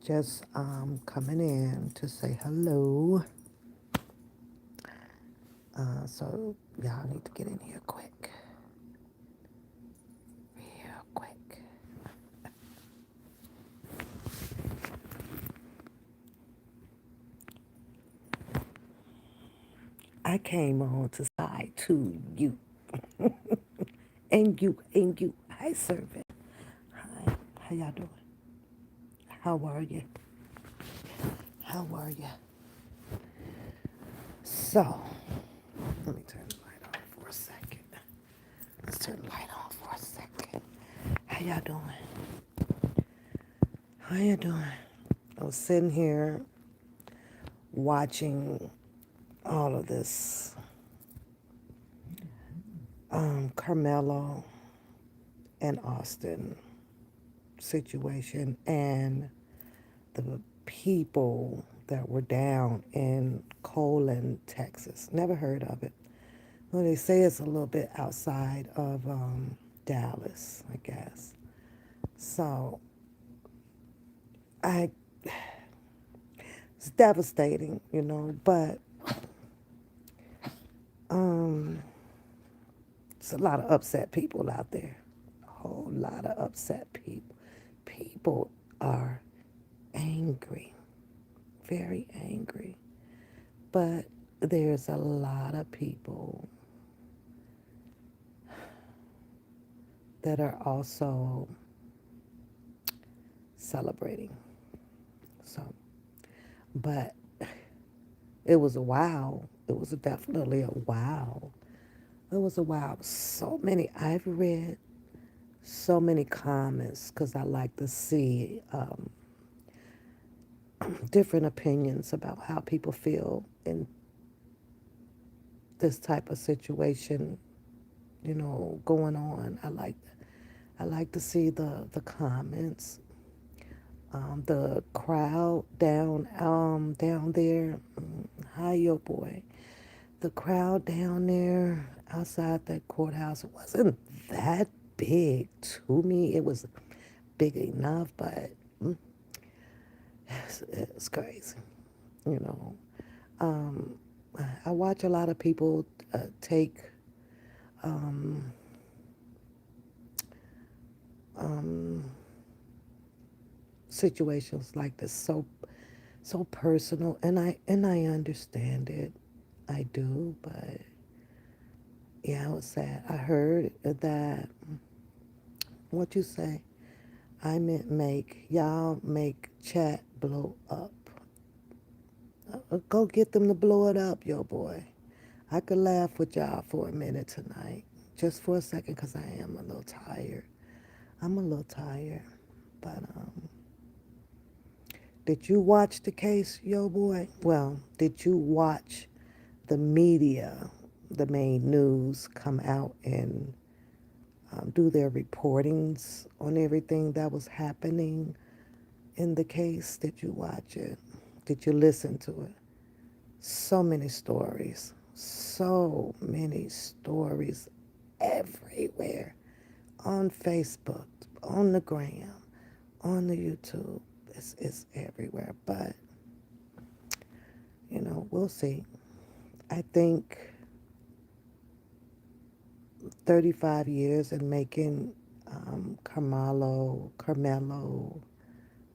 Just coming in to say hello. So y'all need to get in here quick. Real quick. I came on to side to you. And you. Hi, servant. Hi. How y'all doing? How are you? How are you? So, let me turn the light on for a second. Let's turn the light on for a second. How y'all doing? How you doing? I was sitting here watching all of this Carmelo and Austin situation and the people that were down in Colon, Texas. Never heard of it. Well, they say it's a little bit outside of Dallas, I guess. So I, it's devastating, but it's a lot of upset people out there. A whole lot of upset people. People are angry, very angry. But there's a lot of people that are also celebrating. So, but it was a wow. It was definitely a wow. It was a wow. So many, I've read so many comments because I like to see different opinions about how people feel in this type of situation, going on. I like to see the comments. The crowd down there. Hi, yo, boy. The crowd down there outside that courthouse, it wasn't that big to me. It was big enough, but it's crazy. You know, um, I watch a lot of people take situations like this so personal, and I understand it. I do, but yeah, I was sad. I heard that what you say. I meant make y'all make chat blow up. Go get them to blow it up, yo boy. I could laugh with y'all for a minute tonight, just for a second, cause I am a little tired. I'm a little tired, but did you watch the case, yo boy? Well, did you watch the media, the main news, come out and do their reportings on everything that was happening in the case? Did you watch it? Did you listen to it? So many stories. So many stories everywhere. On Facebook, on the gram, on the YouTube. It's everywhere. But, we'll see. I think 35 years and making Carmelo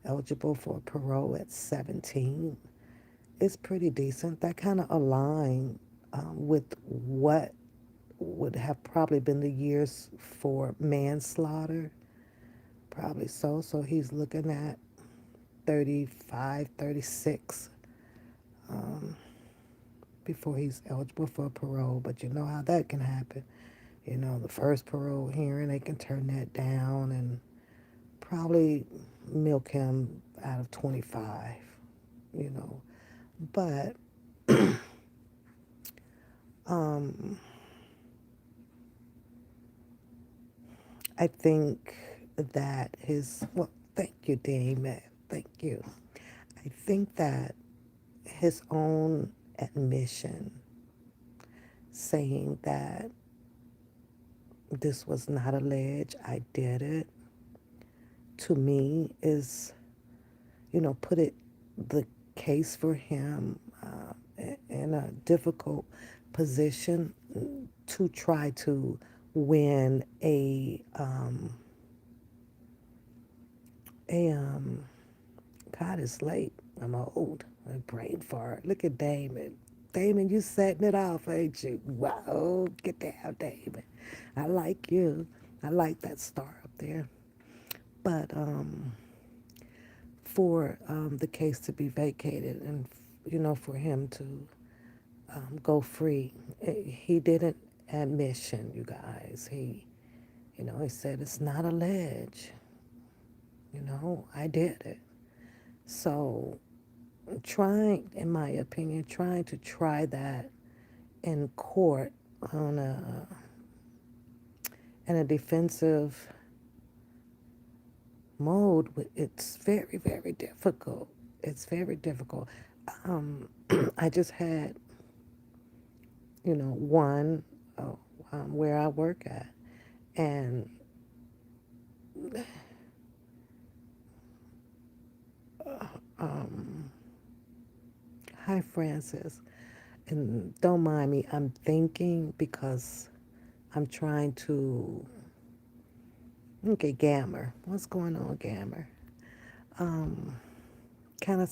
eligible for parole at 17 is pretty decent. That kind of aligned with what would have probably been the years for manslaughter. Probably so. So he's looking at 35, 36 before he's eligible for parole. But you know how that can happen. The first parole hearing, they can turn that down and probably milk him out of 25, you know. But I think that well, thank you, Damon. Thank you. I think that his own admission saying that this was not alleged, I did it, to me is, put it the case for him in a difficult position to try to win a God, is late. I'm old. I prayed for it. Look at Damon. Damon, you setting it off, ain't you? Wow, get down, Damon. I like you. I like that star up there. But for the case to be vacated and for him to go free, he did an admission, you guys. He said it's not alleged. I did it. So trying, in my opinion, trying to try that in court on in a defensive mode, it's very, very difficult. It's very difficult. Um, I just had, one where I work at, and um, hi Francis, and don't mind me. I'm thinking because I'm trying to. Okay, Gammer. What's going on, Gammer? Um, Kind of,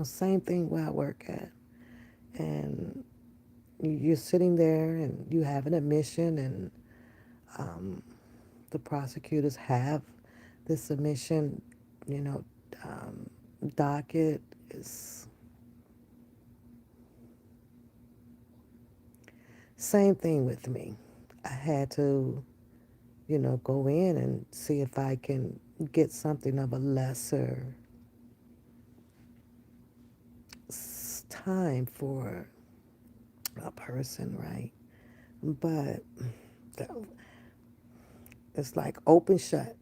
same thing where I work at. And you're sitting there and you have an admission, and um, the prosecutors have this submission, you know, um, docket is same thing with me. I had to, go in and see if I can get something of a lesser time for a person, right? But it's like open shut,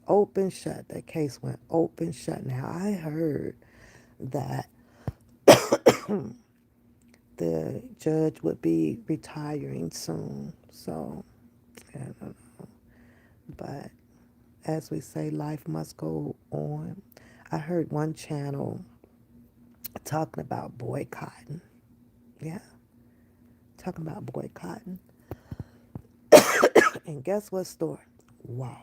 open shut. That case went open shut. Now I heard that the judge would be retiring soon. So, I don't know. But as we say, life must go on. I heard one channel talking about boycotting. Yeah, talking about boycotting. And guess what store? Walmart.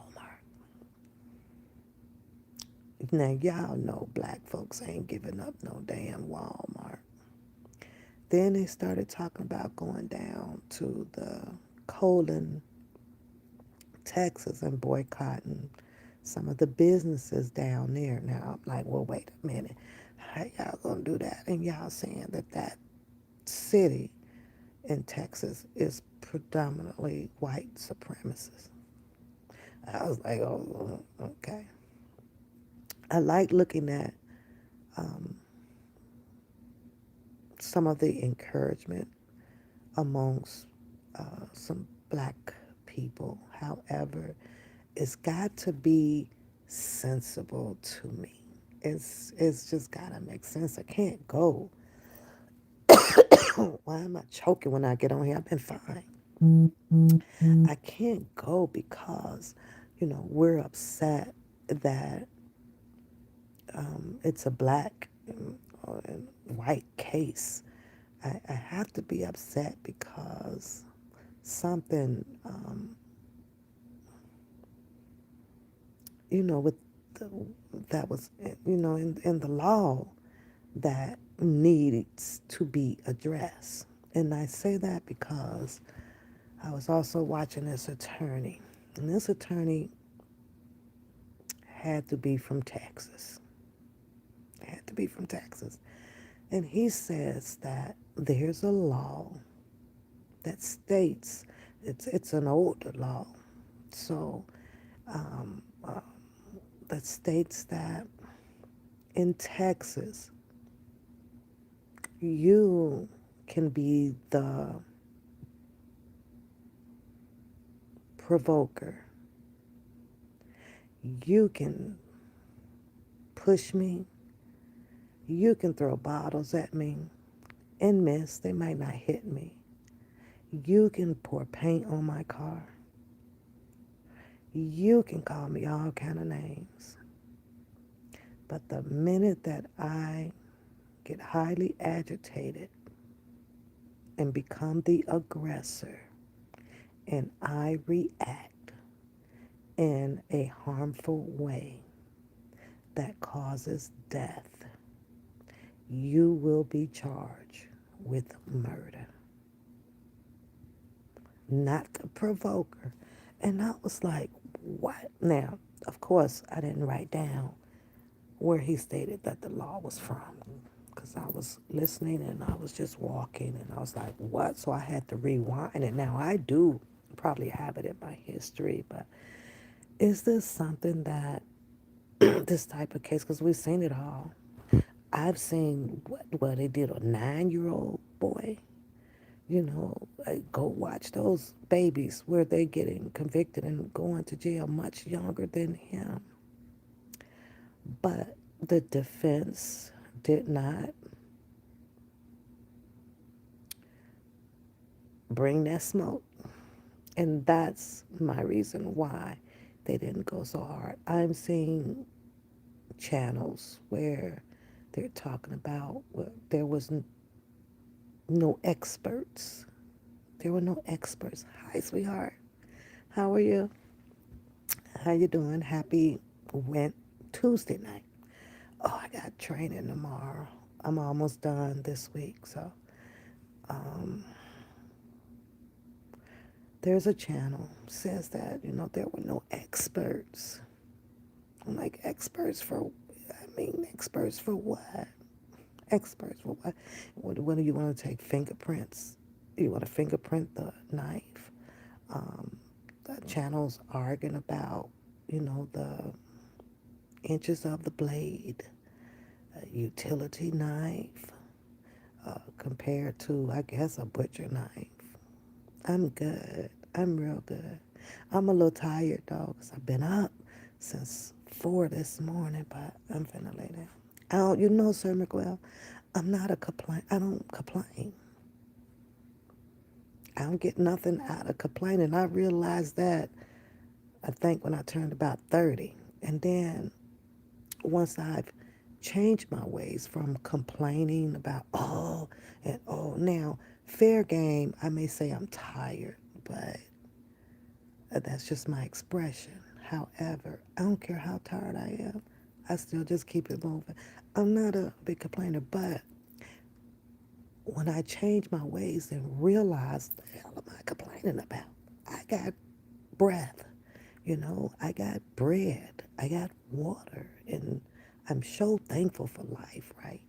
Now, y'all know black folks ain't giving up no damn Walmart. Then they started talking about going down to the colon Texas and boycotting some of the businesses down there. Now I'm like, well, wait a minute. How y'all gonna do that? And y'all saying that that city in Texas is predominantly white supremacists. I was like, oh, okay. I like looking at um, some of the encouragement amongst some black people. However, it's got to be sensible to me. It's just gotta make sense. I can't go. Why am I choking when I get on here? I've been fine. I can't go because, we're upset that it's a black and white case. I have to be upset because something, with the, that was, in the law that needs to be addressed. And I say that because I was also watching this attorney, and this attorney had to be from Texas. Had to be from Texas. And he says that there's a law that states it's an older law. So um, uh, that states that in Texas you can be the provoker. You can push me. You can throw bottles at me and miss. They might not hit me. You can pour paint on my car. You can call me all kind of names. But the minute that I get highly agitated and become the aggressor and I react in a harmful way that causes death, you will be charged with murder, not the provoker. And I was like, what? Now, of course, I didn't write down where he stated that the law was from because I was listening and I was just walking and I was like, what? So I had to rewind it. Now, I do probably have it in my history, but is this something that this type of case, because we've seen it all. I've seen what they did a 9-year-old boy. Go watch those babies where they're getting convicted and going to jail much younger than him. But the defense did not bring that smoke. And that's my reason why they didn't go so hard. I'm seeing channels where they're talking about well, there was no experts. There were no experts. Hi, sweetheart. How are you? How you doing? Happy went Tuesday night. Oh, I got training tomorrow. I'm almost done this week. So there's a channel says that, there were no experts. I'm like, experts for what? Experts for what? What do you want to take? Fingerprints? You want to fingerprint the knife? Um, the channel's arguing about, the inches of the blade, a utility knife, compared to, I guess, a butcher knife. I'm good. I'm real good. I'm a little tired, though, because I've been up since 4 this morning, but I'm finna lay down. Sir McWell, I'm not a complain. I don't complain. I don't get nothing out of complaining. I realized that, I think, when I turned about 30. And then once I've changed my ways from complaining about and now fair game, I may say I'm tired, but that's just my expression. However, I don't care how tired I am. I still just keep it moving. I'm not a big complainer, but when I change my ways and realize the hell am I complaining about? I got breath, I got bread, I got water, and I'm so thankful for life, right?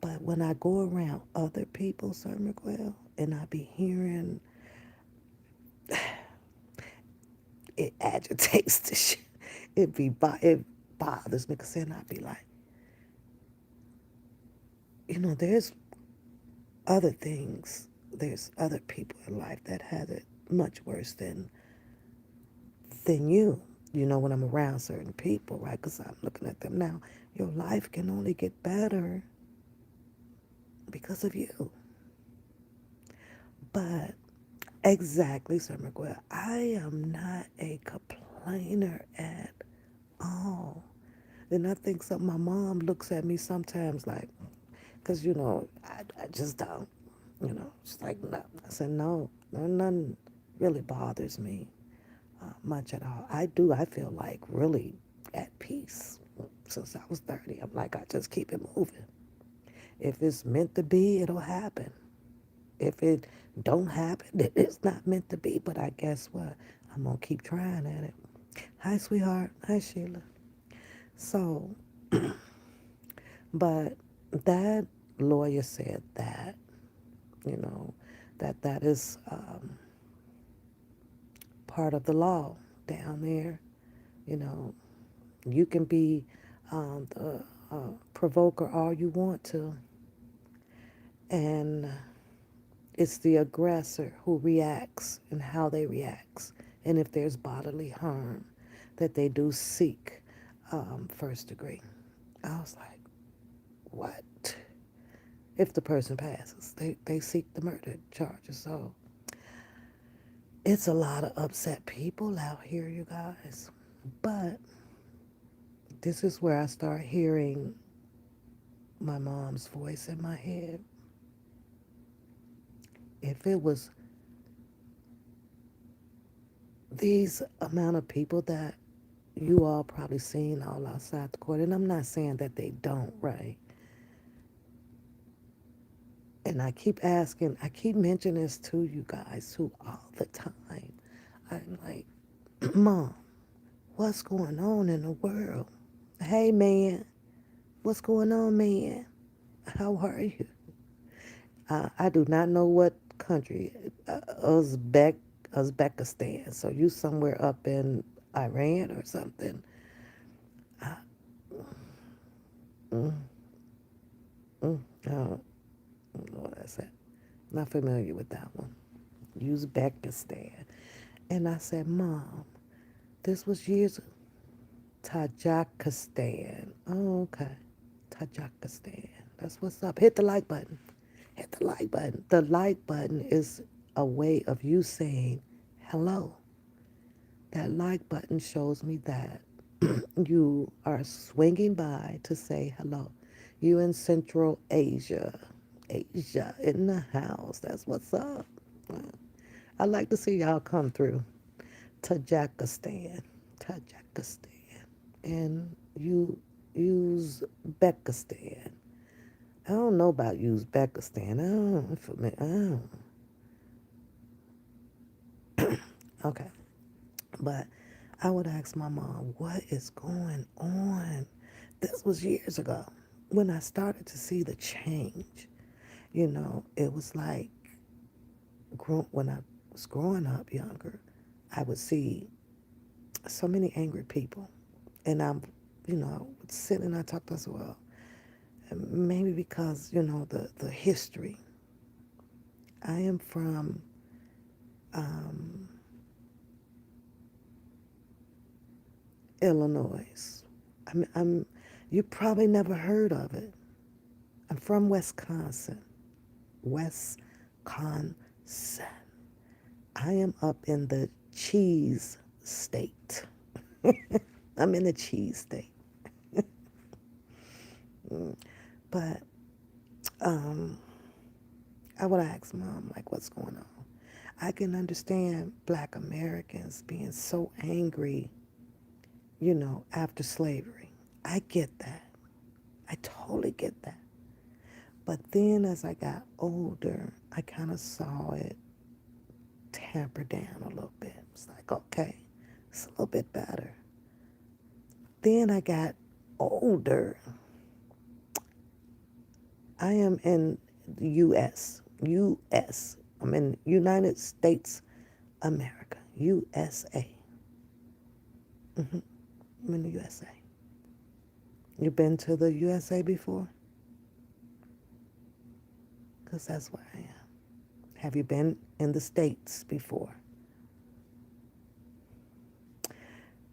But when I go around other people, Sir McWell, and I be hearing it agitates the shit. It bothers me because then I be like, there's other things, there's other people in life that has it much worse than you. When I'm around certain people, right? Because I'm looking at them now. Your life can only get better because of you. But exactly, Sir McGuire, I am not a complainer at all. And I think my mom looks at me sometimes like, because, I just don't, she's like, no. I said, no, nothing really bothers me much at all. I feel like really at peace since I was 30. I'm like, I just keep it moving. If it's meant to be, it'll happen. If it don't happen, it's not meant to be. But I guess what? I'm going to keep trying at it. Hi, sweetheart. Hi, Sheila. So, but that lawyer said that, you know, that is part of the law down there. You know, you can be the provoker all you want to, and it's the aggressor who reacts and how they react, and if there's bodily harm, that they do seek first degree. I was like, what? If the person passes, they seek the murder charges. So it's a lot of upset people out here, you guys. But This is where I start hearing my mom's voice in my head. If it was these amount of people that you all probably seen all outside the court, and I'm not saying that they don't, right? And I keep mentioning this to you guys too all the time. I'm like, Mom, what's going on in the world? Hey, man, what's going on, man? How are you? I do not know what country, Uzbekistan. So you somewhere up in Iran or something. Mm, I don't know what that's at. Not familiar with that one. Uzbekistan. And I said, Mom, this was years ago. Tajikistan. Oh, okay. Tajikistan. That's what's up. Hit the like button. Hit the like button. The like button is a way of you saying hello. That like button shows me that you are swinging by to say hello. You in Central Asia. Asia in the house. That's what's up. I like to see y'all come through. Tajikistan. Tajikistan. And you Uzbekistan. I don't know about Uzbekistan. I don't. Okay. But I would ask my mom, what is going on? This was years ago when I started to see the change. It was like when I was growing up younger, I would see so many angry people. And I would sit and I talk to myself, well, maybe because, the history. I am from um, Illinois. You probably never heard of it. I'm from Wisconsin. Wisconsin. I am up in the cheese state. I'm in the cheese state. But um, I would ask Mom, like, what's going on? I can understand Black Americans being so angry, after slavery. I get that. I totally get that. But then as I got older, I kind of saw it tamper down a little bit. It's like, okay, it's a little bit better. Then I got older. I am in the U.S. U.S. I'm in United States America. USA. I'm in the USA. You been to the USA before? Because that's where I am. Have you been in the States before?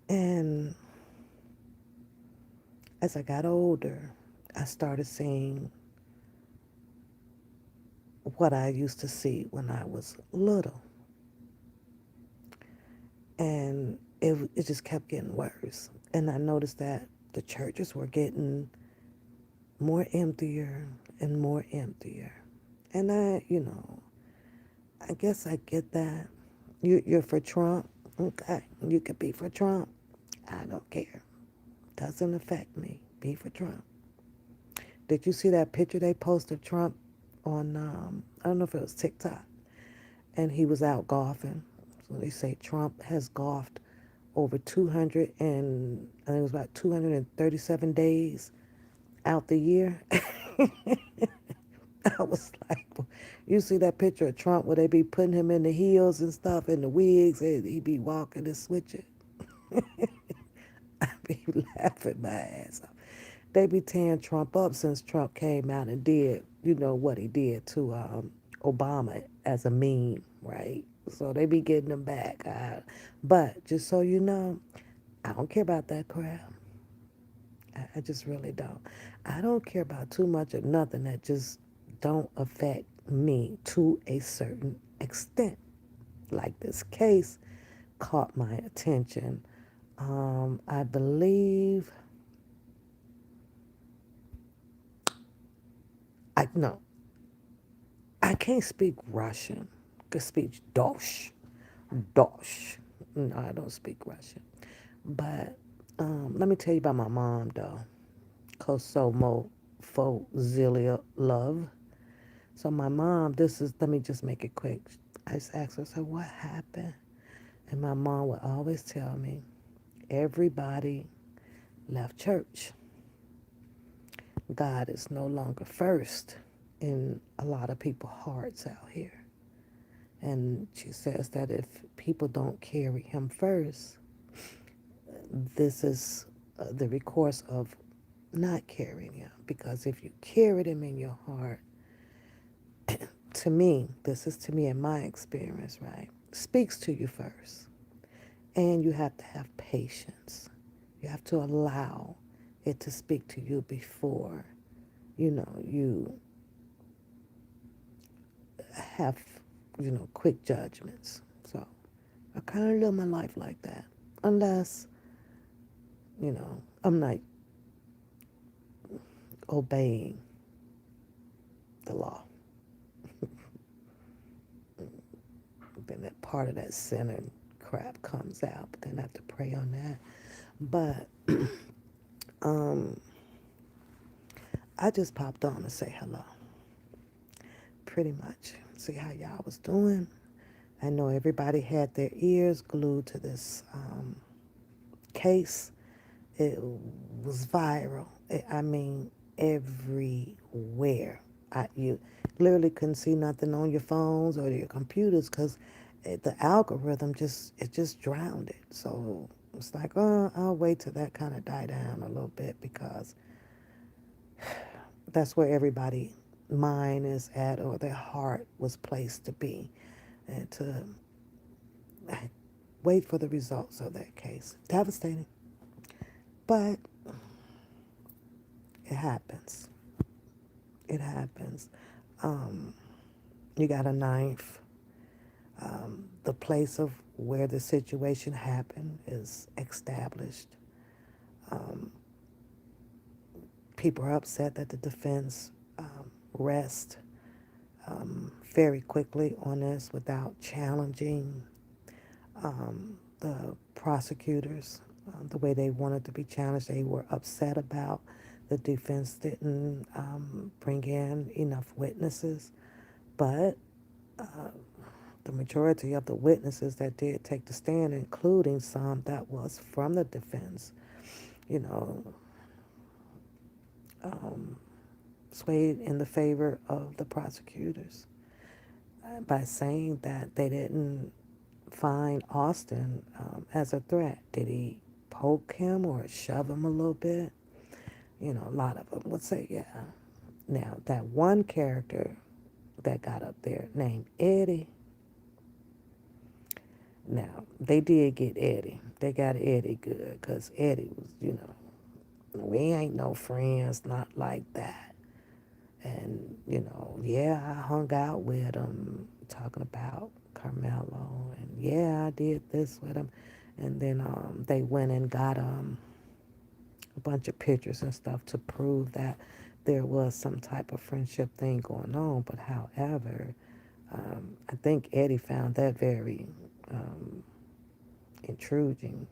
And as I got older, I started seeing what I used to see when I was little. And it just kept getting worse. And I noticed that the churches were getting more emptier and more emptier. And I guess I get that. You're for Trump? Okay, you could be for Trump. I don't care. Doesn't affect me. Be for Trump. Did you see that picture they posted of Trump on, I don't know if it was TikTok, and he was out golfing. So they say Trump has golfed over 200 and I think it was about 237 days out the year. I was like, you see that picture of Trump where they be putting him in the heels and stuff and the wigs and he be walking and switching. I be laughing my ass off. They be tearing Trump up since Trump came out and did, what he did to Obama as a meme, right? So they be getting him back. But just so you know, I don't care about that crap. I just really don't. I don't care about too much of nothing that just don't affect me to a certain extent. Like this case caught my attention. I believe no, I can't speak Russian. I can speak Dosh. Dosh. No, I don't speak Russian. But let me tell you about my mom, though. Kosomo Fo Zilia Love. So my mom, let me just make it quick. I just asked her, I said, what happened? And my mom would always tell me, everybody left church. God is no longer first in a lot of people's hearts out here. And she says that if people don't carry him first, this is the recourse of not carrying him. Because if you carried him in your heart, to me, this is to me in my experience, right? Speaks to you first. And you have to have patience. You have to allow it to speak to you before, you have, quick judgments. So I kind of live my life like that. Unless, I'm not obeying the law. Then that part of that sinner crap comes out, but then I have to pray on that. But um, I just popped on to say hello, pretty much. See how y'all was doing. I know everybody had their ears glued to this case. It was viral. I mean, everywhere. You literally couldn't see nothing on your phones or your computers because the algorithm just drowned it. So it's like, oh, I'll wait till that kind of die down a little bit because that's where everybody mind is at or their heart was placed to be, and to wait for the results of that case. Devastating, but it happens. It happens. Um, you got a knife. The place of where the situation happened is established. Um, People are upset that the defense rest very quickly on this without challenging the prosecutors the way they wanted to be challenged. They were upset about the defense didn't bring in enough witnesses, but the majority of the witnesses that did take the stand, including some that was from the defense, you know, um, swayed in the favor of the prosecutors by saying that they didn't find Austin as a threat. Did he poke him or shove him a little bit? A lot of them would say, yeah. Now, that one character that got up there named Eddie, now, they did get Eddie. They got Eddie good because Eddie was, we ain't no friends, not like that. And, yeah, I hung out with him talking about Karmelo. And, yeah, I did this with him. And then they went and got a bunch of pictures and stuff to prove that there was some type of friendship thing going on. But, however, I think Eddie found that very intruding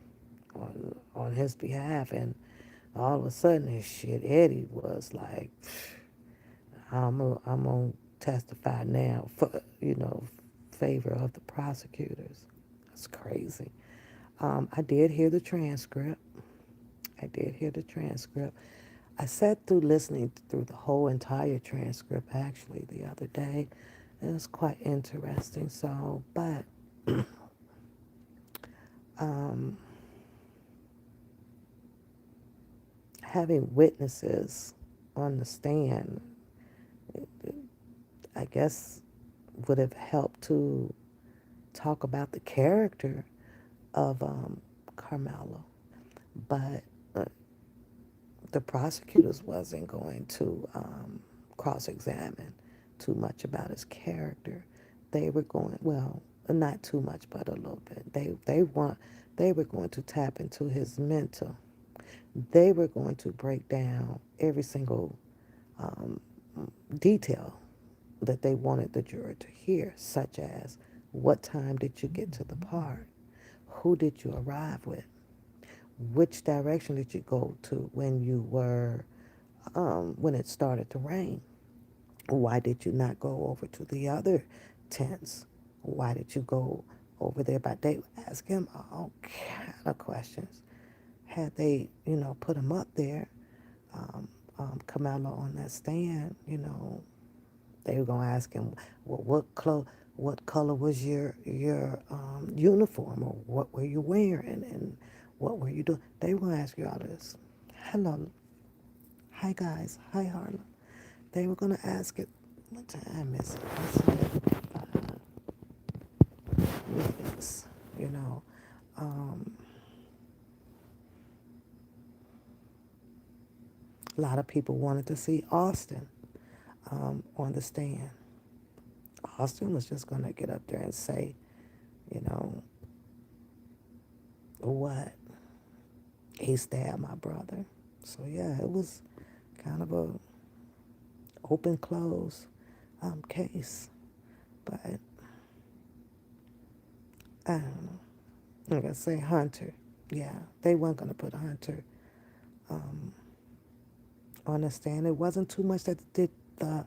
on his behalf. And all of a sudden, this shit, Eddie was like, I'm gonna testify now for favor of the prosecutors. That's crazy. I did hear the transcript. I did hear the transcript. I sat through listening through the whole entire transcript actually the other day. It was quite interesting. So, but um, having witnesses on the stand, I guess, would have helped to talk about the character of Carmelo. But the prosecutors wasn't going to cross-examine too much about his character. They were going, well, not too much, but a little bit. They were going to tap into his mental. They were going to break down every single detail that they wanted the juror to hear, such as what time did you get to the park? Who did you arrive with? Which direction did you go to when it started to rain? Why did you not go over to the other tents? Why did you go over there? But they ask him all kind of questions. Had they, put him up there, Karmelo on that stand, they were gonna ask him, well, what color was your uniform, or what were you wearing, and what were you doing? They were gonna ask you all this. Hello, hi guys, hi Harlem. They were gonna ask it. What time is it? It's 5 minutes. You know, um, a lot of people wanted to see Austin on the stand. Austin was just gonna get up there and say, you know, what he stabbed my brother. So yeah, it was kind of a open close case, but I don't know. Like I say, Hunter. Yeah, they weren't gonna put Hunter um, on the stand. It wasn't too much that did the.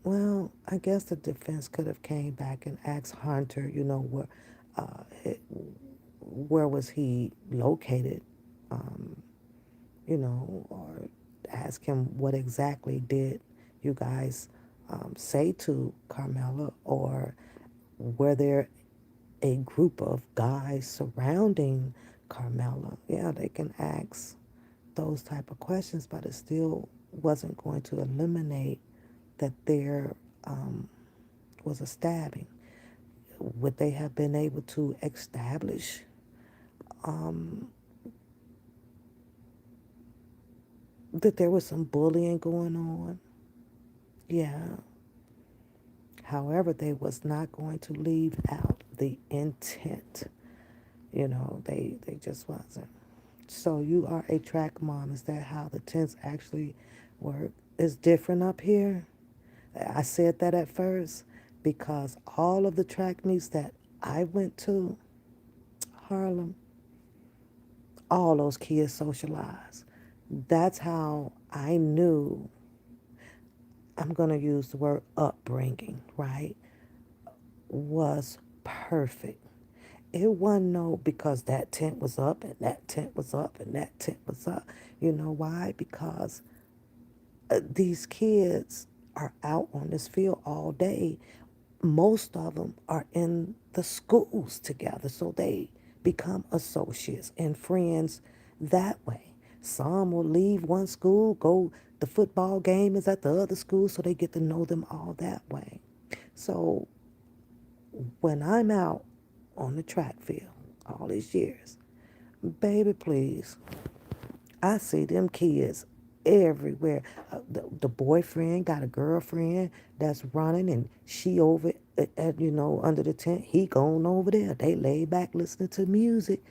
Well, I guess the defense could have came back and asked Hunter, where was he located, um, or ask him what exactly did you guys say to Carmela, or were there a group of guys surrounding Carmela? Yeah, they can ask those type of questions, but it still wasn't going to eliminate that there was a stabbing. Would they have been able to establish um, that there was some bullying going on? Yeah. However, they was not going to leave out the intent. They just wasn't. So you are a track mom. Is that how the tents actually work? It's different up here. I said that at first because all of the track meets that I went to, Harlem, all those kids socialized. That's how I knew, I'm going to use the word upbringing, right? Was perfect. It wasn't no because that tent was up and that tent was up and that tent was up. You know why? Because these kids are out on this field all day. Most of them are in the schools together, so they become associates and friends that way. Some will leave one school, go, the football game is at the other school, so they get to know them all that way. So when I'm out on the track field all these years, baby, please, I see them kids everywhere. The boyfriend got a girlfriend that's running, and she over under the tent. He going over there. They lay back listening to music,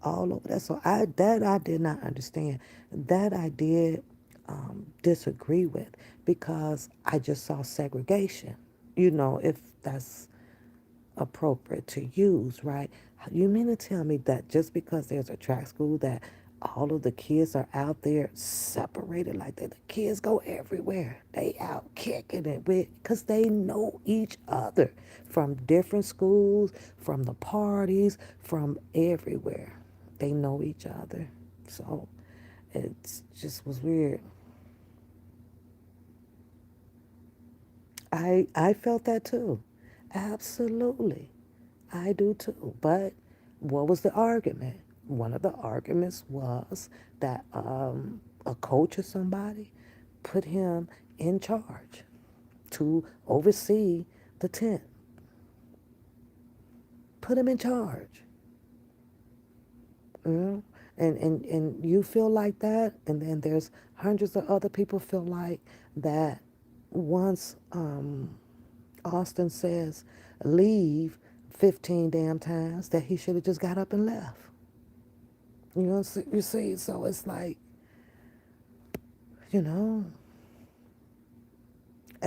all over there. So I did not understand. That I did disagree with, because I just saw segregation. If that's appropriate to use, right? You mean to tell me that just because there's a track school that all of the kids are out there separated like that? The kids go everywhere. They out kicking it with, because they know each other from different schools, from the parties, from everywhere. They know each other. So it just was weird. I felt that too. Absolutely. I do too. But what was the argument? One of the arguments was that a coach or somebody put him in charge to oversee the tent. Put him in charge. You know? And you feel like that, and then there's hundreds of other people feel like that. Once Austin says leave 15 damn times, that he should have just got up and left. You see, so it's like, you know,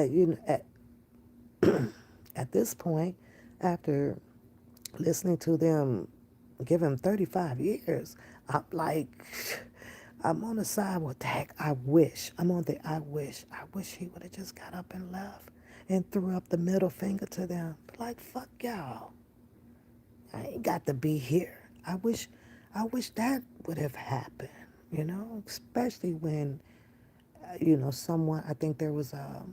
you know, at this point, after listening to them give him 35 years, I'm like, I'm on the side with the heck. I wish he would have just got up and left and threw up the middle finger to them. Like, fuck y'all. I ain't got to be here. I wish that would have happened, especially when, someone, I think there was a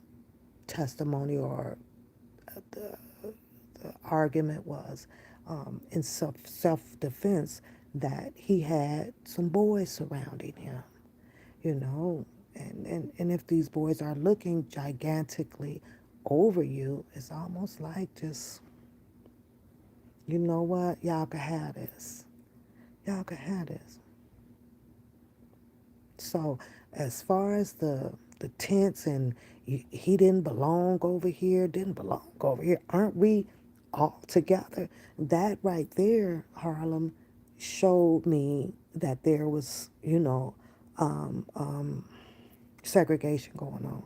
testimony or the, the argument was in self defense that he had some boys surrounding him, you know. And if these boys are looking gigantically over you, it's almost like just, you know what, y'all can have this. Y'all can have this. So as far as the tents and he didn't belong over here, didn't belong over here, aren't we all together? That right there, Harlem, showed me that there was, um, um, segregation going on.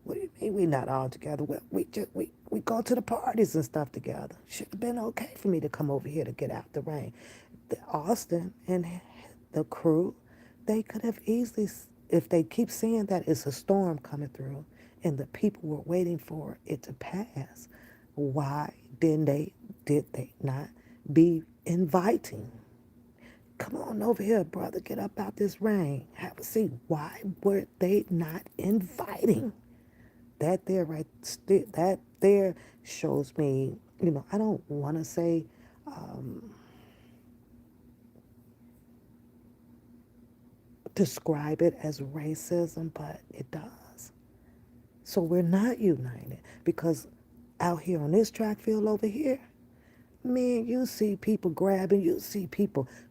What do you mean we not all together? We go to the parties and stuff together. Should have been okay for me to come over here to get out the rain. The Austin and the crew, they could have easily, if they keep saying that it's a storm coming through and the people were waiting for it to pass, why did they not be inviting? Come on over here, brother, get up out this rain. Have a seat. Why were they not inviting? That there right that there shows me, I don't want to say describe it as racism, but it does. So we're not united because out here on this track field over here, man, you see people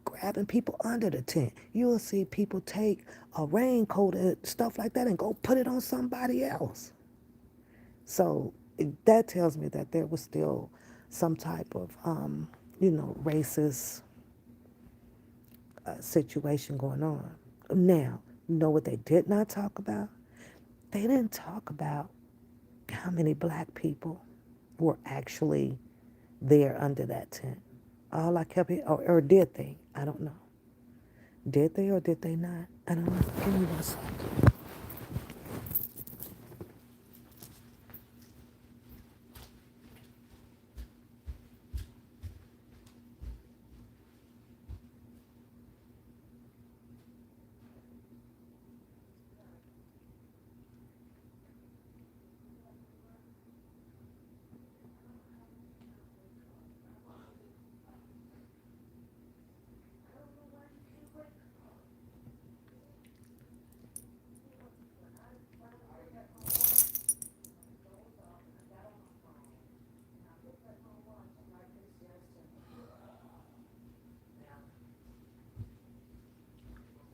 grabbing people under the tent. You'll see people take a raincoat and stuff like that and go put it on somebody else. So that tells me that there was still some type of, racist situation going on. Now, you know what they did not talk about? They didn't talk about how many black people were actually there under that tent. All I kept hearing, or did they? I don't know. Did they or did they not? I don't know. Give me one second.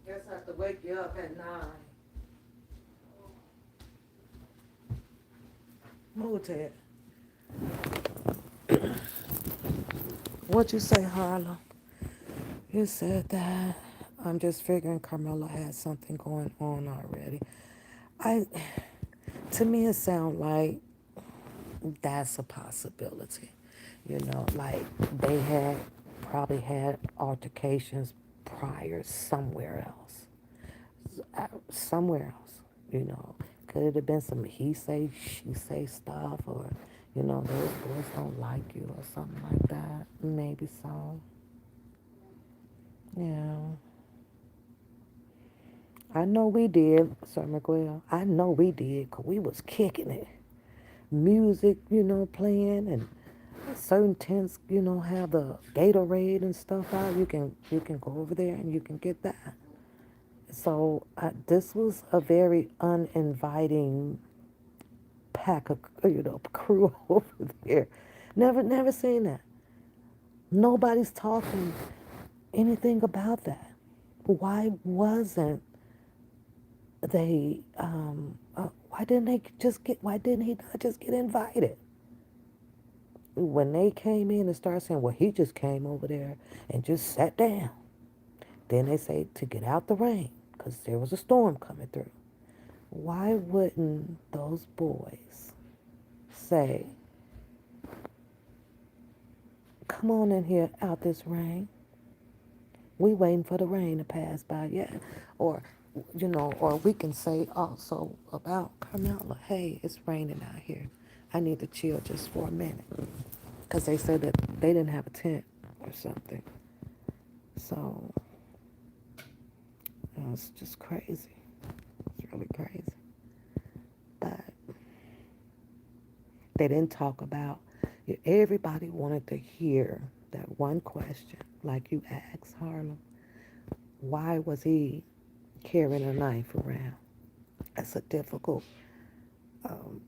Guess I have to wake you up at 9. Move, Ted. What you say, Harlow? You said that. I'm just figuring Carmelo had something going on already. I, to me, it sounds like that's a possibility. Like they had probably had altercations prior somewhere else. Somewhere else, you know. Could it have been some he say, she say stuff, or, those boys don't like you, or something like that? Maybe so. Yeah. I know we did, Sir Miguel. I know we did, 'cause we was kicking it. Music, playing, and certain tents, have the Gatorade and stuff out. You can go over there and you can get that. So this was a very uninviting pack of crew over there. Never seen that. Nobody's talking anything about that. Why wasn't they? Why didn't they just get? Why didn't he not just get invited? When they came in and started saying, "Well, he just came over there and just sat down." Then they say to get out the rain because there was a storm coming through. Why wouldn't those boys say, come on in here out this rain? We waiting for the rain to pass by, yeah. Or, or we can say also about Carmelo, hey, it's raining out here. I need to chill just for a minute. Because they said that they didn't have a tent or something. So, it's just crazy. It's really crazy. But they didn't talk about, everybody wanted to hear that one question, like you asked Harlem. Why was he carrying a knife around? That's a difficult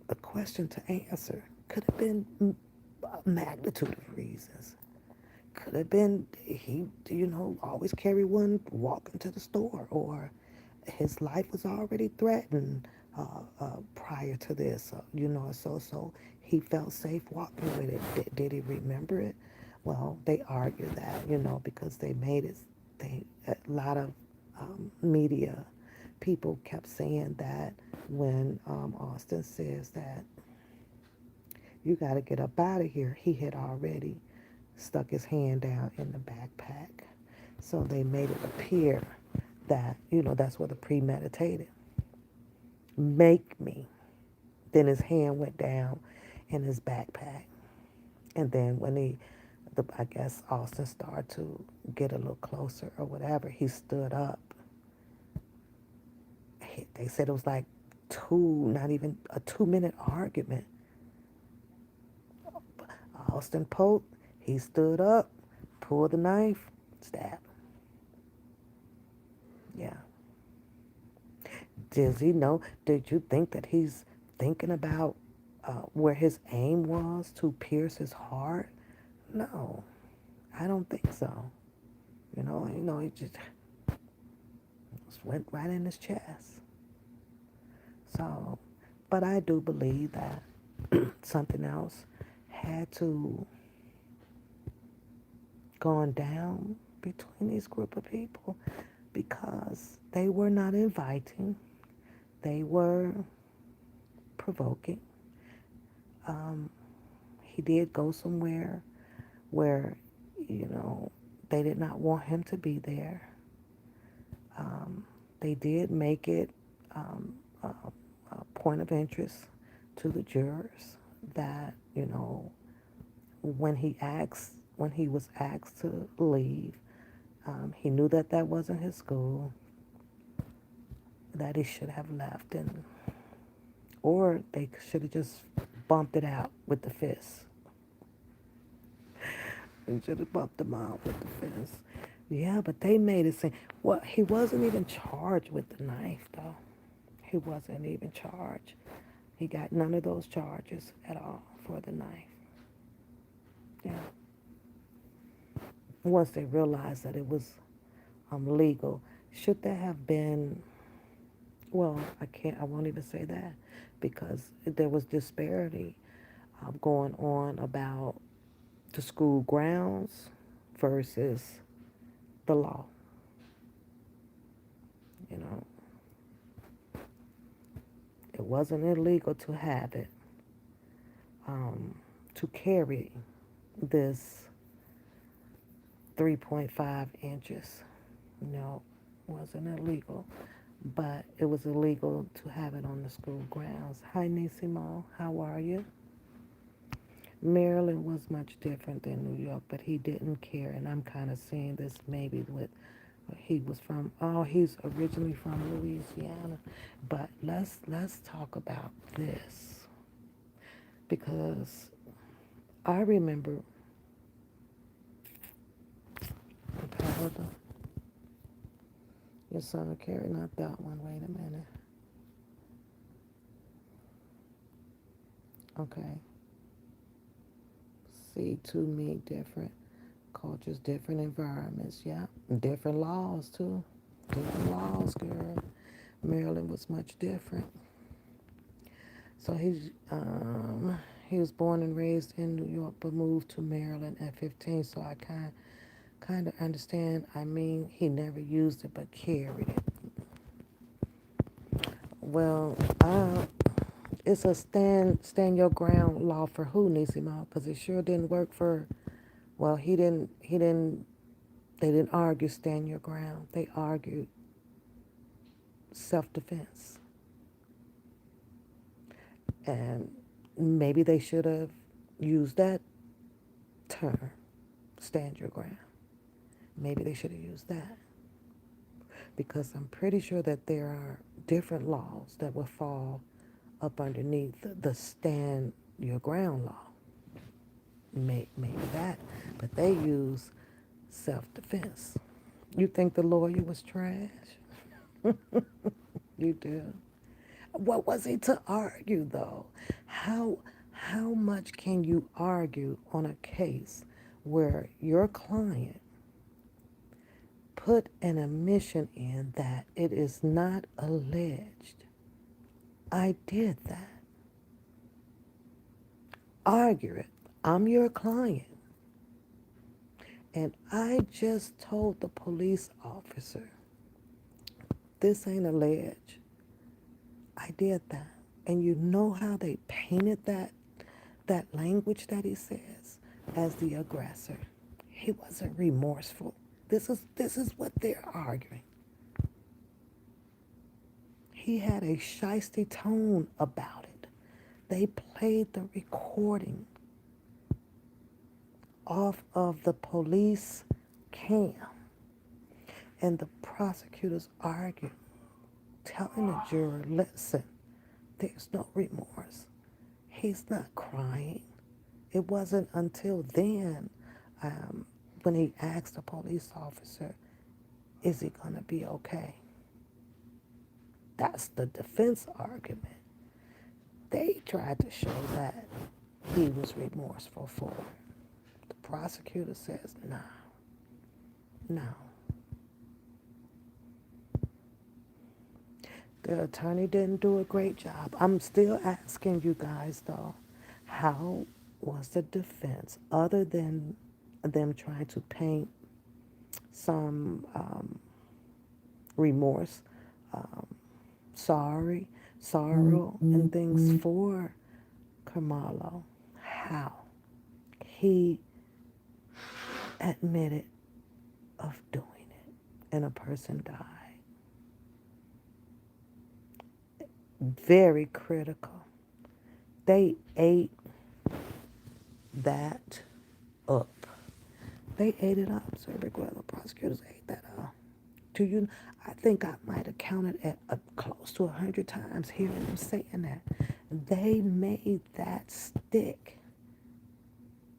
a question to answer. Could have been a magnitude of reasons. Could have been he, always carry one walking to the store, or his life was already threatened prior to this. So he felt safe walking with it. Did he remember it? Well, they argue that, because they made it. A lot of media people kept saying that when Austin says that you got to get up out of here, he had already stuck his hand down in the backpack. So they made it appear that, that's what the premeditated. Make me. Then his hand went down in his backpack. And then when I guess Austin started to get a little closer or whatever, he stood up. They said it was like not even a 2-minute argument. Austin Pope, he stood up, pulled the knife, stabbed. Yeah. Does he know? Did you think that he's thinking about where his aim was to pierce his heart? No, I don't think so. He just went right in his chest. So, but I do believe that something else had to gone down between these group of people, because they were not inviting, they were provoking. He did go somewhere where, they did not want him to be there. They did make it a point of interest to the jurors that, when he was asked to leave, he knew that that wasn't his school, that he should have left, or they should have just bumped it out with the fist. They should have bumped him out with the fist. Yeah, but they made it seem, well, he wasn't even charged with the knife, though. He wasn't even charged. He got none of those charges at all for the knife. Yeah. Once they realized that it was legal, should there have been, well, I won't even say that, because there was disparity going on about the school grounds versus the law. You know, it wasn't illegal to have it, to carry this 3.5 inches. No, wasn't illegal, but it was illegal to have it on the school grounds. Hi, Nisimo, how are you? Maryland was much different than New York, but he didn't care, and I'm kind of seeing this maybe with he was from. Oh, he's originally from Louisiana, but let's talk about this, because I remember. Okay, hold on. Your son will carry, not that one. Wait a minute. Okay. See, to me, different cultures, different environments. Yeah, different laws too. Different laws, girl. Maryland was much different. So he was born and raised in New York, but moved to Maryland at 15. So I kind of understand. I mean, he never used it, but carried it. Well, it's a stand your ground law for who, Nisimo? Because it sure didn't work for. Well, he didn't. They didn't argue stand your ground. They argued self defense, and maybe they should have used that term, stand your ground. Maybe they should have used that because I'm pretty sure that there are different laws that will fall up underneath the stand your ground law. Maybe that, but they use self-defense. You think the lawyer was trash? You do. What was he to argue though? How much can you argue on a case where your client put an admission in that it is not alleged? I did that. Argue it. I'm your client. And I just told the police officer, this ain't alleged. I did that. And you know how they painted that language that he says as the aggressor. He wasn't remorseful. This is what they're arguing. He had a shisty tone about it. They played the recording off of the police cam. And the prosecutors argued, telling the juror, listen, there's no remorse. He's not crying. It wasn't until then when he asked the police officer, is he going to be okay? That's the defense argument. They tried to show that he was remorseful for it. The prosecutor says, no, no. The attorney didn't do a great job. I'm still asking you guys, though, how was the defense, other than them trying to paint some remorse, um, sorrow, and things for Karmelo, how he admitted of doing it and a person died? Very critical. They ate that up. They ate it up. So the prosecutors ate that up. To you, I think I might have counted at close to 100 times hearing them saying that. They made that stick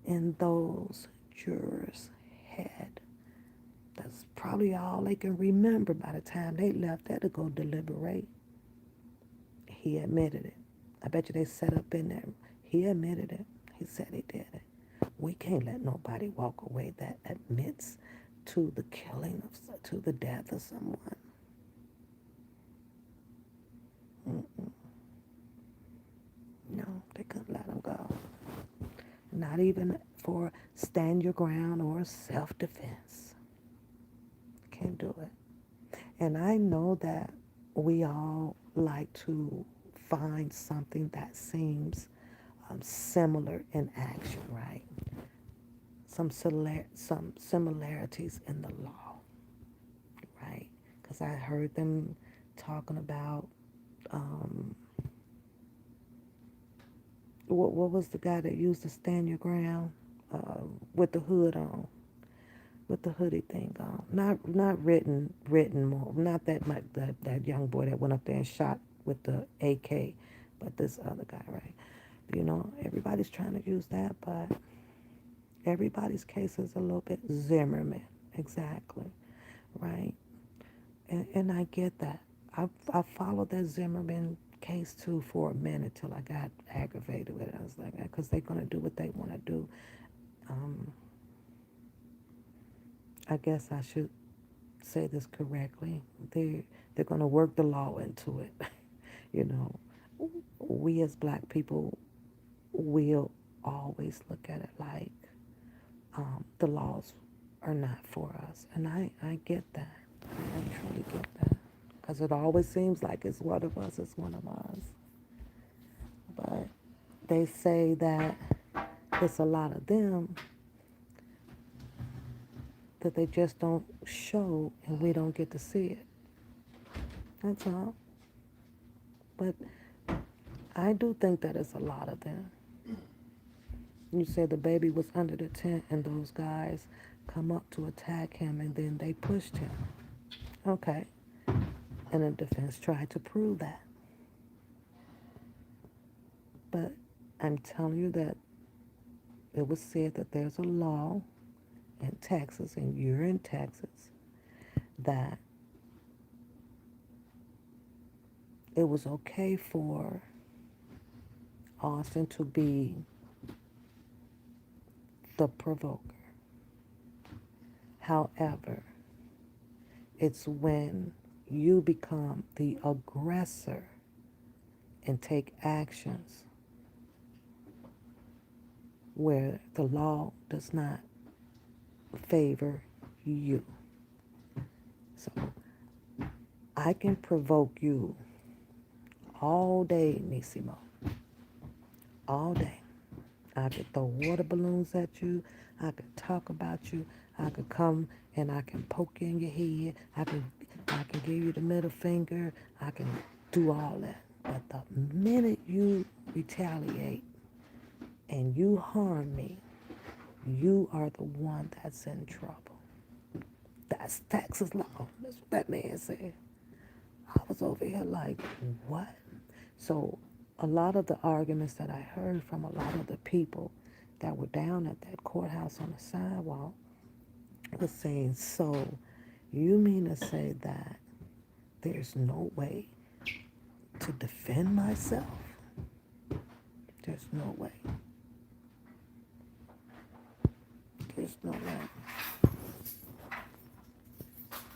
in those jurors' head. That's probably all they can remember by the time they left there to go deliberate. He admitted it. I bet you they set up in there. He admitted it. He said he did it. We can't let nobody walk away that admits to the killing to the death of someone. Mm-mm. No, they couldn't let him go. Not even for stand your ground or self-defense. Can't do it. And I know that we all like to find something that seems similar in action, right? Some similarities in the law, right? Because I heard them talking about um, what was the guy that used to stand your ground with the hood on, with the hoodie thing on? Not written more. Not that young boy that went up there and shot with the AK, but this other guy, right? You know, everybody's trying to use that, but everybody's case is a little bit Zimmerman, exactly, right? And I get that. I followed that Zimmerman case too for a minute till I got aggravated with it. I was like, because they're gonna do what they want to do. Um, I guess I should say this correctly. They're gonna work the law into it. You know, we as black people will always look at it like the laws are not for us, and I get that. I truly get that. because it always seems like it's one of us, it's one of us. But they say that it's a lot of them that they just don't show and we don't get to see it. That's all. But I do think that it's a lot of them. You said the baby was under the tent and those guys come up to attack him and then they pushed him. Okay. And the defense tried to prove that. But I'm telling you that it was said that there's a law in Texas, and you're in Texas, that it was okay for Austin to be the provoker. However, it's when you become the aggressor and take actions where the law does not favor you. So I can provoke you all day, Nissimo. All day. I could throw water balloons at you. I could talk about you. I could come and I can poke you in your head. I can give you the middle finger. I can do all that. But the minute you retaliate and you harm me, you are the one that's in trouble. That's Texas law. That's what that man said. I was over here like, what? So a lot of the arguments that I heard from a lot of the people that were down at that courthouse on the sidewalk was saying, so you mean to say that there's no way to defend myself? There's no way. There's no way.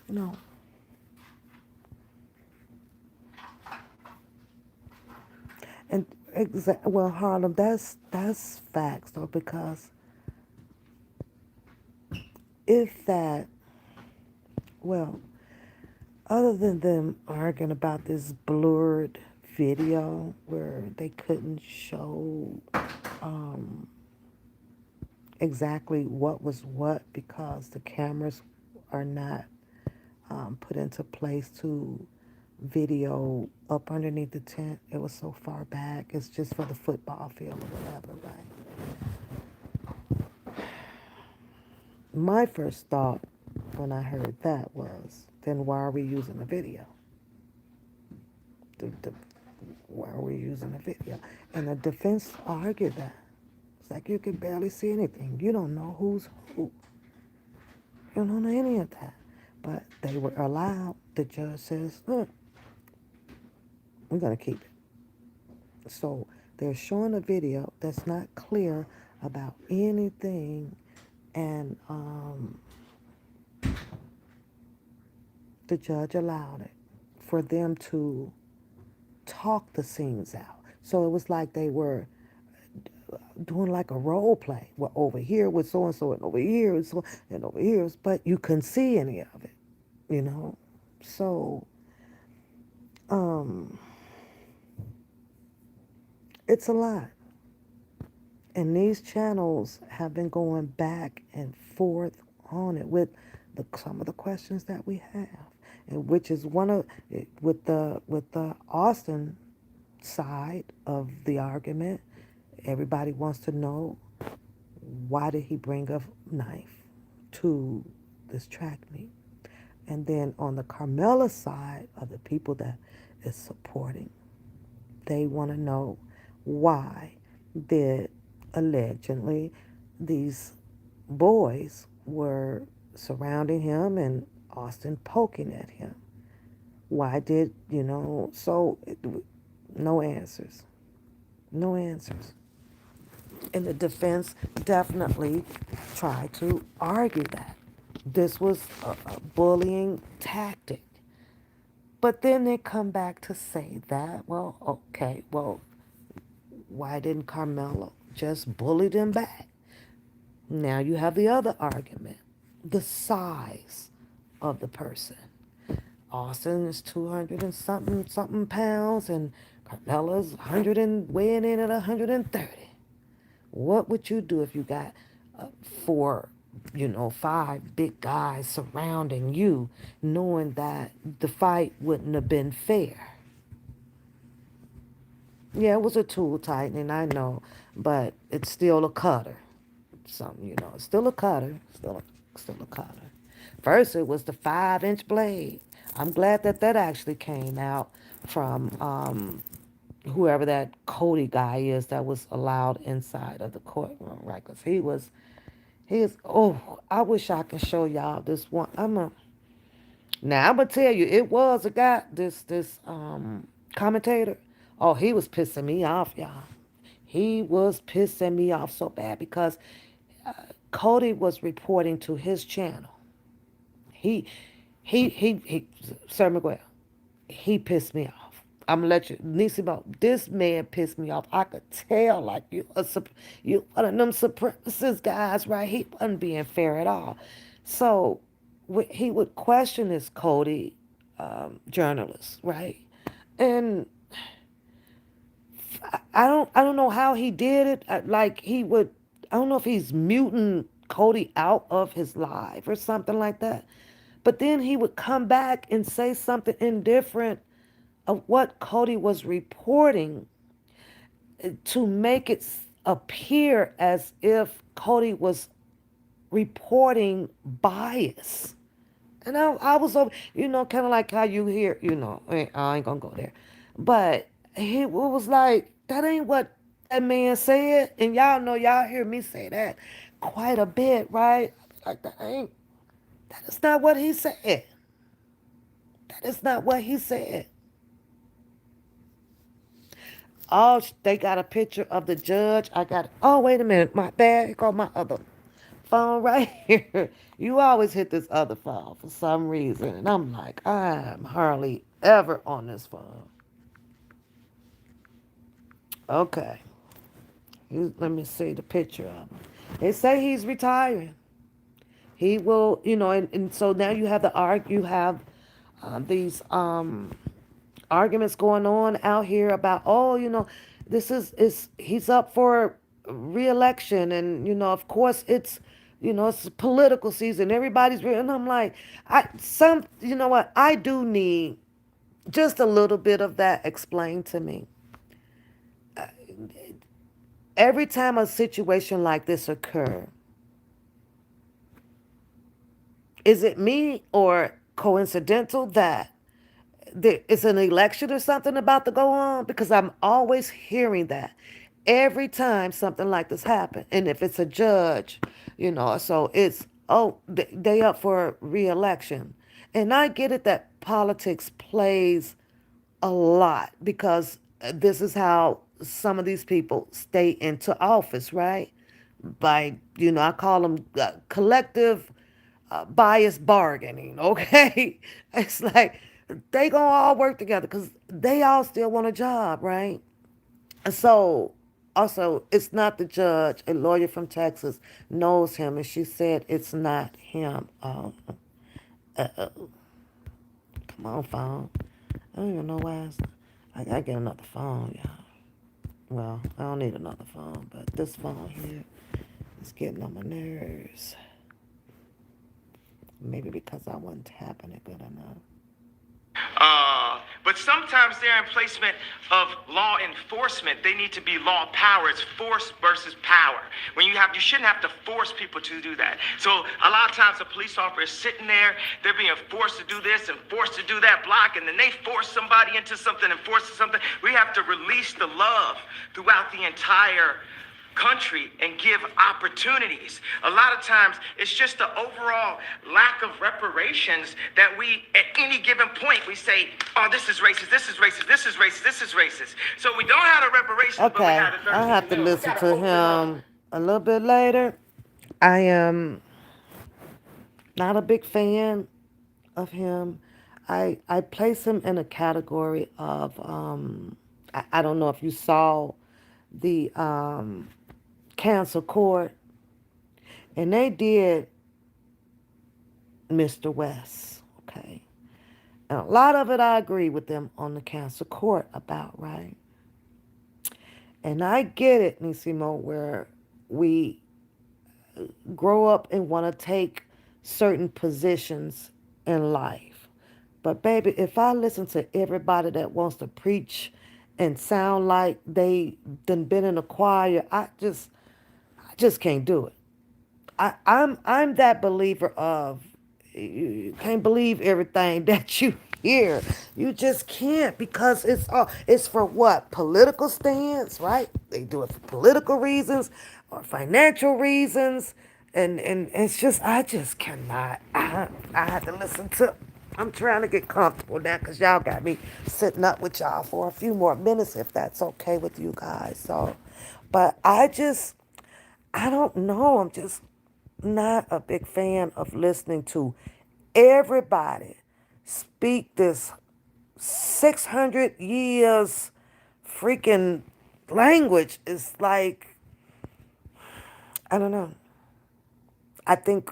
No. And well, Harlem, that's facts though, because if that, well, other than them arguing about this blurred video where they couldn't show exactly what was what because the cameras are not put into place to video up underneath the tent. It was so far back. It's just for the football field or whatever, right? My first thought when I heard that was, then why are we using the video? Why are we using the video? And the defense argued that. It's like you can barely see anything. You don't know who's who. You don't know any of that. But they were allowed. The judge says, look, we're going to keep it. So they're showing a video that's not clear about anything, and the judge allowed it for them to talk the scenes out. So it was like they were doing like a role play. Well, over here with so and so, and over here and so and over here, but you couldn't see any of it, you know. So it's a lot. And these channels have been going back and forth on it with some of the questions that we have, and which is one of with the Austin side of the argument. Everybody wants to know, why did he bring a knife to this track meet? And then on the Karmelo side of the people that is supporting, they want to know, why did allegedly these boys were surrounding him and Austin poking at him? Why did, so no answers. No answers. And the defense definitely tried to argue that this was a bullying tactic. But then they come back to say that, well, okay, well, why didn't Karmelo just bully them back? Now you have the other argument, the size of the person. Austin is 200 and something pounds, and Carmelo's 100 and weighing in at 130. What would you do if you got four, five big guys surrounding you, knowing that the fight wouldn't have been fair? Yeah, it was a tool tightening, I know, but it's still a cutter. It's still a cutter, still a cutter. First, it was the 5-inch blade. I'm glad that that actually came out from whoever that Cody guy is that was allowed inside of the courtroom, right? Because he is. Oh, I wish I could show y'all this one. Now I'm gonna tell you, it was a guy, this commentator. Oh, he was pissing me off, y'all. He was pissing me off so bad because Cody was reporting to his channel. He, he, Sir Miguel, he pissed me off. I'm gonna let you, Nisi, this man pissed me off. I could tell, like, you one of them supremacist guys, right? He wasn't being fair at all. So he would question this Cody journalist, right? And I don't know how he did it. Like he would, I don't know if he's muting Cody out of his live or something like that. But then he would come back and say something indifferent of what Cody was reporting to make it appear as if Cody was reporting bias. And I was, kind of like how you hear, I ain't gonna go there. But he was like, that ain't what that man said. And y'all know, y'all hear me say that quite a bit, right? Like, that is not what he said. That is not what he said. Oh, they got a picture of the judge. Oh, wait a minute. My bad. Here go my other phone right here. You always hit this other phone for some reason. And I'm like, I'm hardly ever on this phone. Okay. Let me see the picture of him. They say he's retiring. He will, and so now you have you have these arguments going on out here about, oh, this is he's up for re-election, and of course it's political season, everybody's and I'm like, you know what, I do need just a little bit of that explained to me. Every time a situation like this occur, is it me or coincidental that there is an election or something about to go on? Because I'm always hearing that every time something like this happens. And if it's a judge, so it's, oh, they up for re-election. And I get it that politics plays a lot because this is how some of these people stay into office, right? By, I call them collective bias bargaining, okay? It's like they gonna all work together because they all still want a job, right? And so, also, it's not the judge. A lawyer from Texas knows him, and she said it's not him. Come on, phone. I don't even know why I gotta get another phone, y'all. Well, I don't need another phone, but this phone here is getting on my nerves. Maybe because I wasn't tapping it good enough. But sometimes they're in placement of law enforcement. They need to be law power. It's force versus power. You shouldn't have to force people to do that. So a lot of times a police officer is sitting there, they're being forced to do this and forced to do that block, and then they force somebody into something and force something. We have to release the love throughout the entire country and give opportunities. A lot of times it's just the overall lack of reparations that we, at any given point, we say, oh, this is racist, this is racist, this is racist, this is racist. So we don't have the reparations, but we Okay, have the I have to listen to him a little bit later. I am not a big fan of him. I place him in a category of I don't know if you saw the cancel court, and they did Mr. West, okay. And a lot of it I agree with them on the cancer court about, right? And I get it, Nisimo, where we grow up and want to take certain positions in life. But baby, if I listen to everybody that wants to preach and sound like they done been in a choir, I just can't do it. I'm that believer of you can't believe everything that you hear. You just can't because it's for what? Political stance, right? They do it for political reasons or financial reasons. And it's just I just cannot. I had to listen to I'm trying to get comfortable now because y'all got me sitting up with y'all for a few more minutes if that's okay with you guys. So, but I don't know. I'm just not a big fan of listening to everybody speak this 600 years freaking language. It's like, I don't know. I think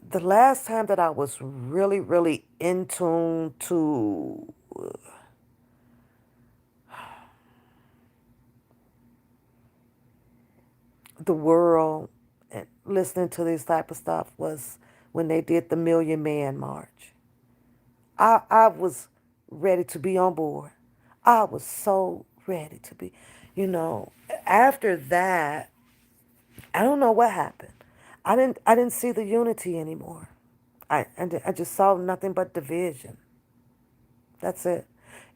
the last time that I was really, really in tune to the world and listening to this type of stuff was when they did the Million Man March. I was ready to be on board. I was so ready to be, you know. After that, I don't know what happened. I didn't see the unity anymore. I just saw nothing but division. That's it.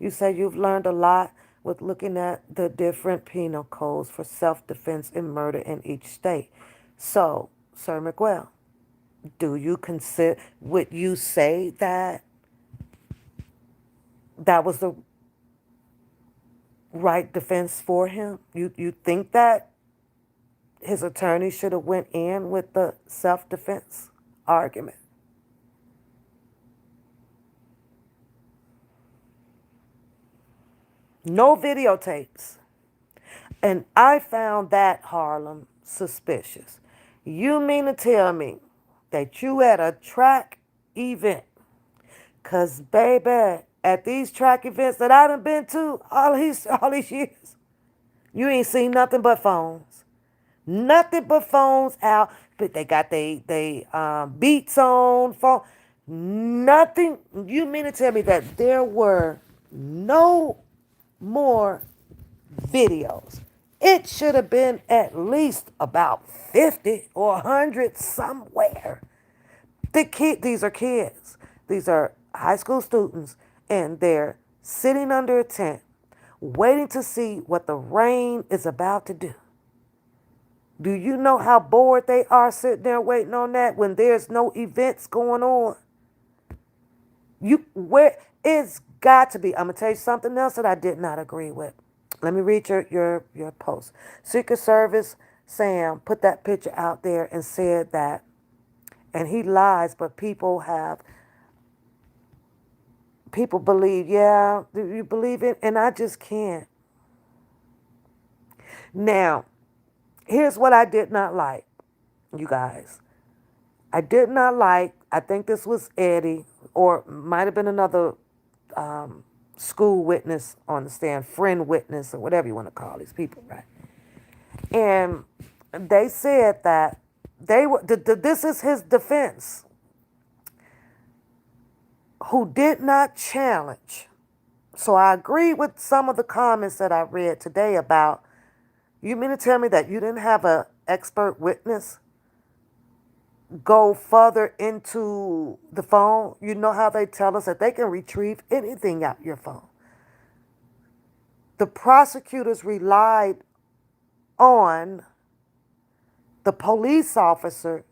You say you've learned a lot with looking at the different penal codes for self-defense and murder in each state. So, Sir Miguel, do you consider, would you say that that was the right defense for him? You think that his attorney should have went in with the self-defense argument? No videotapes. And I found that, Harlem, suspicious. You mean to tell me that you at a track event? Cause baby, at these track events that I done been to all these years, you ain't seen nothing but phones. Nothing but phones out. But they got they beats on phone. Nothing. You mean to tell me that there were no more videos? It should have been at least about 50 or 100 somewhere. These are kids. These are high school students, and they're sitting under a tent, waiting to see what the rain is about to do. Do you know how bored they are sitting there waiting on that when there's no events going on? You where it's got to be. I'm gonna tell you something else that I did not agree with. Let me read your post. Secret Service Sam put that picture out there and said that, and he lies, but people believe, yeah, do you believe it? And I just can't. Now, here's what I did not like, you guys. I did not like, I think this was Eddie, or might have been another school witness on the stand, friend witness, or whatever you want to call these people, right? And they said that this is his defense, who did not challenge. So I agree with some of the comments that I read today about, you mean to tell me that you didn't have an expert witness go further into the phone? You know how they tell us that they can retrieve anything out your phone. The prosecutors relied on the police officer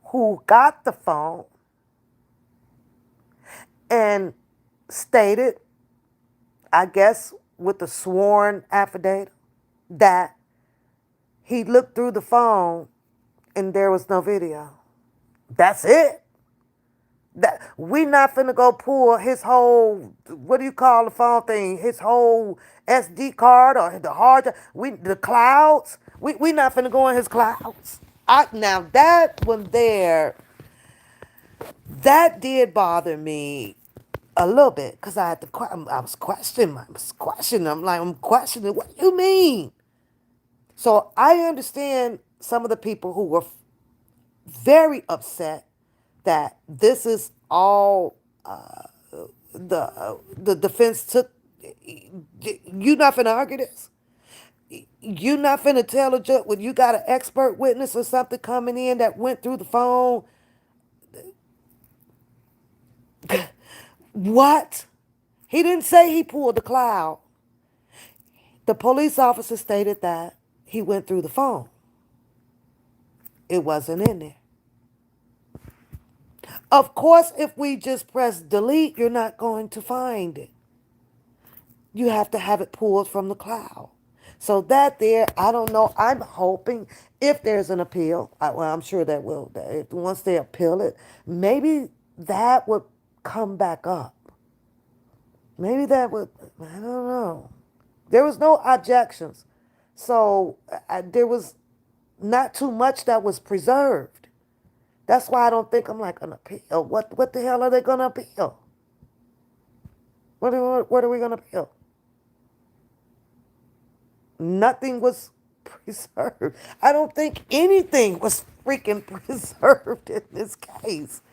who got the phone and stated, I guess with the sworn affidavit, that he looked through the phone and there was no video. That's it. That we not finna go pull his whole, what do you call the phone thing? His whole SD card or the hard drive. The clouds. We not finna go in his clouds. Now that one there, that did bother me a little bit, because I had to. I was questioning. I was questioning. I'm questioning. What do you mean? So I understand some of the people who were very upset that this is all the defense took. You not finna argue this. You not finna tell a judge when you got an expert witness or something coming in that went through the phone. What? He didn't say he pulled the cloud. The police officer stated that he went through the phone. It wasn't in there. Of course, if we just press delete, you're not going to find it. You have to have it pulled from the cloud. So that there, I don't know. I'm hoping if there's an appeal, well, I'm sure that will. If once they appeal it, maybe that would come back up. Maybe that would. I don't know. There was no objections, so there was not too much that was preserved. That's why I don't think I'm like an appeal. What the hell are they gonna appeal? What are we gonna appeal? Nothing was preserved. I don't think anything was freaking preserved in this case.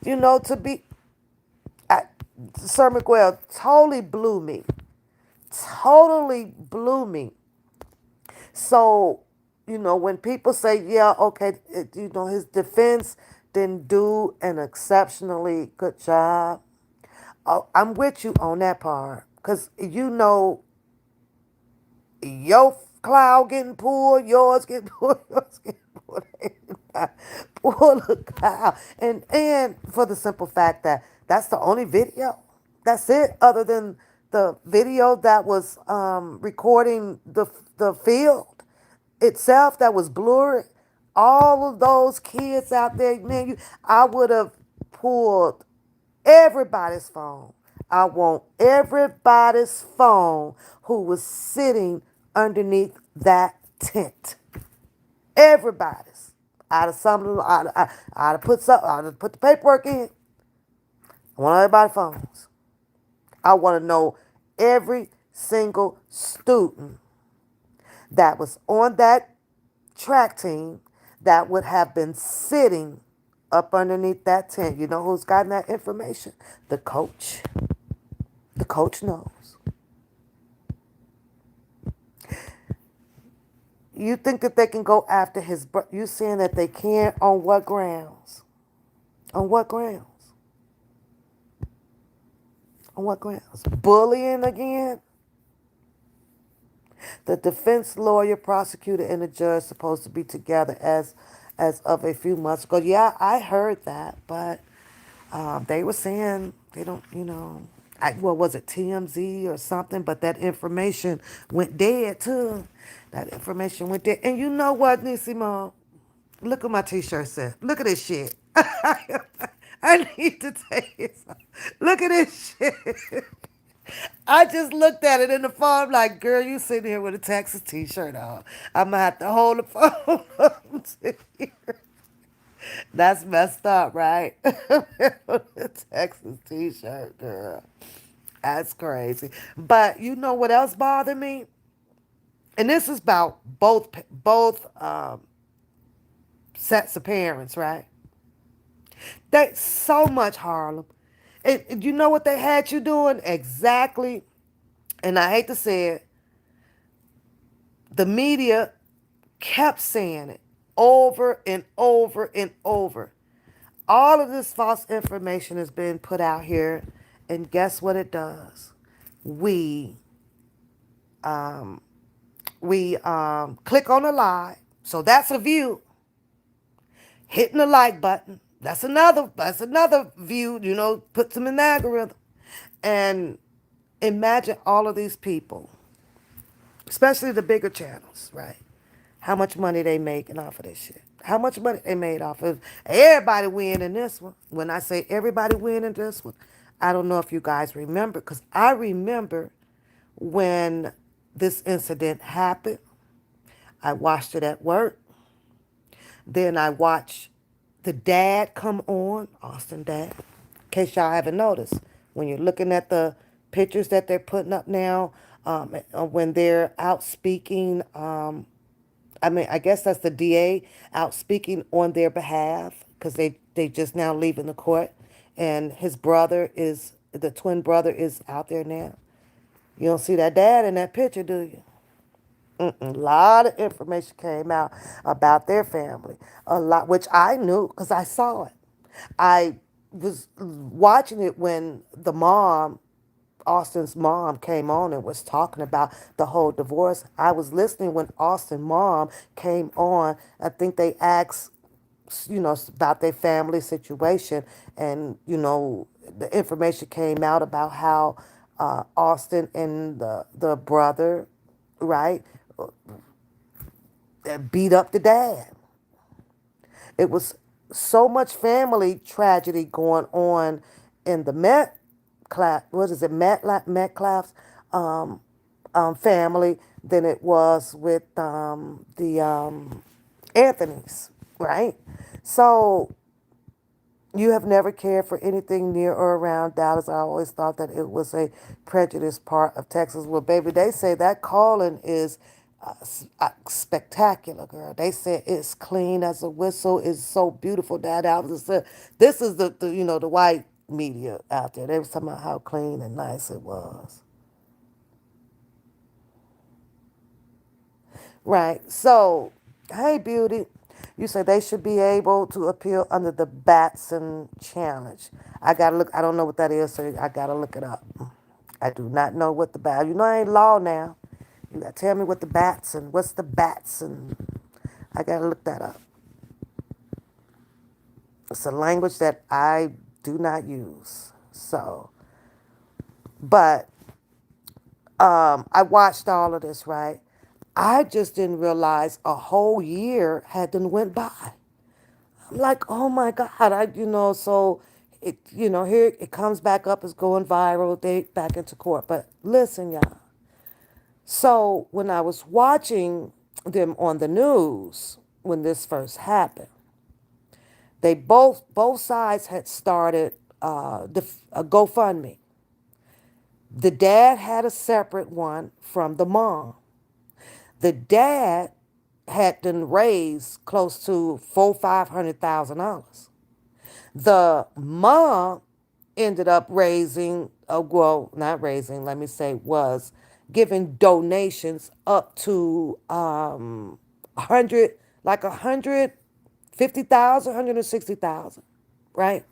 You know, to be, I, Sir Miguel totally blew me. Totally blew me. So, when people say, yeah, okay, his defense didn't do an exceptionally good job. Oh, I'm with you on that part. Because, your cloud getting pulled, yours getting pulled, yours getting pulled. Pull the cloud. And for the simple fact that that's the only video. That's it, other than the video that was recording the field itself that was blurry. All of those kids out there, man, I would have pulled everybody's phone. I want everybody's phone who was sitting underneath that tent. Everybody's. I'd have I'd have put the paperwork in. I want everybody's phones. I want to know every single student that was on that track team that would have been sitting up underneath that tent. You know who's gotten that information? The coach. The coach knows. You think that they can go after his brother? You saying that they can't? On what grounds? On what grounds? On what grounds? Bullying again? The defense lawyer, prosecutor, and the judge supposed to be together as of a few months ago. Yeah, I heard that, but they were saying they don't, what was it, TMZ or something? But that information went dead too. That information went dead. And you know what, Nisi Mom? Look at my T-shirt set. Look at this shit. I need to tell you something. Look at this shit. I just looked at it in the phone. I'm like, girl, you sitting here with a Texas T-shirt on. I'm gonna have to hold the phone up. That's messed up, right? The Texas T-shirt, girl. That's crazy. But you know what else bothered me? And this is about both sets of parents, right? They so much Harlem. And you know what they had you doing? Exactly. And I hate to say it, the media kept saying it over and over and over. All of this false information is being put out here, and guess what it does? We click on a lie, so that's a view. Hitting the like button, that's another view. Puts them in the algorithm, and imagine all of these people, especially the bigger channels, right? How much money they making off of this shit. How much money they made off of everybody winning this one. When I say everybody winning this one, I don't know if you guys remember, because I remember when this incident happened. I watched it at work. Then I watched the dad come on, Austin dad. In case y'all haven't noticed, when you're looking at the pictures that they're putting up now, when they're out speaking, I mean, I guess that's the DA out speaking on their behalf because they just now leaving the court, and his brother is the twin brother is out there now. You don't see that dad in that picture, do you? A lot of information came out about their family, a lot, which I knew because I saw it. I was watching it when the mom, Austin's mom, came on and was talking about the whole divorce. I was listening when Austin's mom came on. I think they asked, about their family situation, and the information came out about how Austin and the brother, right, beat up the dad. It was so much family tragedy going on in the what is it, Metcalf's family than it was with the Anthony's, right? So you have never cared for anything near or around Dallas. I always thought that it was a prejudiced part of Texas. Well, baby, they say that calling is spectacular, girl. They say it's clean as a whistle. It's so beautiful. That album is this is the white media out there. They was talking about how clean and nice it was. Right. So, hey, beauty. You say they should be able to appeal under the Batson challenge. I gotta look. I don't know what that is, so I gotta look it up. I do not know what the bat. I ain't law now. You gotta tell me what the Batson. What's the Batson? I gotta look that up. It's a language that I do not use. So, but I watched all of this, right? I just didn't realize a whole year had done went by. I'm like, oh my God, so here it comes back up, it's going viral, they back into court. But listen, y'all. So when I was watching them on the news when this first happened, they both sides had started a GoFundMe. The dad had a separate one from the mom. The dad had been raised close to $500,000. The mom ended up raising, well, not raising, let me say, was giving donations up to 100, like 150,000, 160,000, right?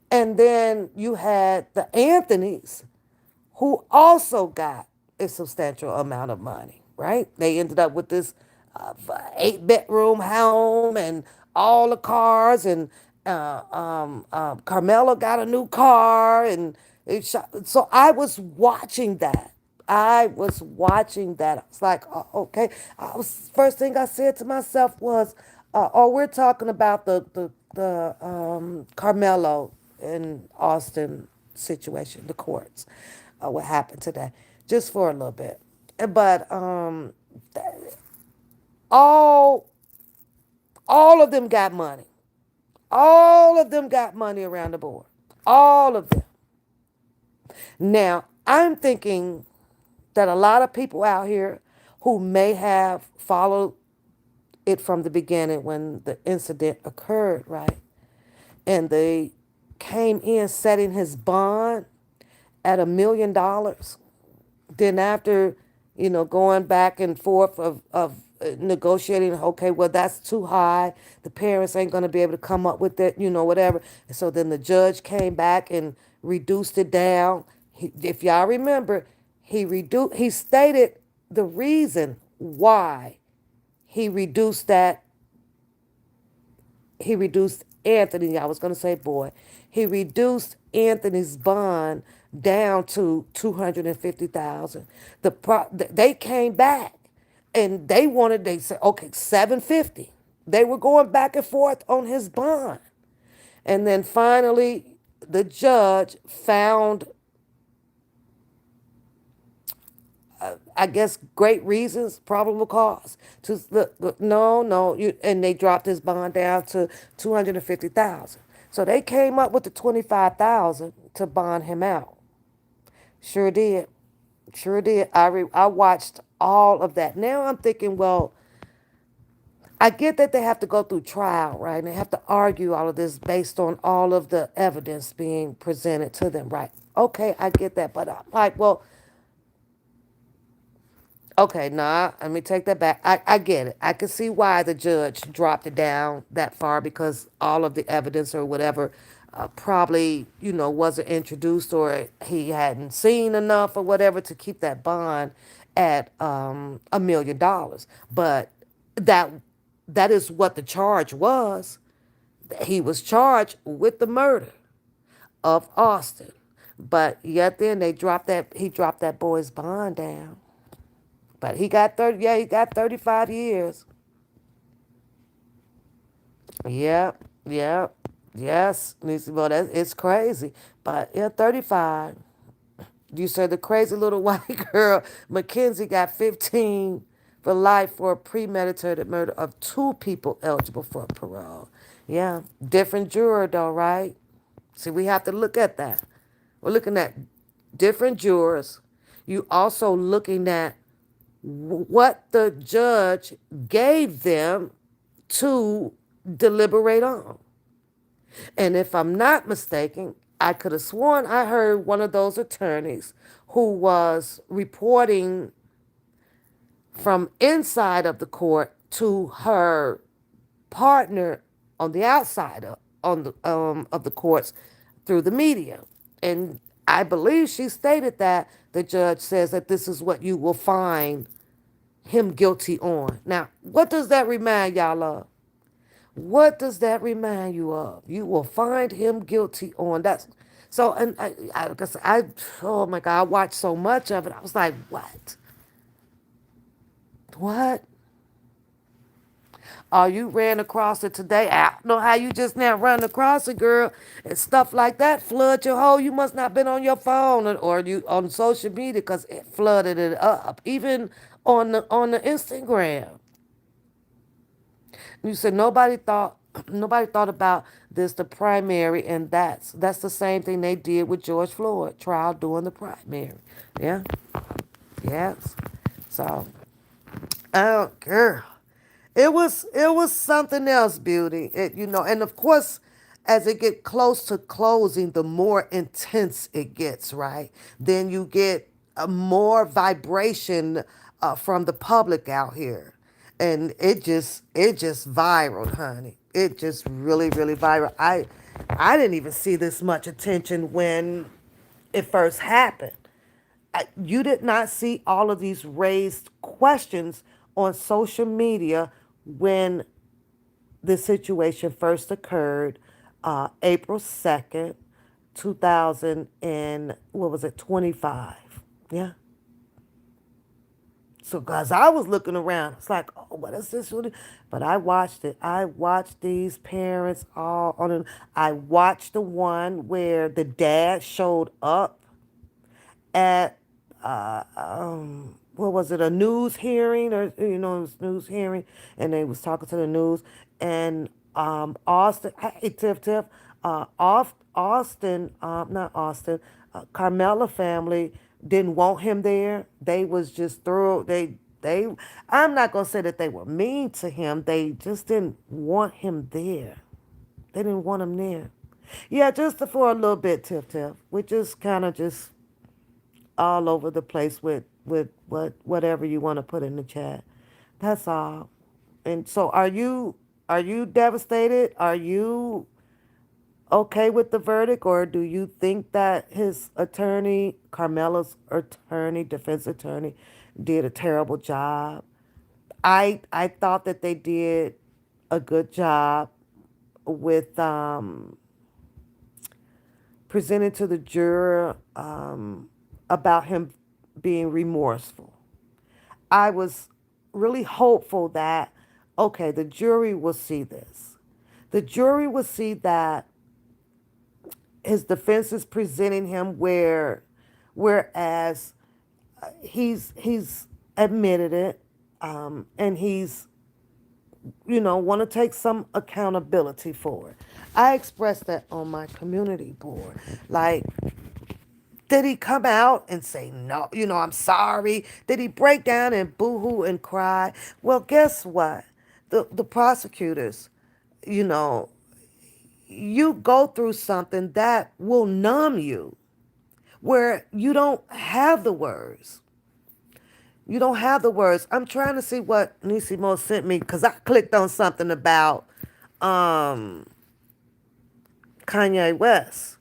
And then you had the Anthony's, who also got a substantial amount of money, right? They ended up with this 8-bedroom home and all the cars, and Karmelo got a new car, and so I was watching that. I was watching that. I was like, oh, okay. First thing I said to myself was, "Oh, we're talking about the Karmelo and Austin situation, the courts, what happened today, just for a little bit." But all all of them got money. All of them got money around the board. All of them. Now, I'm thinking that a lot of people out here who may have followed it from the beginning when the incident occurred, right? And they came in setting his bond at $1 million. Then after, going back and forth of negotiating, okay, well, that's too high. The parents ain't going to be able to come up with it, whatever. And so then the judge came back and reduced it down. If y'all remember, he stated the reason why he reduced that. He reduced Anthony, I was going to say boy, he reduced Anthony's bond down to 250,000. They came back and they said, okay, 750. They were going back and forth on his bond. And then finally the judge found, I guess, great reasons, probable cause to look. No, and they dropped his bond down to 250,000. So they came up with the 25,000 to bond him out. Sure did. Sure did. I watched all of that. Now I'm thinking, well, I get that they have to go through trial, right? And they have to argue all of this based on all of the evidence being presented to them, right? Okay, I get that. But I'm like, well, okay, nah, let me take that back. I get it. I can see why the judge dropped it down that far because all of the evidence or whatever probably, wasn't introduced or he hadn't seen enough or whatever to keep that bond at $1 million. But that that is what the charge was. He was charged with the murder of Austin. But yet then he dropped that boy's bond down. But he got 35 years. Yep, yep, yes. Well, it's crazy. But yeah, 35. You said the crazy little white girl, Mackenzie, got 15 for life for a premeditated murder of two people eligible for parole. Yeah, different juror though, right? See, we have to look at that. We're looking at different jurors. You also looking at what the judge gave them to deliberate on. And if I'm not mistaken, I could have sworn I heard one of those attorneys who was reporting from inside of the court to her partner on the outside of the courts through the media. And I believe she stated that the judge says that this is what you will find him guilty on. Now, what does that remind y'all of? What does that remind you of? You will find him guilty on. That's so. And oh my God, I watched so much of it. I was like, what? What? Oh, you ran across it today. I don't know how you just now run across it, girl. And stuff like that flood your hole. You must not been on your phone or you on social media because it flooded it up. Even on the Instagram. You said nobody thought about this the primary, and that's the same thing they did with George Floyd trial during the primary. Yeah, yes. So, oh girl, it was something else, beauty. And of course, as it get close to closing, the more intense it gets, right? Then you get a more vibration from the public out here, and it just viral, honey. It just really viral. I didn't even see this much attention when it first happened. You did not see all of these raised questions on social media when the situation first occurred, April 2nd, 2000 and what was it, 25. Yeah. So, guys, I was looking around. It's like, oh, what is this? But I watched it. I watched these parents all on it. I watched the one where the dad showed up at what was it, a news hearing, or it was a news hearing, and they was talking to the news, and Austin, hey Tiff, Austin, not Austin, Carmela family didn't want him there. They was just through. They. I'm not gonna say that they were mean to him. They just didn't want him there. They didn't want him there. Yeah, just for a little bit, Tiff. We just kind of just all over the place with whatever you want to put in the chat. That's all. And so are you devastated? Are you okay with the verdict, or do you think that his attorney, Carmela's attorney, defense attorney, did a terrible job? I thought that they did a good job with presenting to the juror about him being remorseful. I was really hopeful that, okay, the jury will see this. The jury will see that his defense is presenting him whereas he's admitted it, and he's want to take some accountability for it. I expressed that on my community board. Like, did he come out and say, no, I'm sorry? Did he break down and boo-hoo and cry? Well, guess what? The prosecutors, you know, you go through something that will numb you where you don't have the words. You don't have the words. I'm trying to see what Nisimo sent me because I clicked on something about um, Kanye West.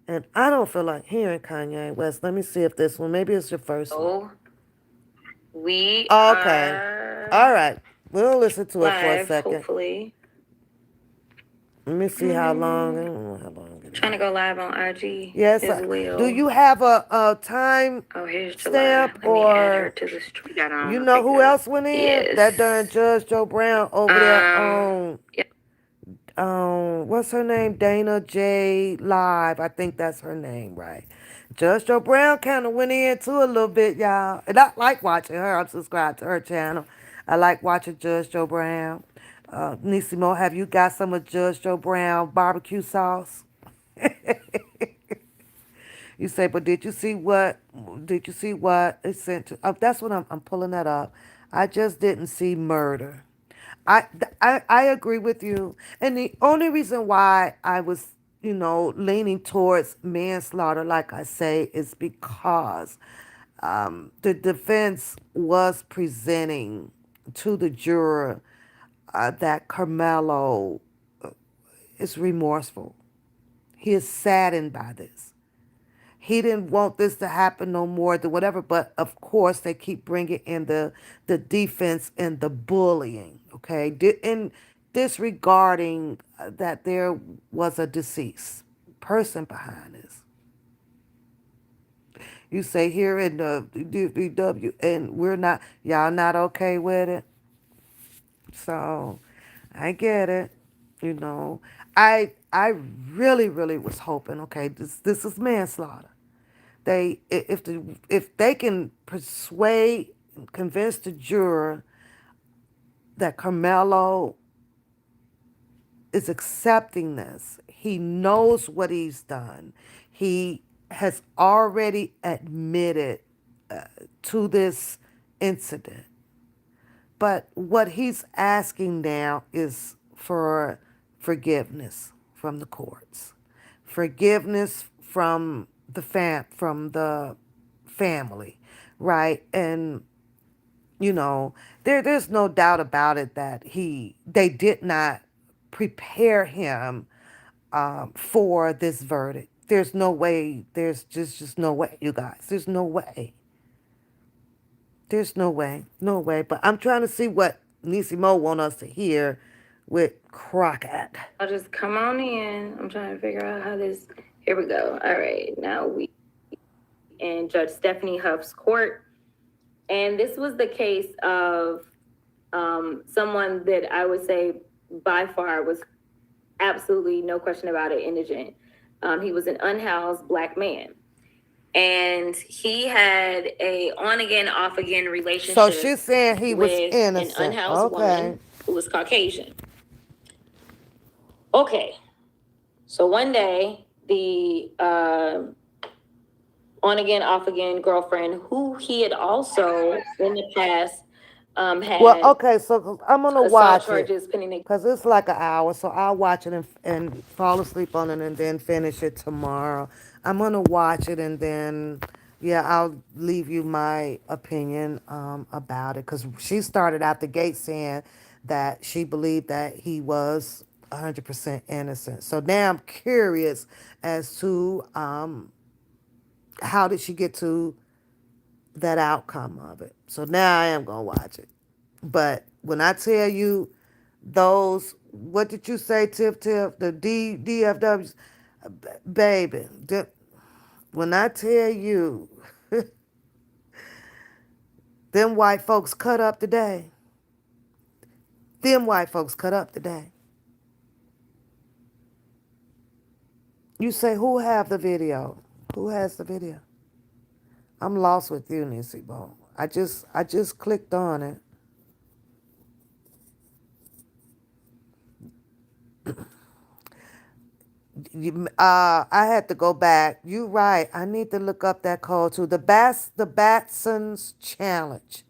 And I don't feel like hearing Kanye West. Let me see if this one, maybe it's your first one. Oh, we Okay. All are right. We'll listen to it for a live, second. hopefully. Let me see how long. I don't know how long it Trying to is. go live on IG Yes. as Do well. you have a time Oh, here's July. stamp Let me add her or to the stream. Got you on. know who else went in? That darn Yes. Judge Joe Brown over there Yeah. what's her name? Dana J Live. I think that's her name, right? Judge Joe Brown kind of went in too a little bit, y'all. And I like watching her. I'm subscribed to her channel. I like watching Judge Joe Brown. Nisimo, have you got some of Judge Joe Brown barbecue sauce? You say, but did you see what? Did you see what it sent to? That's what I'm pulling that up. I just didn't see murder. I agree with you. And the only reason why I was, leaning towards manslaughter, like I say, is because the defense was presenting to the juror that Carmelo is remorseful. He is saddened by this. He didn't want this to happen no more than whatever, but of course they keep bringing in the defense and the bullying, okay, and disregarding that there was a deceased person behind this. You say here in the DW, and y'all not okay with it. So I get it. You know, I really really was hoping. Okay, this is manslaughter. If they can persuade, convince the juror that Carmelo is accepting this, he knows what he's done. He has already admitted to this incident. But what he's asking now is for forgiveness from the courts, forgiveness from the family, right? And there's no doubt about it that they did not prepare him for this verdict. There's no way. There's just no way, you guys. There's no way. There's no way, no way. But I'm trying to see what Nisi Mo want us to hear with Crockett. I'll just come on in. I'm trying to figure out how this. Here we go. All right. Now we in Judge Stephanie Huff's court. And this was the case of someone that I would say by far was absolutely no question about it, indigent. He was an unhoused black man. And he had a on again, off again relationship. So she's saying he was with innocent. an unhoused Okay. woman who was Caucasian. Okay. So one day, the on again, off again girlfriend, who he had also in the past had Well, okay, so I'm gonna assault watch charges it pending. because it's like an hour, so I'll watch it and fall asleep on it and then finish it tomorrow. I'm gonna watch it and then, yeah, I'll leave you my opinion about it because she started out the gate saying that she believed that he was 100% innocent. So now I'm curious as to how did she get to that outcome of it. So now I am gonna watch it. But when I tell you those, what did you say, Tiff Tiff? The DFWs, baby. When I tell you, them white folks cut up today. Them white folks cut up today. You say who have the video? Who has the video? I'm lost with you, Nisi Bo. I just clicked on it. I had to go back. You right. I need to look up that code too. The Batson's Challenge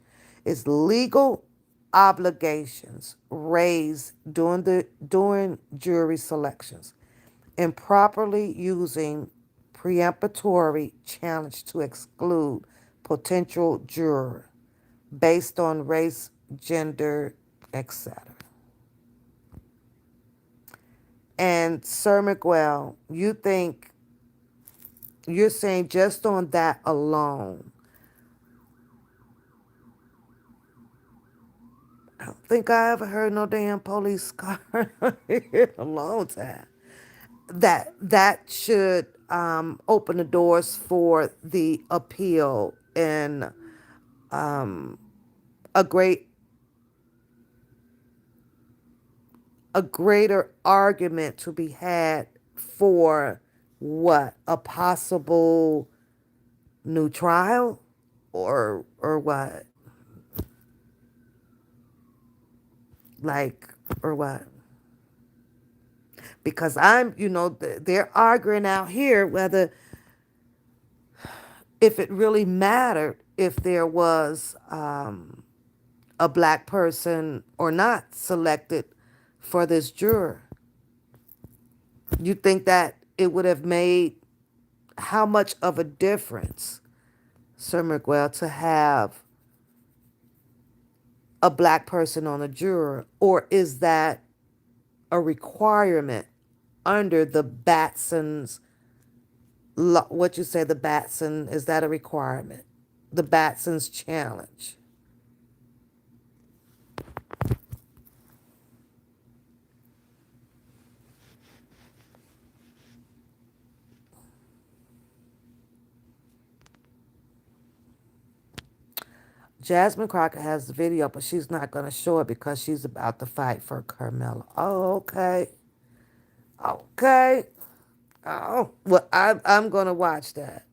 is legal obligations raised during jury selections, improperly using preemptory challenge to exclude potential juror based on race, gender, etc. And Sir Miguel, you're saying just on that alone, I don't think I ever heard no damn police car in a long time. That should open the doors for the appeal and a great a greater argument to be had for what a possible new trial or what, like, or what, because they're arguing out here whether if it really mattered if there was a black person or not selected for this juror. You think that it would have made how much of a difference, Sir Miguel, to have a black person on a juror, or is that a requirement under the Batson's what you say, the Batson, is that a requirement? The Batson's challenge. Jasmine Crockett has the video, but she's not going to show it because she's about to fight for Karmelo. Oh, okay. Okay. Oh, well, I'm going to watch that.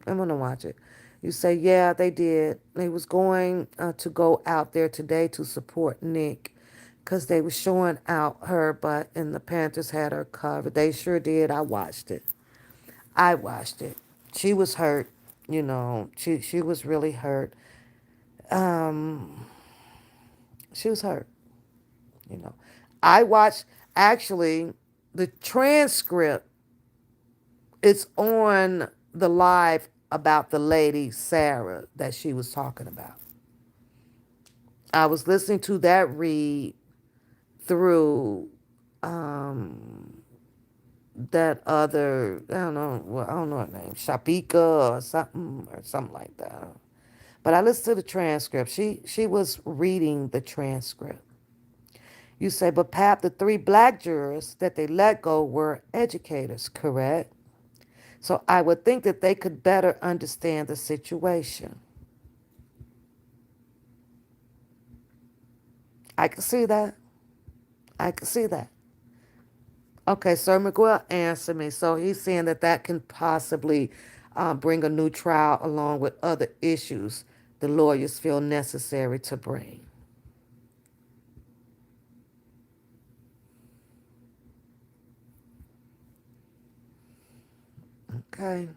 I'm going to watch it. You say, yeah, they did. They was going to go out there today to support Nick because they were showing out her butt and the Panthers had her covered. They sure did. I watched it. I watched it. She was hurt. She was really hurt. Um, she was hurt. You know, I watched actually the transcript. It's on the live about the lady Sarah that she was talking about. I was listening to that read through that other, I don't know her name, Shapika or something like that. But I listened to the transcript. She was reading the transcript. You say, but Pap, the three black jurors that they let go were educators, correct? So I would think that they could better understand the situation. I can see that. I can see that. Okay, Sir Miguel answered me. So he's saying that can possibly bring a new trial along with other issues the lawyers feel necessary to bring. Okay.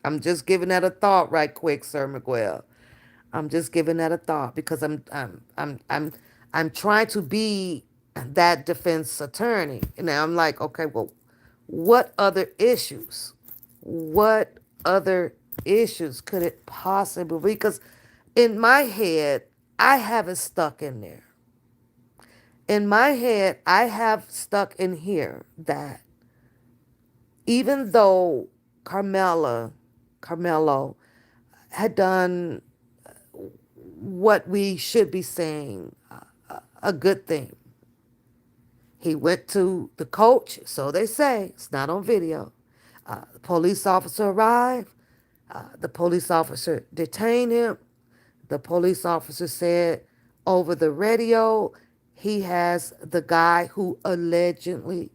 I'm just giving that a thought right quick, Sir Miguel. I'm just giving that a thought because I'm trying to be that defense attorney. And I'm like, okay, well, what other issues? What other issues could it possibly be? Because in my head, I have it stuck in there. In my head, I have stuck in here that even though Karmelo had done what we should be saying, a good thing. He went to the coach, so they say, it's not on video. The police officer arrived. The police officer detained him. The police officer said over the radio, he has the guy who allegedly,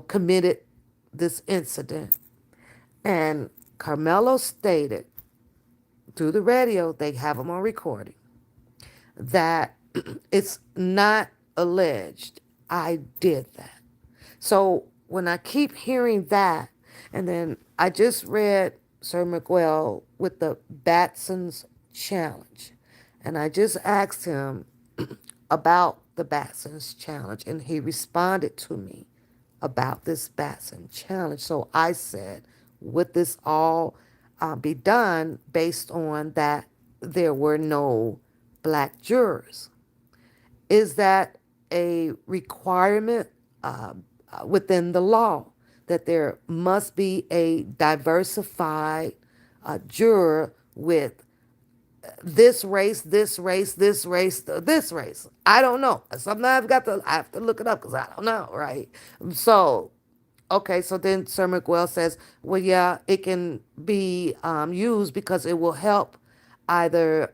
committed this incident. And Karmelo stated through the radio, they have him on recording, that it's not alleged I did that. So when I keep hearing that, and then I just read Sir Miguel with the Batson's Challenge, and I just asked him about the Batson's Challenge, and he responded to me about this Batson Challenge. So I said, would this all be done based on that there were no black jurors? Is that a requirement within the law that there must be a diversified juror with this race, this race, this race, this race? I don't know. Sometimes I have to look it up because I don't know, right? So, okay, so then Sir Miguel says, well, yeah, it can be used because it will help either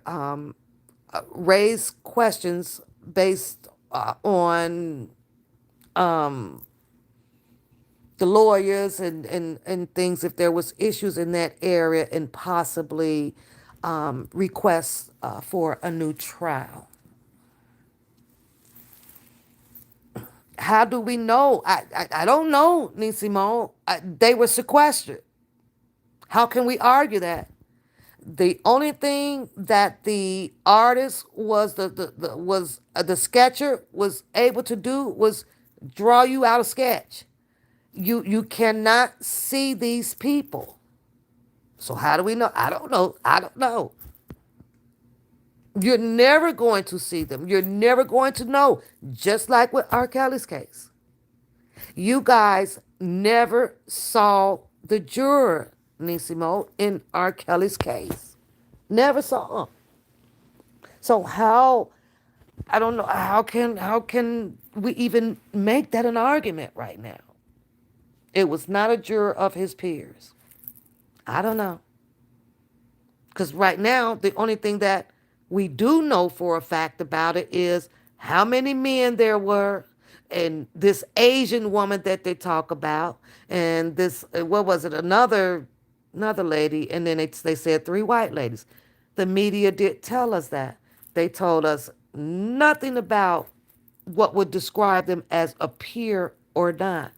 raise questions based on the lawyers and things if there was issues in that area and possibly requests for a new trial. How do we know? I don't know, Nisimo. They were sequestered. How can we argue that? The only thing that the artist was the sketcher was able to do was draw you out a sketch. You cannot see these people. So how do we know? I don't know. I don't know. You're never going to see them. You're never going to know. Just like with R. Kelly's case. You guys never saw the juror, Nisimo, in R. Kelly's case. Never saw him. So how, I don't know, how can we even make that an argument right now? It was not a juror of his peers. I don't know. Because right now, the only thing that we do know for a fact about it is how many men there were, and this Asian woman that they talk about, and this, what was it, another lady, and then they said three white ladies. The media did tell us that. They told us nothing about what would describe them as a peer or not.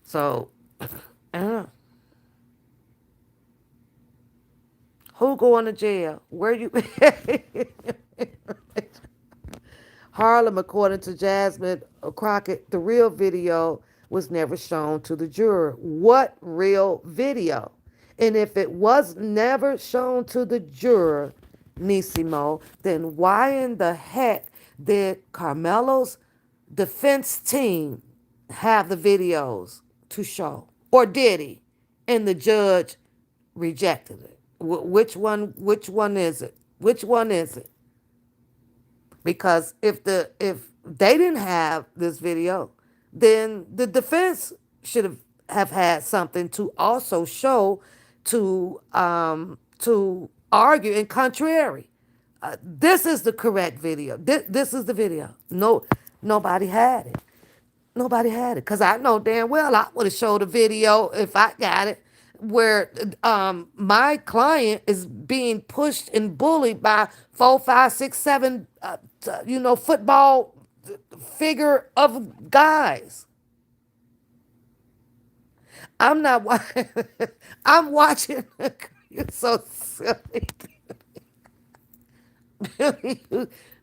So, I don't know. Who going to jail? Where you? Harlem, according to Jasmine Crockett, the real video was never shown to the juror. What real video? And if it was never shown to the juror, Nisimo, then why in the heck did Carmelo's defense team have the videos to show? Or did he? And the judge rejected it. Which one? Which one is it? Which one is it? Because if they didn't have this video, then the defense should have had something to also show to argue in contrary. This is the correct video. This is the video. No, nobody had it. Nobody had it. Because I know damn well I would have showed a video if I got it where my client is being pushed and bullied by 4, 5, 6, 7, football figure of guys. I'm not watching. I'm watching. You're so silly.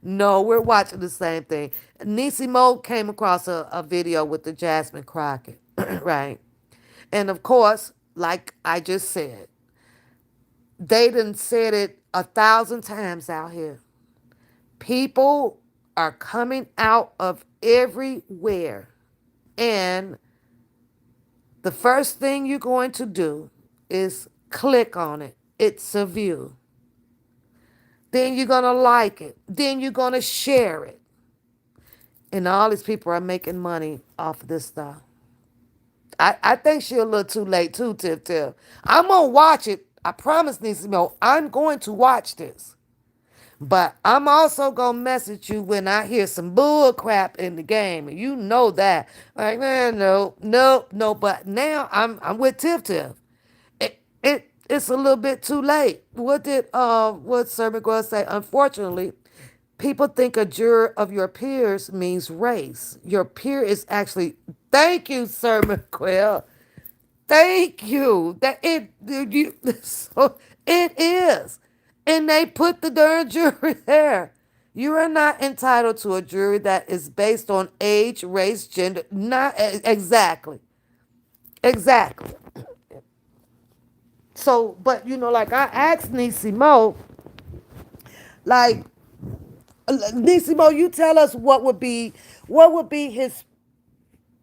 No, we're watching the same thing. Nisimo came across a video with the Jasmine Crockett, right? And of course, like I just said, they done said it 1,000 times out here. People are coming out of everywhere. And the first thing you're going to do is click on it. It's a view. Then you're going to like it. Then you're going to share it. And all these people are making money off of this stuff. I think she's a little too late too, Tip Tip. I'm going to watch it. I promise, Nisimo, I'm going to watch this. But I'm also going to message you when I hear some bull crap in the game. And you know that. Like, man, no. But now I'm with Tip Tip. It's a little bit too late. What Sir McGraw say? Unfortunately, people think a juror of your peers means race. Your peer is actually Thank you, Sir McQuill. Thank you. So it is. And they put the darn jury there. You are not entitled to a jury that is based on age, race, gender. Not exactly. Exactly. So, but like I asked Nisi Mo, like Nisi Mo, you tell us what would be his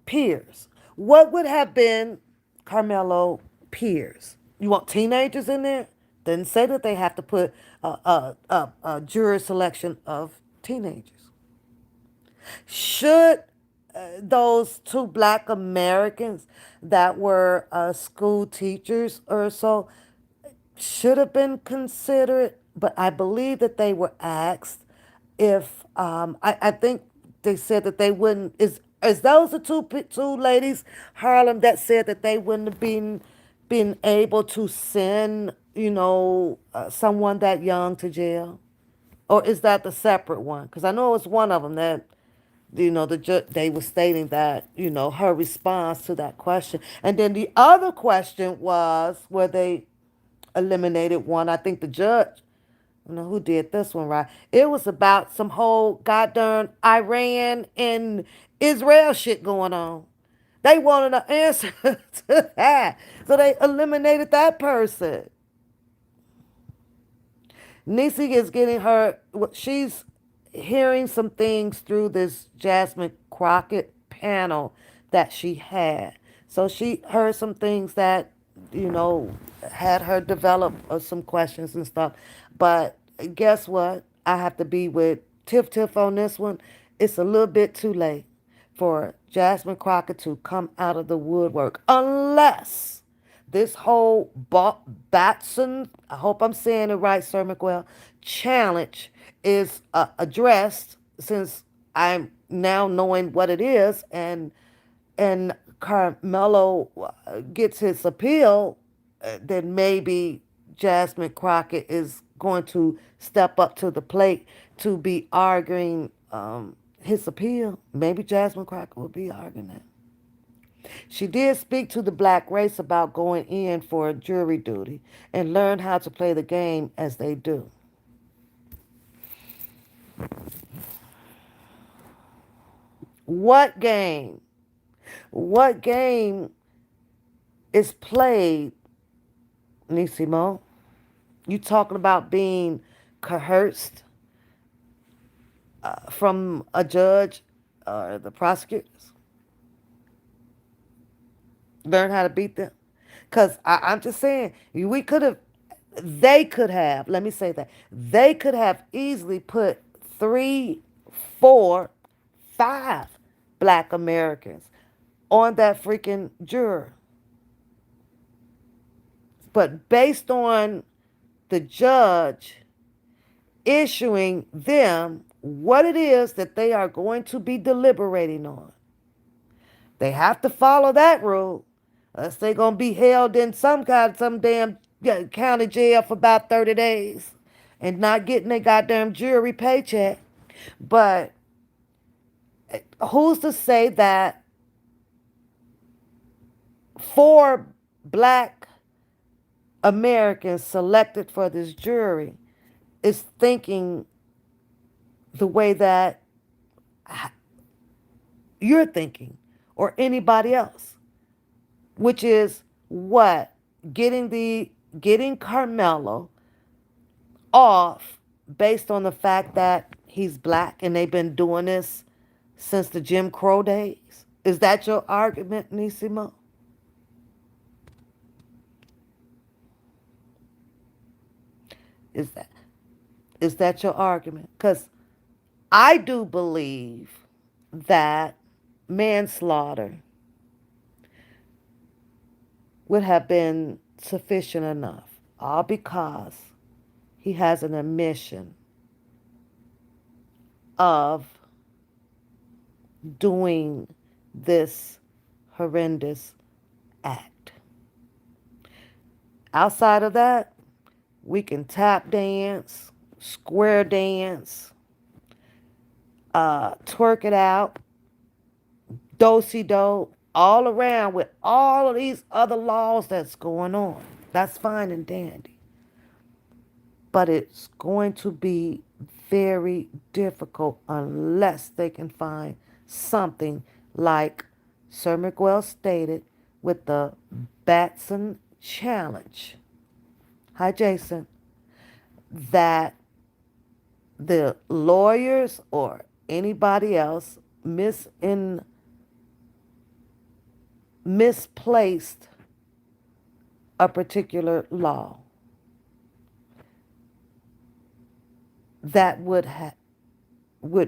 peers. What would have been Carmelo peers? You want teenagers in there? Didn't say that they have to put a jury selection of teenagers. Should those two black Americans that were school teachers or so should have been considered, but I believe that they were asked if I think they said that they wouldn't is those the two ladies, Harlem, that said that they wouldn't have been able to send someone that young to jail, or is that the separate one? Because I know it's one of them that they were stating that her response to that question, and then the other question was where they eliminated one. I think the judge, who did this one, right? It was about some whole goddamn Iran and Israel shit going on. They wanted an answer to that. So they eliminated that person. Nisi is getting her, she's hearing some things through this Jasmine Crockett panel that she had. So she heard some things that, you know, had her develop some questions and stuff. But guess what? I have to be with Tiff Tiff on this one. It's a little bit too late for Jasmine Crockett to come out of the woodwork unless this whole Batson, I hope I'm saying it right, Sir McWell, challenge is addressed, since I'm now knowing what it is, and Carmelo gets his appeal, then maybe Jasmine Crockett is going to step up to the plate to be arguing his appeal. Maybe Jasmine Crockett will be arguing that. She did speak to the black race about going in for jury duty and learn how to play the game as they do. What game? What game is played, Nisimo? You talking about being coerced from a judge or the prosecutors? Learn how to beat them? Because I'm just saying, they could have, let me say that, they could have easily put 3, 4, 5 black Americans on that freaking juror. But based on the judge issuing them what it is that they are going to be deliberating on, they have to follow that rule. Unless they're going to be held in some damn county jail for about 30 days and not getting their goddamn jury paycheck. But who's to say that 4 black Americans selected for this jury is thinking the way that you're thinking or anybody else, which is what? Getting Carmelo off based on the fact that he's black and they've been doing this since the Jim Crow days. Is that your argument, Nisimo? Is that is that your argument? Because I do believe that manslaughter would have been sufficient enough, all because he has an admission of doing this horrendous act. Outside of that, we can tap dance, square dance, twerk it out, do-si-do, all around with all of these other laws that's going on. That's fine and dandy. But it's going to be very difficult unless they can find something like Sir Miguel stated with the Batson Challenge. Hi, Jason. That the lawyers or anybody else misplaced a particular law that would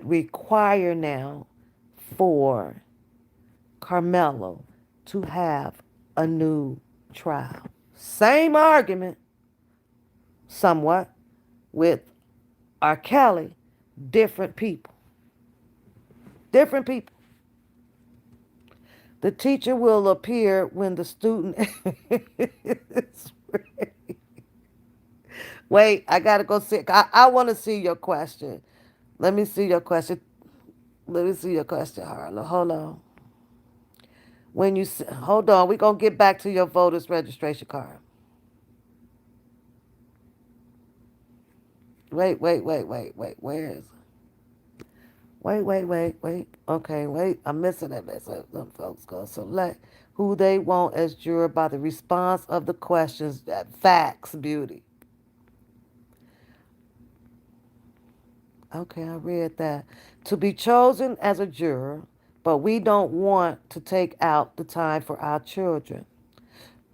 require now for Karmelo to have a new trial. Same argument, somewhat, with R.Kelly, different people. Different people. The teacher will appear when the student is ready. Wait, I gotta go see. I want to see your question. Let me see your question. Let me see your question, Harlow. Hold on. Hold on, we're gonna get back to your voters registration card. Wait. Where is it? Wait. Okay, wait. I'm missing it. Some folks go select who they want as juror by the response of the questions. That facts, beauty. Okay, I read that. To be chosen as a juror, but we don't want to take out the time for our children.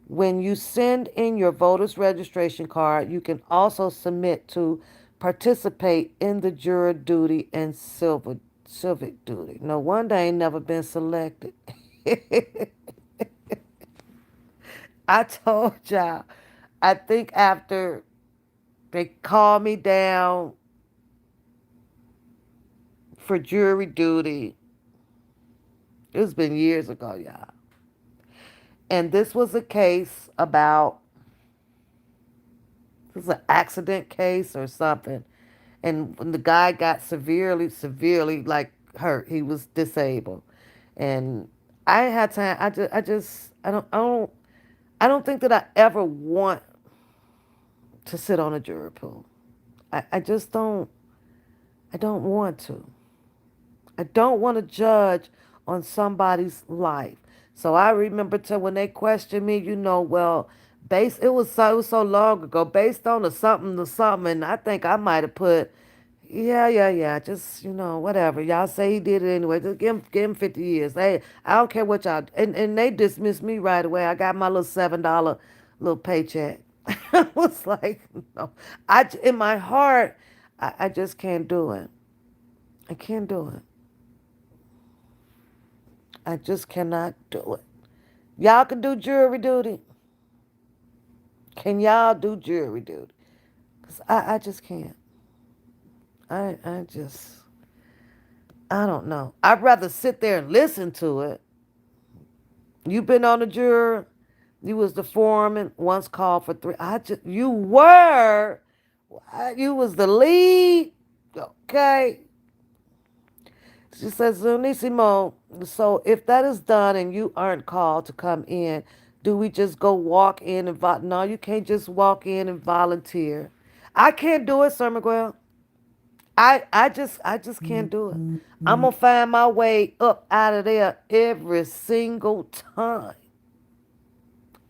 When you send in your voter's registration card, you can also submit to participate in the juror duty and civic duty. No wonder I ain't never been selected. I told y'all, I think after they called me down for jury duty, it's been years ago, y'all. And this was a case about, this was an accident case or something. And when the guy got severely like hurt, he was disabled. And I ain't had time. I don't think that I ever want to sit on a jury pool. I just don't, I don't want to. I don't want to judge on somebody's life. So I remember when they questioned me, well, it was so long ago, based on the something, and I think I might have put, yeah, just whatever. Y'all say he did it anyway. Just give him 50 years. Hey, I don't care what y'all, and they dismissed me right away. I got my little $7 little paycheck. I was like, no, in my heart, I just can't do it. I can't do it. I just cannot do it. Y'all can do jury duty. Can y'all do jury duty? Because I just can't. I just, I don't know. I'd rather sit there and listen to it. You been on a jury. You was the foreman. Once called for three. You were. You was the lead. Okay. She says, Zunissimo, so if that is done and you aren't called to come in, do we just go walk in and volunteer? No, you can't just walk in and volunteer. I can't do it, Sir Miguel. I just can't do it. I'm gonna find my way up out of there every single time.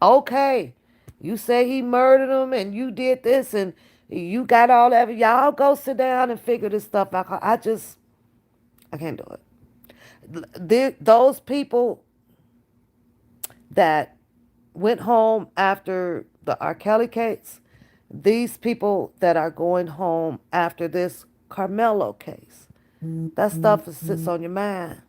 Okay, you say he murdered him and you did this and you got all that. Y'all go sit down and figure this stuff out. I can't do it. Those people that went home after the R.Kelly case, these people that are going home after this Karmelo case, that stuff sits on your mind.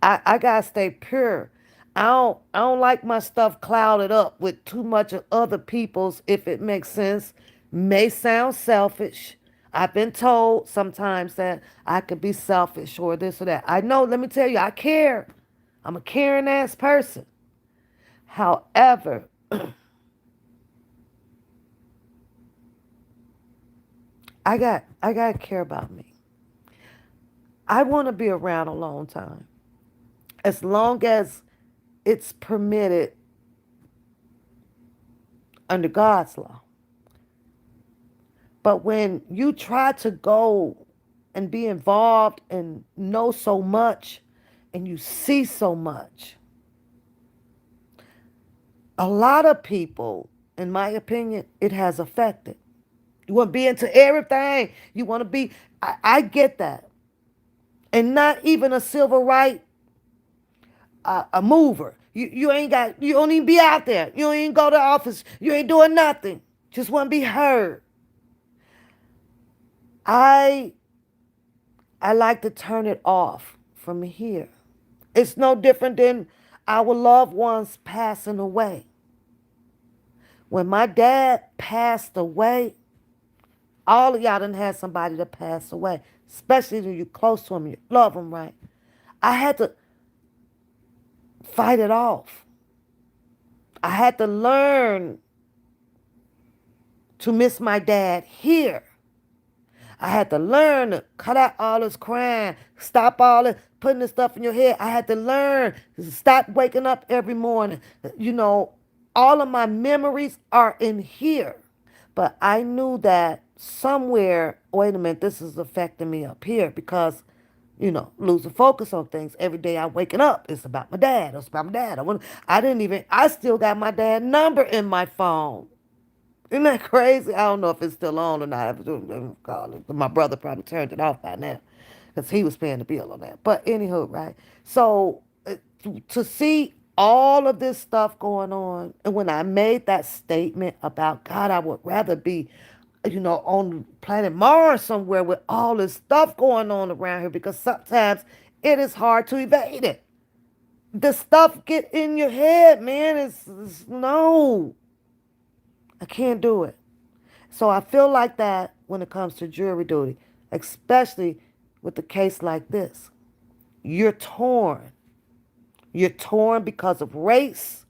I gotta stay pure. I don't like my stuff clouded up with too much of other people's, if it makes sense. May sound selfish. I've been told sometimes that I could be selfish or this or that. I know, let me tell you, I care. I'm a caring ass person. However, I gotta care about me. I want to be around a long time. As long as it's permitted under God's law. But when you try to go and be involved and know so much and you see so much, a lot of people, in my opinion, it has affected. You want to be into everything. You want to be, I get that. And not even a civil right a mover. You ain't got, you don't even be out there. You don't even go to the office. You ain't doing nothing. Just want to be heard. I I like to turn it off from here. It's no different than our loved ones passing away. When my dad passed away, all of y'all done had somebody that passed away, especially when you're close to them, you love them, right? I had to fight it off. I had to learn to miss my dad here. I had to learn to cut out all this crying, stop all this putting this stuff in your head. I had to learn to stop waking up every morning. You know, all of my memories are in here. But I knew that somewhere, wait a minute, this is affecting me up here because, losing focus on things. Every day I'm waking up, it's about my dad. It's about my dad. I still got my dad's number in my phone. Isn't that crazy? I don't know if it's still on or not. My brother probably turned it off by now because he was paying the bill on that. But anywho, right? So to see all of this stuff going on, and when I made that statement about God, I would rather be, on planet Mars somewhere with all this stuff going on around here because sometimes it is hard to evade it. The stuff get in your head, man. It's no. I can't do it. So I feel like that when it comes to jury duty, especially with a case like this. You're torn. You're torn because of race.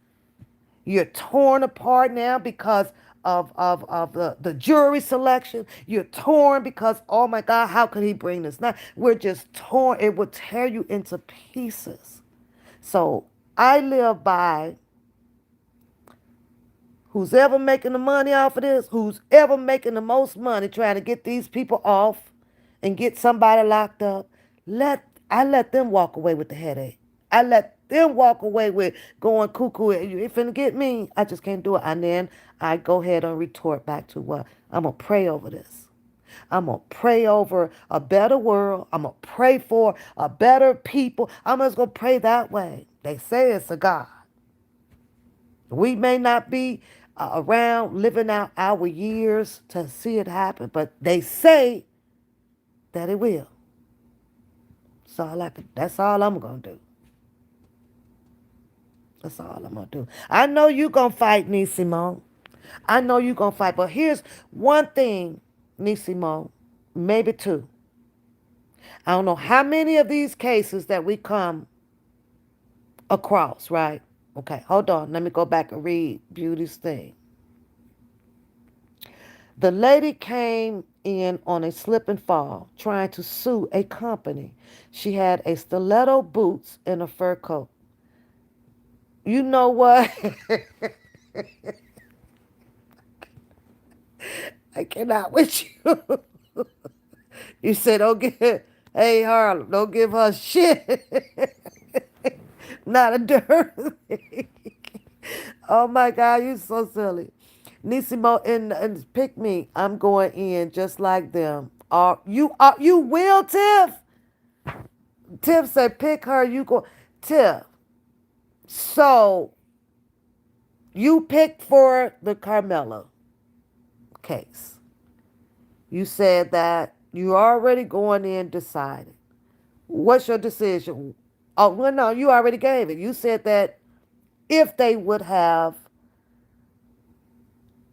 You're torn apart now because of the jury selection. You're torn because, oh my God, how could he bring this? Now, we're just torn. It will tear you into pieces. So I live by who's ever making the money off of this, who's ever making the most money trying to get these people off and get somebody locked up, I let them walk away with the headache. I let them walk away with going cuckoo. You ain't finna get me. I just can't do it. And then I go ahead and retort back to what? I'm going to pray over this. I'm going to pray over a better world. I'm going to pray for a better people. I'm just going to pray that way. They say it's a God. We may not be around living out our years to see it happen, but they say that it will. That's all I'm going to do. That's all I'm going to do. I know you're going to fight, Nisimo. I know you're going to fight. But here's one thing, Nisimo, maybe two. I don't know how many of these cases that we come across, right? Okay, hold on. Let me go back and read Beauty's thing. The lady came in on a slip and fall, trying to sue a company. She had a stiletto boots and a fur coat. You know what? I cannot with you. You said, don't give, hey, Harlem, don't give her shit. Not a dirt thing. Oh my God, you so silly. Nisimo and pick me. I'm going in just like them. You will, Tiff? Tiff said pick her, you go. Tiff, so you picked for the Karmelo case. You said that you already going in decided. What's your decision? Oh, well, no, you already gave it. You said that if they would have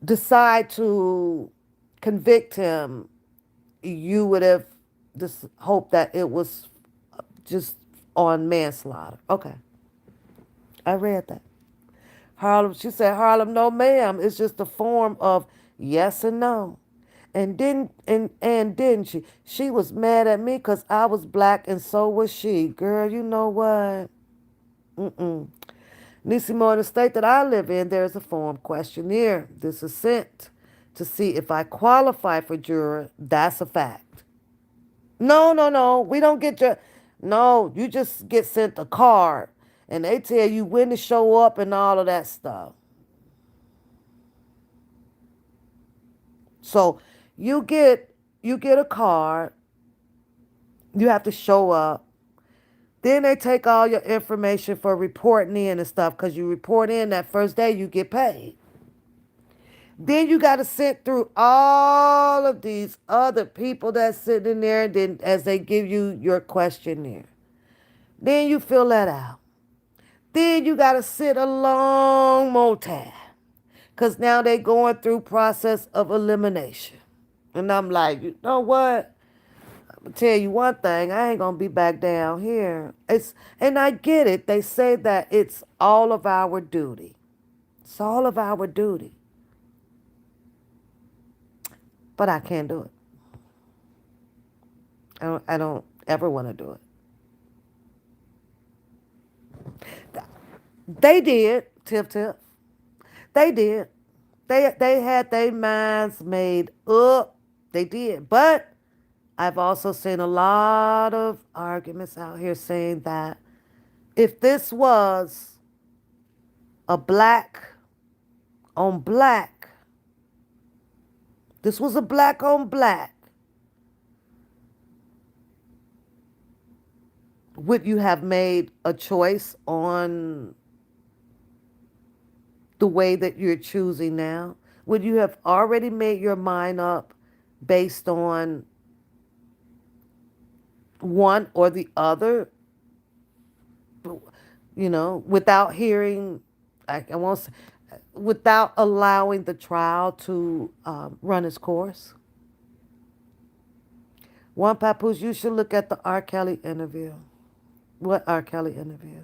decide to convict him, you would have just hoped that it was just on manslaughter. Okay. I read that. Harlem, she said, Harlem, no ma'am. It's just a form of yes and no. And didn't she? She was mad at me because I was black and so was she. Girl, you know what? Mm-mm. Nisimo, in the state that I live in, there's a form questionnaire. This is sent to see if I qualify for juror. That's a fact. No, no, no. We don't get your. No, you just get sent a card and they tell you when to show up and all of that stuff. So you get a card. You have to show up. Then they take all your information for reporting in and stuff because you report in that first day you get paid. Then you got to sit through all of these other people that's sitting in there. Then as they give you your questionnaire, then you fill that out. Then you got to sit a long more time because now they going through process of elimination. And I'm like, you know what? I'm gonna tell you one thing. I ain't gonna be back down here. And I get it. They say that it's all of our duty. It's all of our duty. But I can't do it. I don't ever want to do it. They did, tip tip. They did. They had their minds made up. They did. But I've also seen a lot of arguments out here saying that if this was a black on black, this was a black on black, would you have made a choice on the way that you're choosing now? Would you have already made your mind up based on one or the other? Without hearing, I won't say, without allowing the trial to run its course? One Papoose, you should look at the R.Kelly interview. What R.Kelly interview?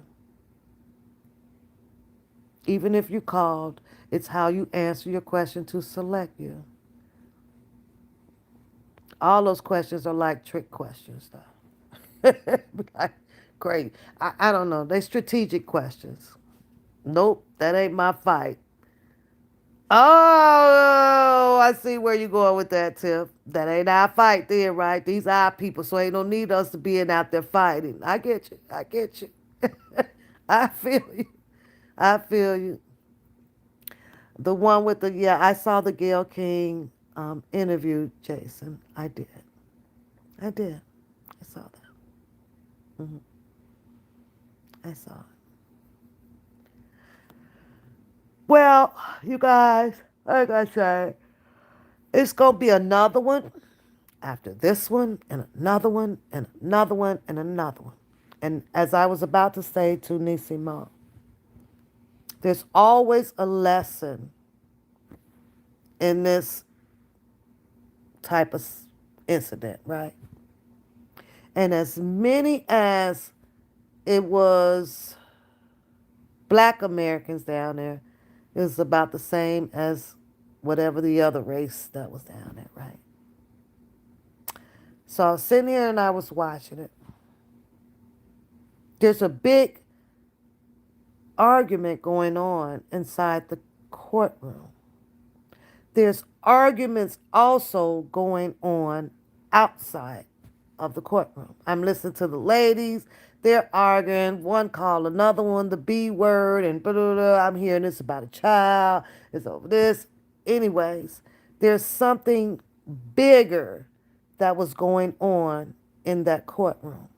Even if you called, it's how you answer your question to select you. All those questions are like trick questions, though. Like, great. I don't know. They strategic questions. Nope, that ain't my fight. Oh, I see where you're going with that, Tiff. That ain't our fight there, right? These are our people, so ain't no need us to being out there fighting. I get you. I get you. I feel you. I feel you. The one with the, yeah, I saw the Gayle King interview, Jason. I did. I did. I saw that. hmm I saw it. Well, you guys, like I said, it's going to be another one after this one, and another one, and another one, and another one. And as I was about to say to Nisimo, there's always a lesson in this type of incident, right? And as many as it was black Americans down there, it was about the same as whatever the other race that was down there, right? So I was sitting here and I was watching it. There's a big argument going on inside the courtroom. There's arguments also going on outside of the courtroom. I'm listening to the ladies. They're arguing. One called another one the B word and blah, blah, blah. I'm hearing this about a child. It's over this. Anyways, there's something bigger that was going on in that courtroom.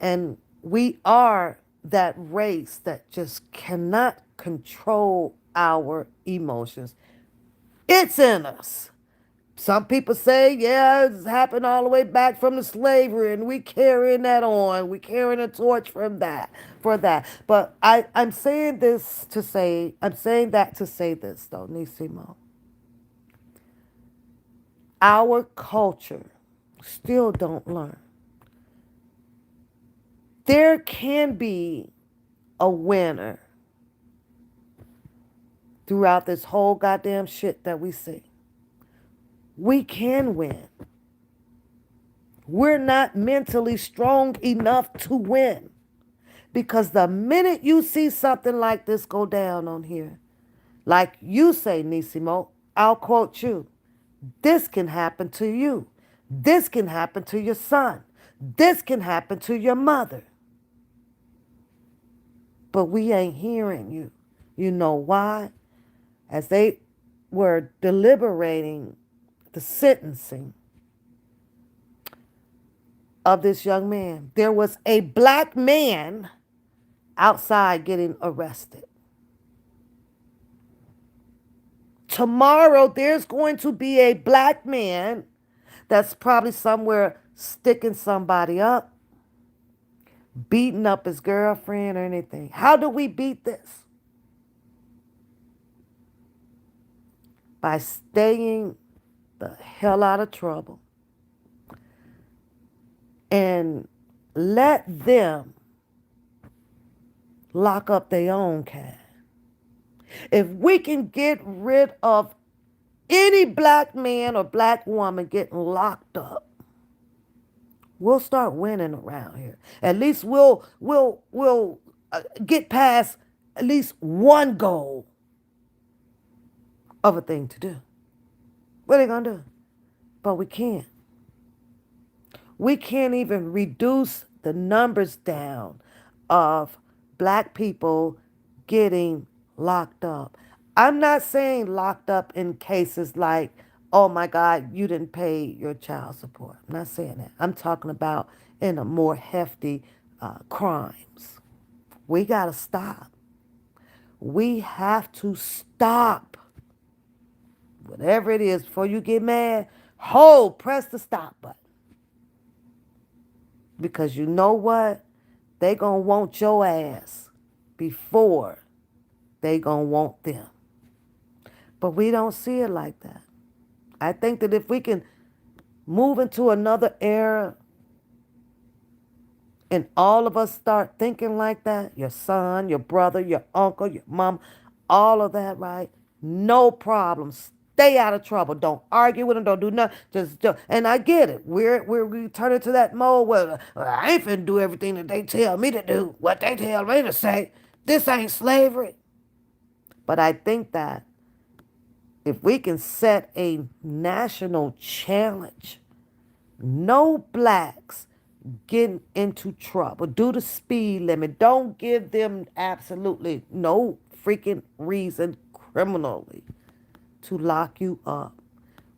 And we are that race that just cannot control our emotions. It's in us. Some people say, yeah, it's happened all the way back from the slavery, and we carrying that on. We carrying a torch from that, for that. But I'm saying this to say, I'm saying that to say this, though, Nisimo. Our culture still don't learn. There can be a winner throughout this whole goddamn shit that we see. We can win. We're not mentally strong enough to win. Because the minute you see something like this go down on here, like you say, Nisimo, I'll quote you. This can happen to you. This can happen to your son. This can happen to your mother. But we ain't hearing you. You know why? As they were deliberating the sentencing of this young man, there was a black man outside getting arrested. Tomorrow, there's going to be a black man that's probably somewhere sticking somebody up, beating up his girlfriend or anything. How do we beat this? By staying the hell out of trouble and let them lock up their own kind. If we can get rid of any black man or black woman getting locked up, we'll start winning around here. At least we'll get past at least one goal of a thing to do. What are they gonna do? But we can't. We can't even reduce the numbers down of black people getting locked up. I'm not saying locked up in cases like, oh my God, you didn't pay your child support. I'm not saying that. I'm talking about in a more hefty crimes. We got to stop. We have to stop. Whatever it is, before you get mad, press the stop button. Because you know what? They gonna want your ass before they gonna want them. But we don't see it like that. I think that if we can move into another era and all of us start thinking like that, your son, your brother, your uncle, your mom, all of that, right? No problem. Stay out of trouble. Don't argue with them. Don't do nothing. And I get it. We turn into that mode where I ain't finna do everything that they tell me to do, what they tell me to say. This ain't slavery. But I think that if we can set a national challenge, no blacks getting into trouble. Do the speed limit. Don't give them absolutely no freaking reason criminally to lock you up.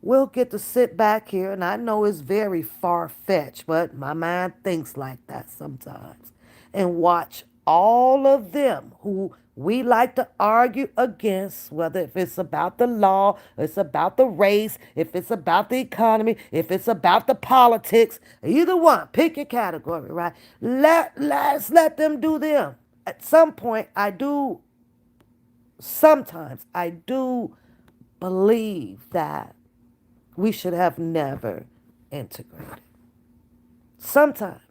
We'll get to sit back here, and I know it's very far-fetched, but my mind thinks like that sometimes, and watch all of them who we like to argue against, whether if it's about the law, it's about the race, if it's about the economy, if it's about the politics, either one, pick your category, right? Let's let them do them. At some point, sometimes I do believe that we should have never integrated. Sometimes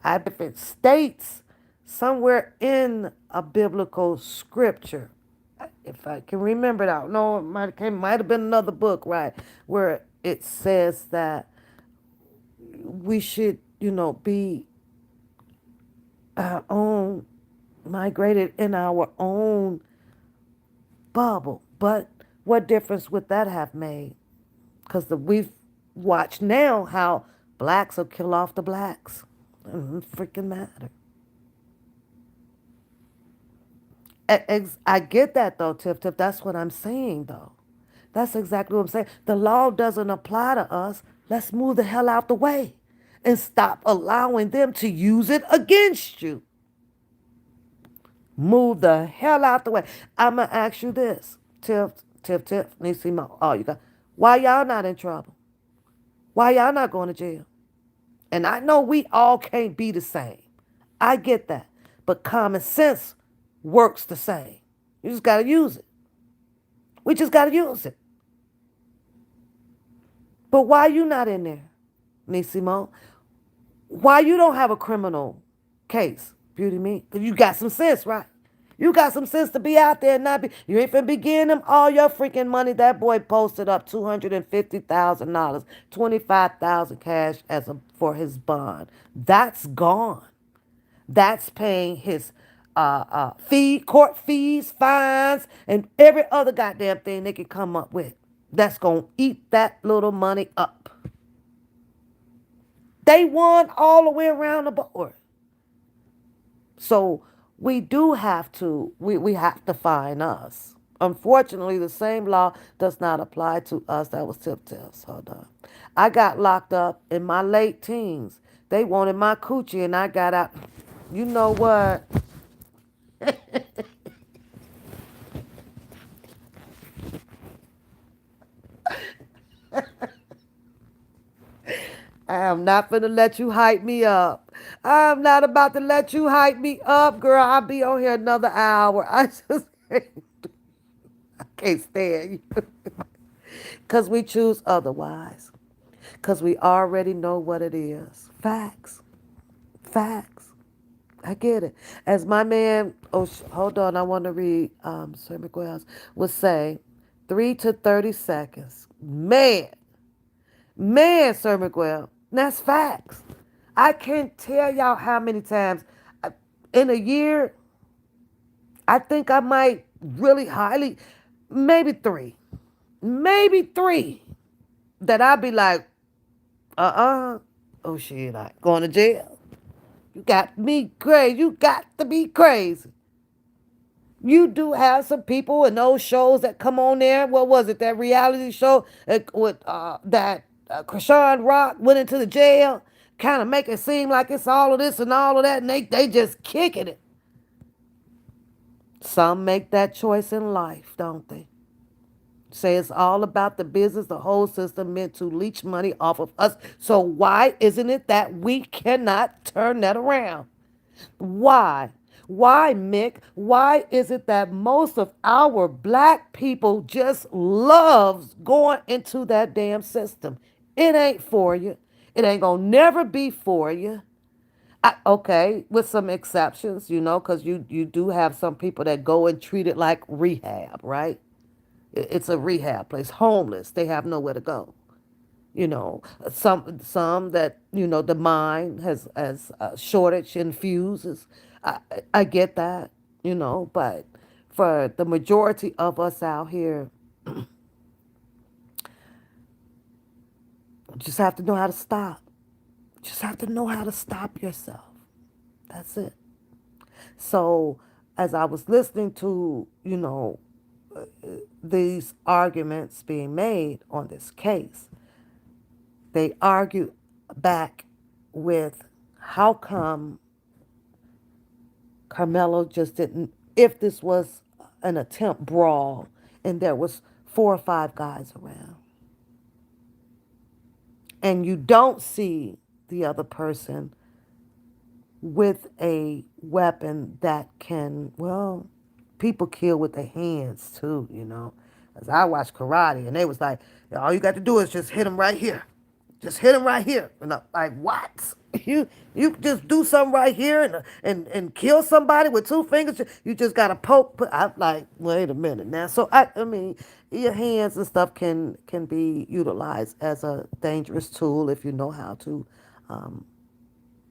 if it states somewhere in a biblical scripture, if I can remember it, I don't know, it might have been another book, right, where it says that we should, be our own, migrated in our own bubble. But what difference would that have made? Because we've watched now how blacks will kill off the blacks. It doesn't freaking matter. I get that though, Tiff. That's what I'm saying though. That's exactly what I'm saying. The law doesn't apply to us. Let's move the hell out the way and stop allowing them to use it against you. Move the hell out the way. I'm going to ask you this. Tiff, Nisimo. Oh, you got. Why y'all not in trouble? Why y'all not going to jail? And I know we all can't be the same. I get that. But common sense works the same. You just got to use it. We just got to use it. But why you not in there, Nisimo? Why you don't have a criminal case, Beauty Me? Because you got some sense, right? You got some sense to be out there and not be. You ain't finna be giving them all your freaking money. That boy posted up $250,000, $25,000 cash for his bond. That's gone. That's paying his court fees, fines, and every other goddamn thing they can come up with. That's gonna eat that little money up. They won all the way around the board. So we have to find us. Unfortunately, the same law does not apply to us. That was tip tips. Hold on. I got locked up in my late teens. They wanted my coochie and I got out. You know what? I am not gonna let you hype me up. I'm not about to let you hype me up, girl. I'll be on here another hour. I just can't stand you. Because we choose otherwise. Because we already know what it is. Facts. Facts. I get it. As my man, hold on, I want to read Sir McGuire's, would say, 3 to 30 seconds. Man, Sir McGuire, that's facts. I can't tell y'all how many times in a year, I think I might really highly, maybe three, that I'd be like, oh shit, I going to jail. You got me crazy. You got to be crazy. You do have some people in those shows that come on there. What was it? That reality show with that Krishan Rock went into the jail, kind of make it seem like it's all of this and all of that, and they just kicking it. Some make that choice in life, don't they? Say it's all about the business, the whole system meant to leech money off of us. So why isn't it that we cannot turn that around? Why? Why, Mick? Why is it that most of our black people just loves going into that damn system? It ain't for you. It ain't gonna never be for you. Okay, with some exceptions, because you do have some people that go and treat it like rehab, right? It's a rehab place. Homeless, they have nowhere to go. You know, some that the mind has a shortage in fuses. I get that, but for the majority of us out here, just have to know how to stop. Just have to know how to stop yourself. That's it. So as I was listening to these arguments being made on this case, they argue back with how come Karmelo just didn't, if this was an attempt brawl and there was 4 or 5 guys around and you don't see the other person with a weapon that can, well, people kill with their hands too, As I watched karate and they was like, all you got to do is just hit him right here. Just hit him right here. And I'm like, what? You just do something right here and kill somebody with 2 fingers. You just gotta poke. I'm like, wait a minute now. So I mean, your hands and stuff can be utilized as a dangerous tool if you know how to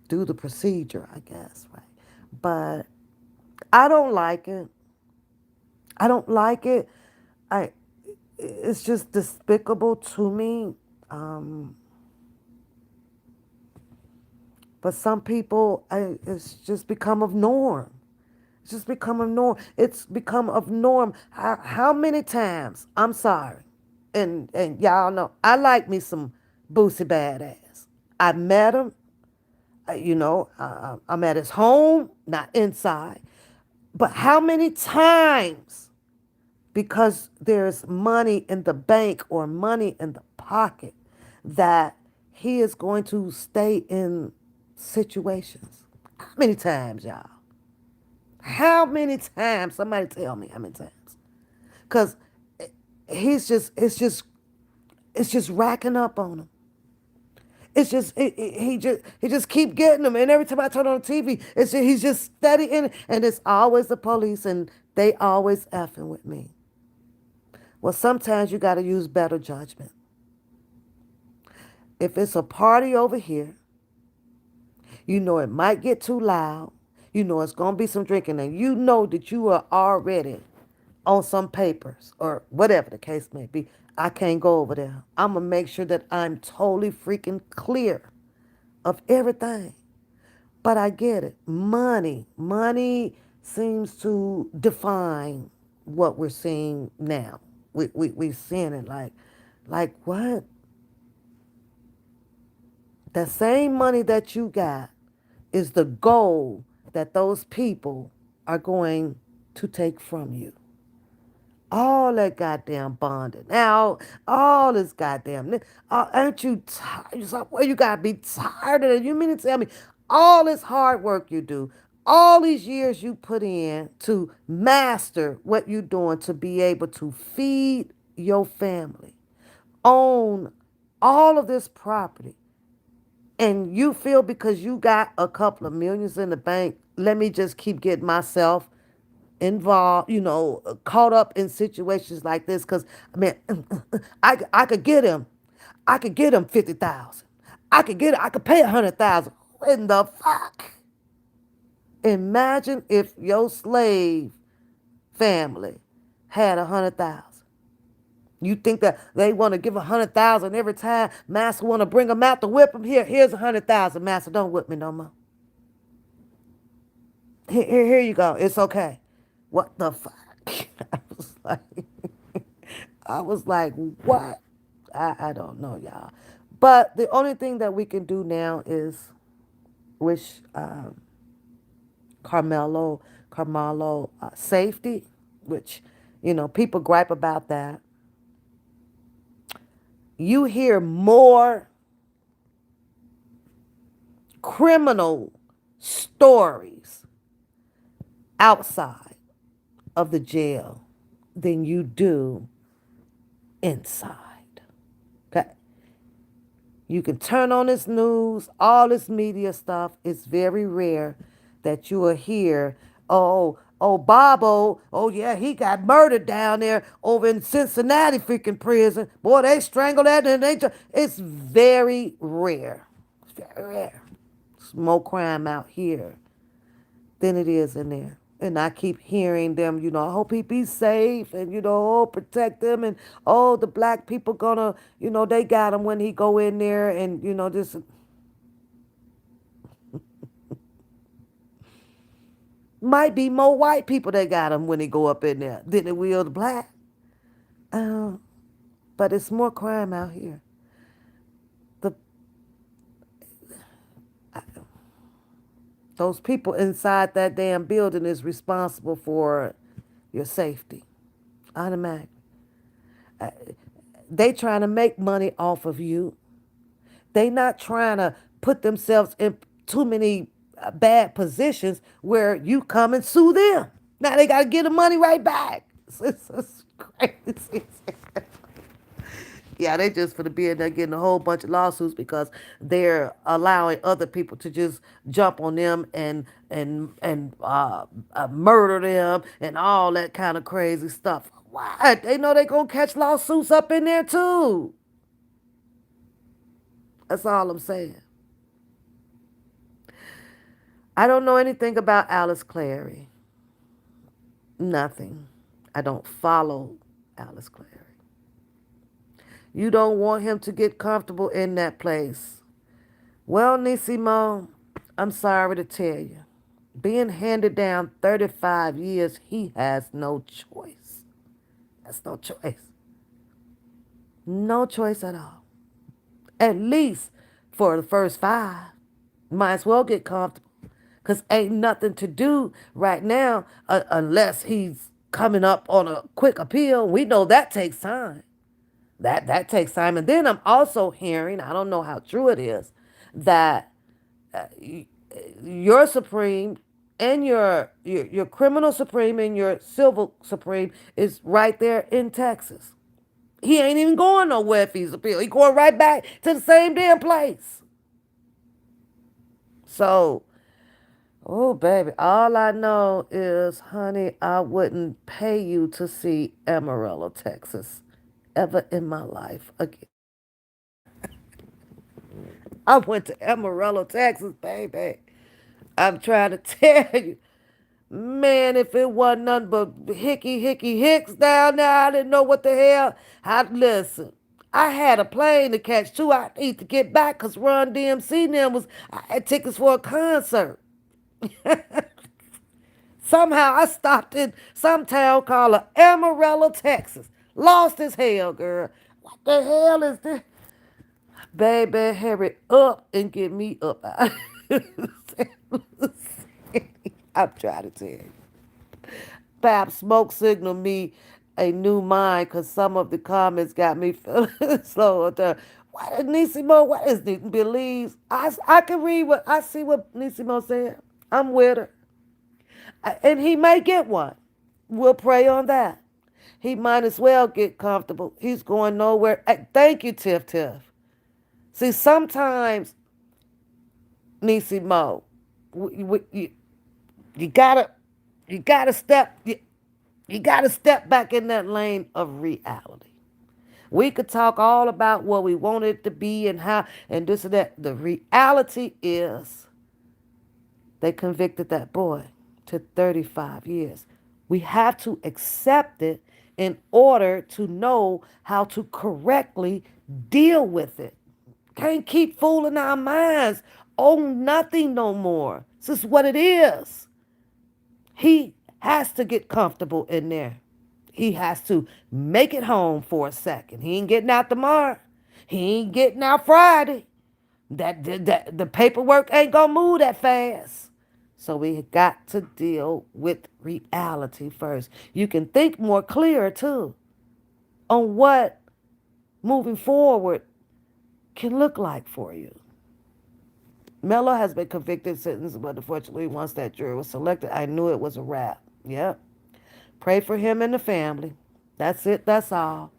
do the procedure, I guess, right? But I don't like it. I don't like it. I it's just despicable to me. But some people, it's just become of norm. It's just become a norm. It's become of norm. How many times? I'm sorry, and y'all know I like me some Boosie Badass. I met him. I'm at his home, not inside. But how many times? Because there's money in the bank or money in the pocket that he is going to stay in situations. How many times, y'all? How many times? Somebody tell me how many times. Because it's just racking up on him. It's just he just keep getting them, and every time I turn on the TV, he's just steady in it, and it's always the police, and they always effing with me. Well, sometimes you got to use better judgment. If it's a party over here, it might get too loud. You know it's gonna be some drinking, and you know that you are already on some papers or whatever the case may be. I can't go over there. I'm gonna make sure that I'm totally freaking clear of everything. But I get it. Money seems to define what we're seeing now. We're seeing it like what? The same money that you got is the goal that those people are going to take from you. All that goddamn bonding. Now, all this goddamn. Aren't you tired? Well, you gotta be tired of it. You mean to tell me all this hard work you do, all these years you put in to master what you're doing to be able to feed your family, own all of this property, and you feel because you got a couple of millions in the bank, let me just keep getting myself involved, caught up in situations like this. Because I mean, I could get him, I could get him 50,000. I could pay 100,000. In the fuck? Imagine if your slave family had 100,000. You think that they want to give 100,000 every time master want to bring them out to whip them? Here's 100,000, master. Don't whip me no more. Here you go. It's okay. What the fuck? I was like, I was like, what? I don't know, y'all. But the only thing that we can do now is wish Karmelo safety, which, people gripe about that. You hear more criminal stories outside of the jail than you do inside. Okay? You can turn on this news, all this media stuff. It's very rare that you will hear, oh, yeah, he got murdered down there over in Cincinnati freaking prison. Boy, they strangled that and it's very rare. It's very rare. There's more crime out here than it is in there. And I keep hearing them, I hope he be safe and, protect them. And, the black people gonna, they got him when he go in there and, this. Might be more white people that got him when he go up in there than it will the black. Uh, but it's more crime out here. The Those people inside that damn building is responsible for your safety. Automatic. They trying to make money off of you. They not trying to put themselves in too many bad positions where you come and sue them. Now they got to get the money right back. It's crazy. Yeah, they just for the be in there getting a whole bunch of lawsuits because they're allowing other people to just jump on them and murder them and all that kind of crazy stuff. Why? They know they gonna catch lawsuits up in there too. That's all I'm saying. I don't know anything about Alice Clary. Nothing. I don't follow Alice Clary. You don't want him to get comfortable in that place. Well, Nisimo, I'm sorry to tell you. Being handed down 35 years, he has no choice. That's no choice. No choice at all. At least for the first 5. Might as well get comfortable. Because ain't nothing to do right now unless he's coming up on a quick appeal. We know that takes time. That takes time. And then I'm also hearing, I don't know how true it is, that your Supreme and your criminal Supreme and your civil Supreme is right there in Texas. He ain't even going nowhere if he's appeal. He going right back to the same damn place. So, oh baby, all I know is, honey, I wouldn't pay you to see Amarillo, Texas, ever in my life again. I went to Amarillo, Texas, baby. I'm trying to tell you. Man, if it wasn't nothing but hickey hicks down there, I didn't know what the hell. Listen, I had a plane to catch too. I need to get back because Run DMC and them I had tickets for a concert. Somehow I stopped in some town called Amarillo, Texas. Lost as hell, girl. What the hell is this? Baby, hurry up and get me up out of I'm trying to tell you. Pap smoke signal me a new mind because some of the comments got me feeling slow. What is Nisimo? What is this? Believes? I can read what I see what Nisimo said. I'm with her. And he may get one. We'll pray on that. He might as well get comfortable. He's going nowhere. Thank you, Tiff Tiff. See, sometimes, Nisimo, you gotta, you gotta step, you gotta step back in that lane of reality. We could talk all about what we want it to be and how and this and that. The reality is they convicted that boy to 35 years. We have to accept it in order to know how to correctly deal with it. Can't keep fooling our minds. Oh, nothing no more. This is what it is. He has to get comfortable in there. He has to make it home for a second. He ain't getting out tomorrow. He ain't getting out Friday. That the paperwork ain't gonna move that fast. So we got to deal with reality first. You can think more clear too on what moving forward can look like for you. Mello has been convicted, sentenced, but unfortunately, once that jury was selected, I knew it was a wrap. Yep. Pray for him and the family. That's it. That's all.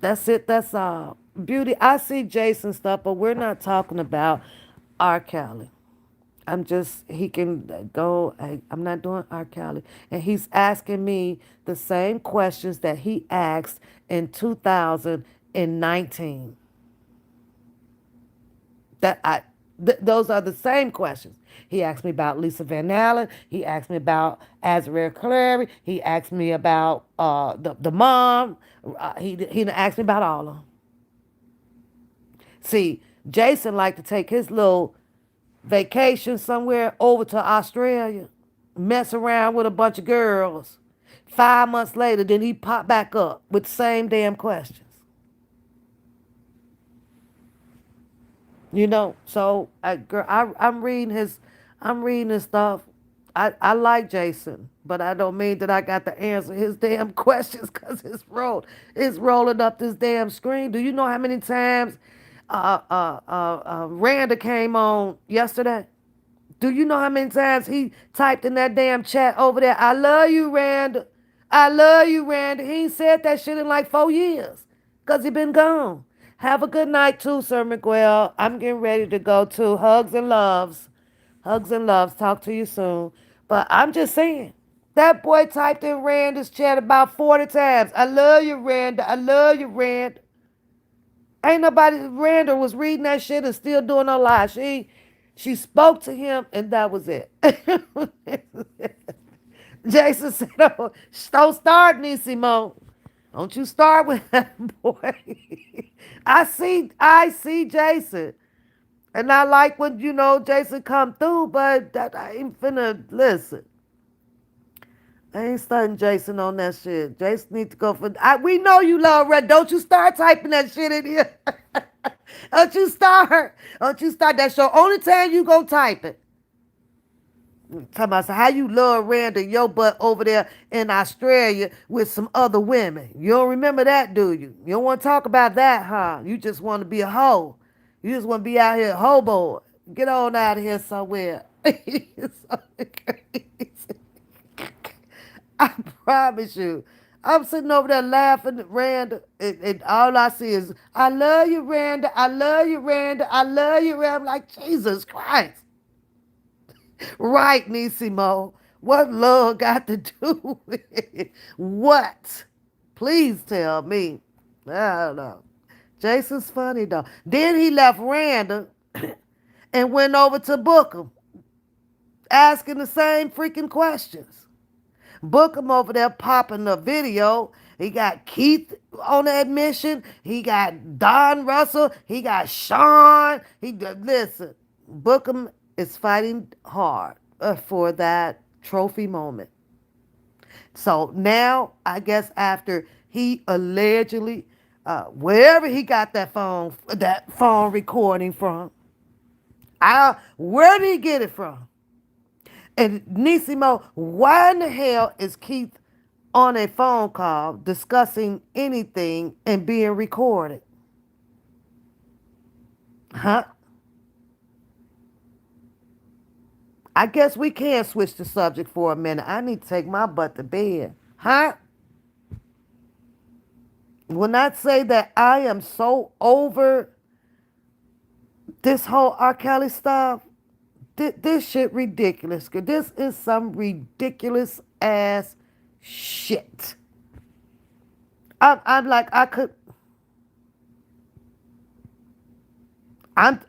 That's it. That's all. Beauty, I see Jason stuff, but we're not talking about R. Kelly. He can go, I'm not doing R. Kelly. And he's asking me the same questions that he asked in 2019. That I, those are the same questions. He asked me about Lisa Van Allen. He asked me about Azriel Clary. He asked me about the mom. He asked me about all of them. See, Jason liked to take his little vacation somewhere over to Australia, mess around with a bunch of girls. 5 months later, then he popped back up with the same damn questions. So I'm reading his stuff. I like Jason, but I don't mean that I got to answer his damn questions because it's rolling up this damn screen. Do you know how many times Randa came on yesterday? Do you know how many times he typed in that damn chat over there? I love you, Randa. I love you, Randa. He ain't said that shit in like 4 years because he been gone. Have a good night too, Sir Miguel. I'm getting ready to go too. Hugs and loves. Hugs and loves. Talk to you soon. But I'm just saying, that boy typed in Randa's chat about 40 times. I love you, Randa. I love you, Randa. Ain't nobody, Randa was reading that shit and still doing her live. She spoke to him and that was it. Jason said, oh, don't start, Nisimo. Don't you start with that boy. I see Jason. And I like when, Jason come through, but that I ain't finna listen. I ain't starting Jason on that shit. Jason need to go for. We know you love Red. Don't you start typing that shit in here. Don't you start. Don't you start. That's your only time you gonna type it. Talking about how you love Randa your butt over there in Australia with some other women. You don't remember that, do you? You don't want to talk about that, huh? You just want to be a hoe. You just want to be out here hobo. Get on out of here somewhere. So crazy. I promise you. I'm sitting over there laughing at Randa, and all I see is, I love you, Randa. I love you, Randa. I love you, Randa. I'm like, Jesus Christ. Right, Nisimo. What love got to do with it? What? Please tell me. I don't know. Jason's funny, though. Then he left Randa and went over to Bookum. asking the same freaking questions. Bookum over there popping the video. He got Keith on the admission. He got Don Russell. He got Sean. Listen. Bookum is fighting hard for that trophy moment. So now, I guess after he allegedly, wherever he got that phone recording from, where did he get it from? And Nisimo, why in the hell is Keith on a phone call discussing anything and being recorded? Huh? I guess we can switch the subject for a minute. I need to take my butt to bed. Huh? When I say that I am so over this whole R. Kelly stuff, this shit ridiculous. This is some ridiculous ass shit. I'm like, I'm,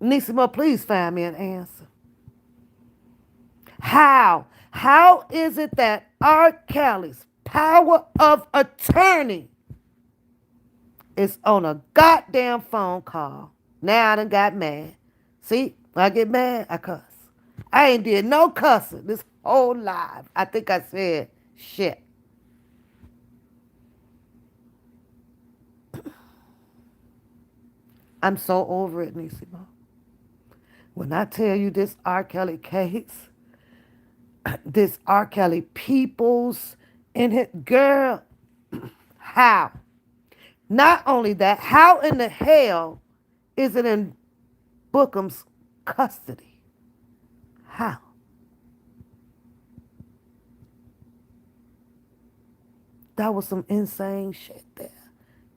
Nisimo, please find me an answer. How? How is it that R. Kelly's power of attorney is on a goddamn phone call? Now I done got mad. See, when I get mad, I cuss. I ain't did no cussing this whole live. I think I said shit. I'm so over it, Nisimo. When I tell you this R. Kelly case, this R. Kelly peoples in it, girl, how? Not only that, how in the hell is it in Bookum's custody? How? That was some insane shit there.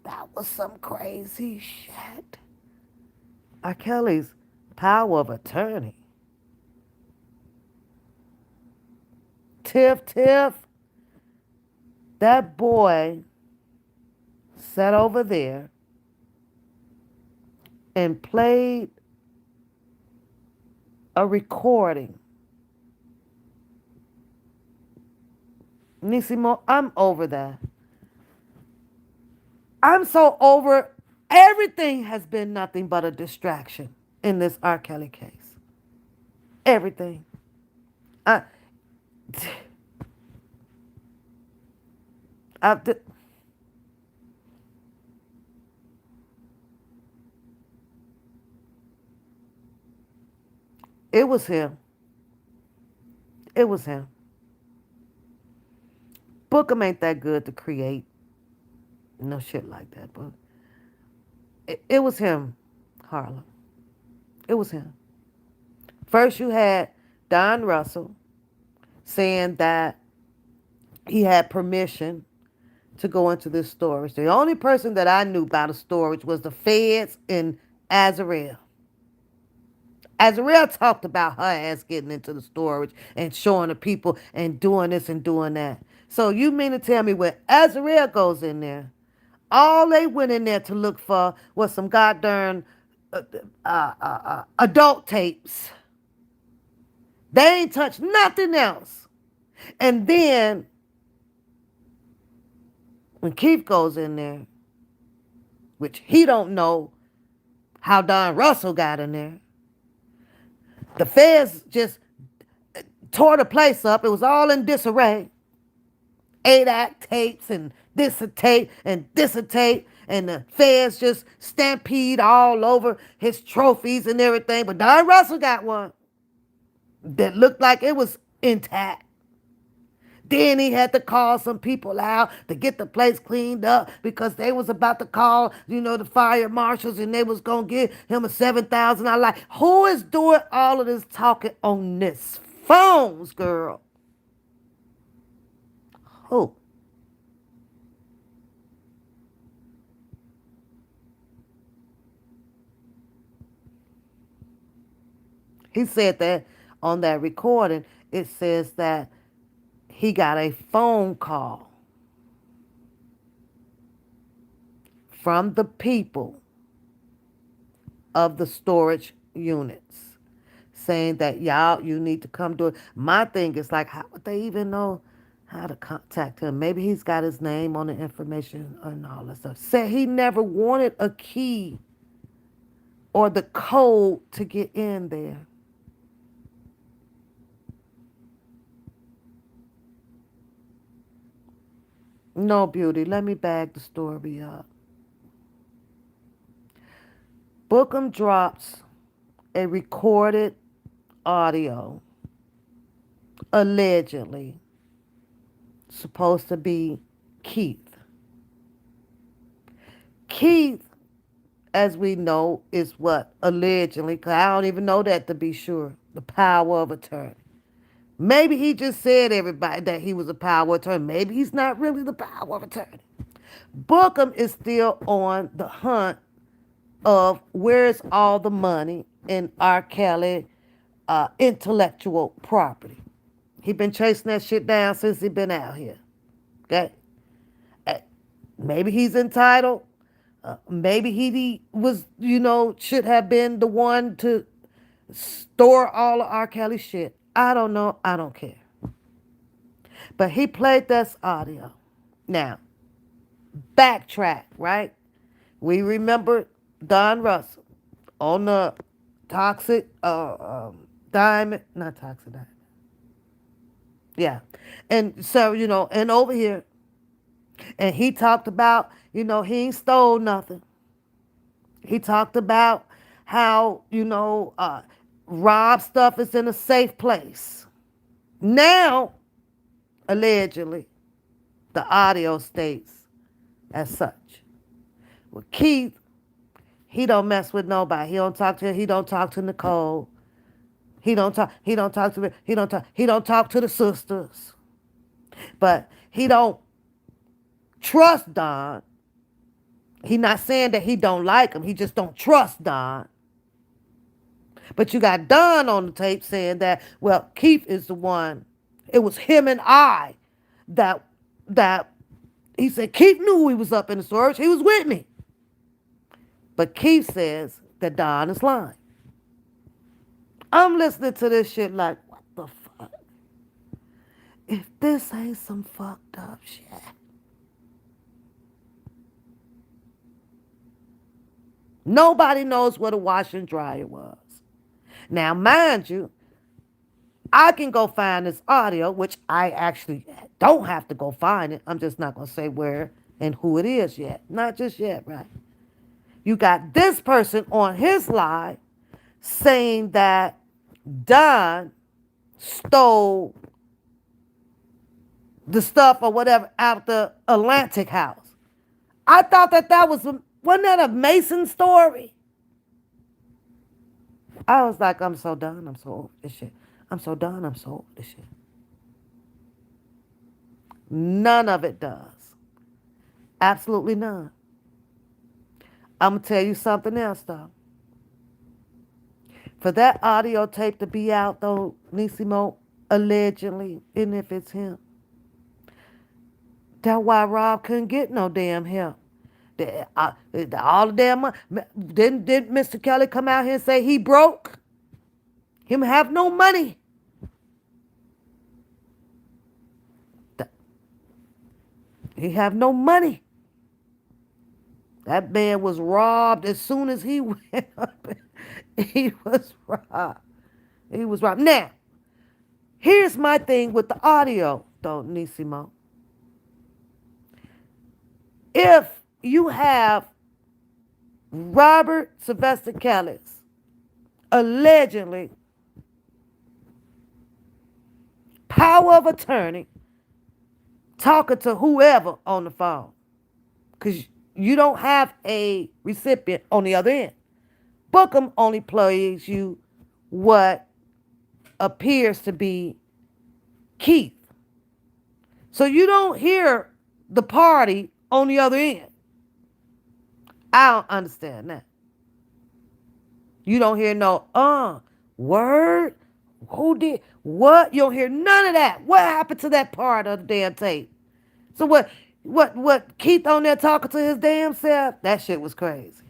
That was some crazy shit. R. Kelly's power of attorney. Tiff, that boy sat over there and played a recording. Nisimo, I'm over that. I'm so over. Everything has been nothing but a distraction in this R. Kelly case. Everything. I, I, it was him. It was him. Bookum ain't that good to create no shit like that, but it was him, Harlem. It was him. First, you had Don Russell saying that he had permission to go into this storage. The only person that I knew about the storage was the feds and Azarel. Azarel talked about her ass getting into the storage and showing the people and doing this and doing that. So you mean to tell me when Azarel goes in there, all they went in there to look for was some goddamn adult tapes. They ain't touched nothing else. And then when Keith goes in there, which he don't know how Don Russell got in there, the feds just tore the place up. It was all in disarray. 8-act tapes and this a tape and this a tape. And the feds just stampede all over his trophies and everything. But Don Russell got one that looked like it was intact. Then he had to call some people out to get the place cleaned up because they was about to call, the fire marshals and they was going to give him a $7,000. Like, who is doing all of this talking on this phones, girl? Who? He said that on that recording, it says that he got a phone call from the people of the storage units saying that y'all, you need to come do it. My thing is like, how would they even know how to contact him? Maybe he's got his name on the information and all that stuff. Said he never wanted a key or the code to get in there. No, beauty. Let me bag the story up. Bookum drops a recorded audio, allegedly supposed to be Keith. Keith, as we know, is what? Allegedly, because I don't even know that to be sure. The power of attorney. Maybe he just said everybody that he was a power of attorney. Maybe he's not really the power of attorney. Bookum is still on the hunt of where's all the money in R.Kelly intellectual property. He been chasing that shit down since he been out here. Okay? Uh, Maybe he's entitled. Maybe he was, should have been the one to store all of R. Kelly shit. I don't know. I don't care. But he played this audio. Now, backtrack, right? We remember Don Russell on the toxic diamond, not toxic diamond. Yeah. And so, and over here, and he talked about, he ain't stole nothing. He talked about how, Rob stuff is in a safe place. Now, allegedly, the audio states as such. Well, Keith, he don't mess with nobody. He don't talk to Nicole. He don't talk to he don't talk to the sisters. But he don't trust Don. He not saying that he don't like him. He just don't trust Don. But you got Don on the tape saying that, well, Keith is the one. It was him and I that he said Keith knew he was up in the storage. He was with me. But Keith says that Don is lying. I'm listening to this shit like, what the fuck? If this ain't some fucked up shit. Nobody knows what a wash and dryer was. Now, mind you, I can go find this audio, which I actually don't have to go find it. I'm just not going to say where and who it is yet. Not just yet, right? You got this person on his live saying that Don stole the stuff or whatever out the Atlantic house. I thought that wasn't that a Mason story? I was like, I'm so done. I'm so over this shit. I'm so done. I'm so over this shit. None of it does. Absolutely none. I'm going to tell you something else, though. For that audio tape to be out, though, Nisimo, allegedly, and if it's him, that's why Rob couldn't get no damn help. All the damn money. Didn't Mr. Kelly come out here and say he broke? Him have no money. He have no money. That man was robbed as soon as he went up. He was robbed. He was robbed. Now, here's my thing with the audio, though, Nisimo. If you have Robert Sylvester Kelly's allegedly power of attorney talking to whoever on the phone, because you don't have a recipient on the other end. Bookum only plays you what appears to be Keith. So you don't hear the party on the other end. I don't understand that. You don't hear no, word, who did, what? You don't hear none of that. What happened to that part of the damn tape? So what Keith on there talking to his damn self? That shit was crazy.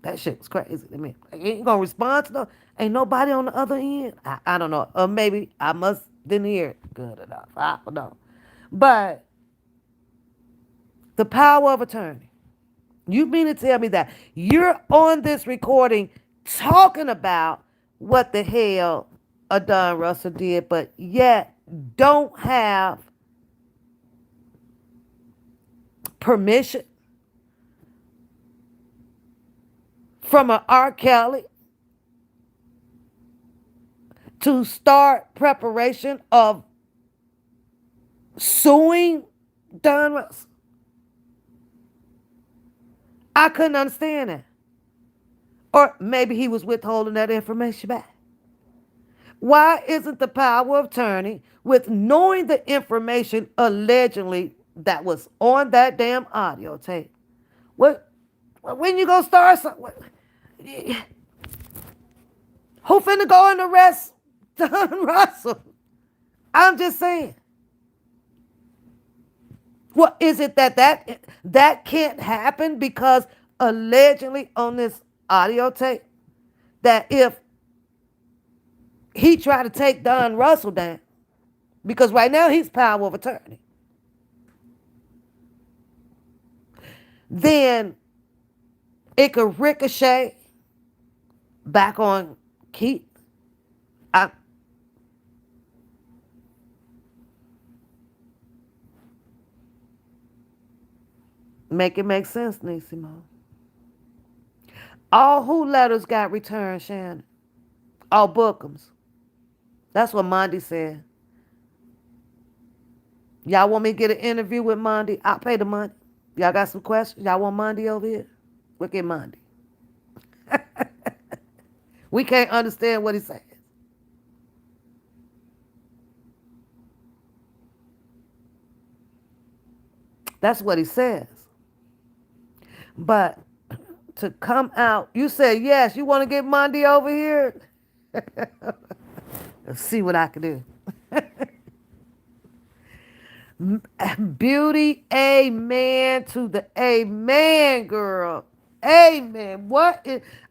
That shit was crazy to me. Like, you ain't gonna respond to no. Ain't nobody on the other end. I don't know. Or maybe I must didn't hear it good enough. I don't know. But the power of attorney. You mean to tell me that you're on this recording talking about what the hell Adon Russell did, but yet don't have permission from an R.Kelly to start preparation of suing Don Russell? I couldn't understand that. Or maybe he was withholding that information back. Why isn't the power of attorney, with knowing the information allegedly that was on that damn audio tape? What? When you gonna start? Who finna go and arrest Don Russell? I'm just saying. What is it that can't happen because allegedly on this audio tape that if he tried to take Don Russell down, because right now he's power of attorney, then it could ricochet back on Keith. I, make it make sense, Nisimo. All who letters got returned, Shannon. All Bookums. That's what Monty said. Y'all want me to get an interview with Monty? I'll pay the money. Y'all got some questions? Y'all want Monty over here? Look at Monty. We can't understand what he says. That's what he says. But to come out, you said yes, you want to get Monty over here? Let's see what I can do. Beauty, amen to the amen, girl. Amen.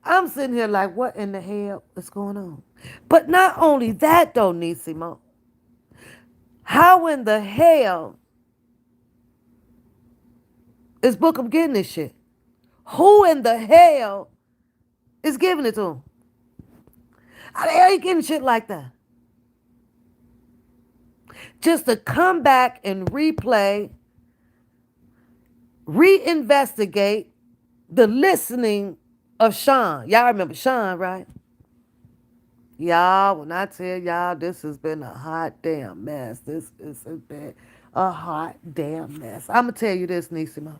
I'm sitting here like, what in the hell is going on? But not only that, though, Nisimo. How in the hell is Bookum getting this shit? Who in the hell is giving it to him? How the hell you getting shit like that? Just to come back and replay, reinvestigate the listening of Sean. Y'all remember Sean, right? Y'all, when I tell y'all this has been a hot damn mess. This has been a hot damn mess. I'm going to tell you this, Nisimo.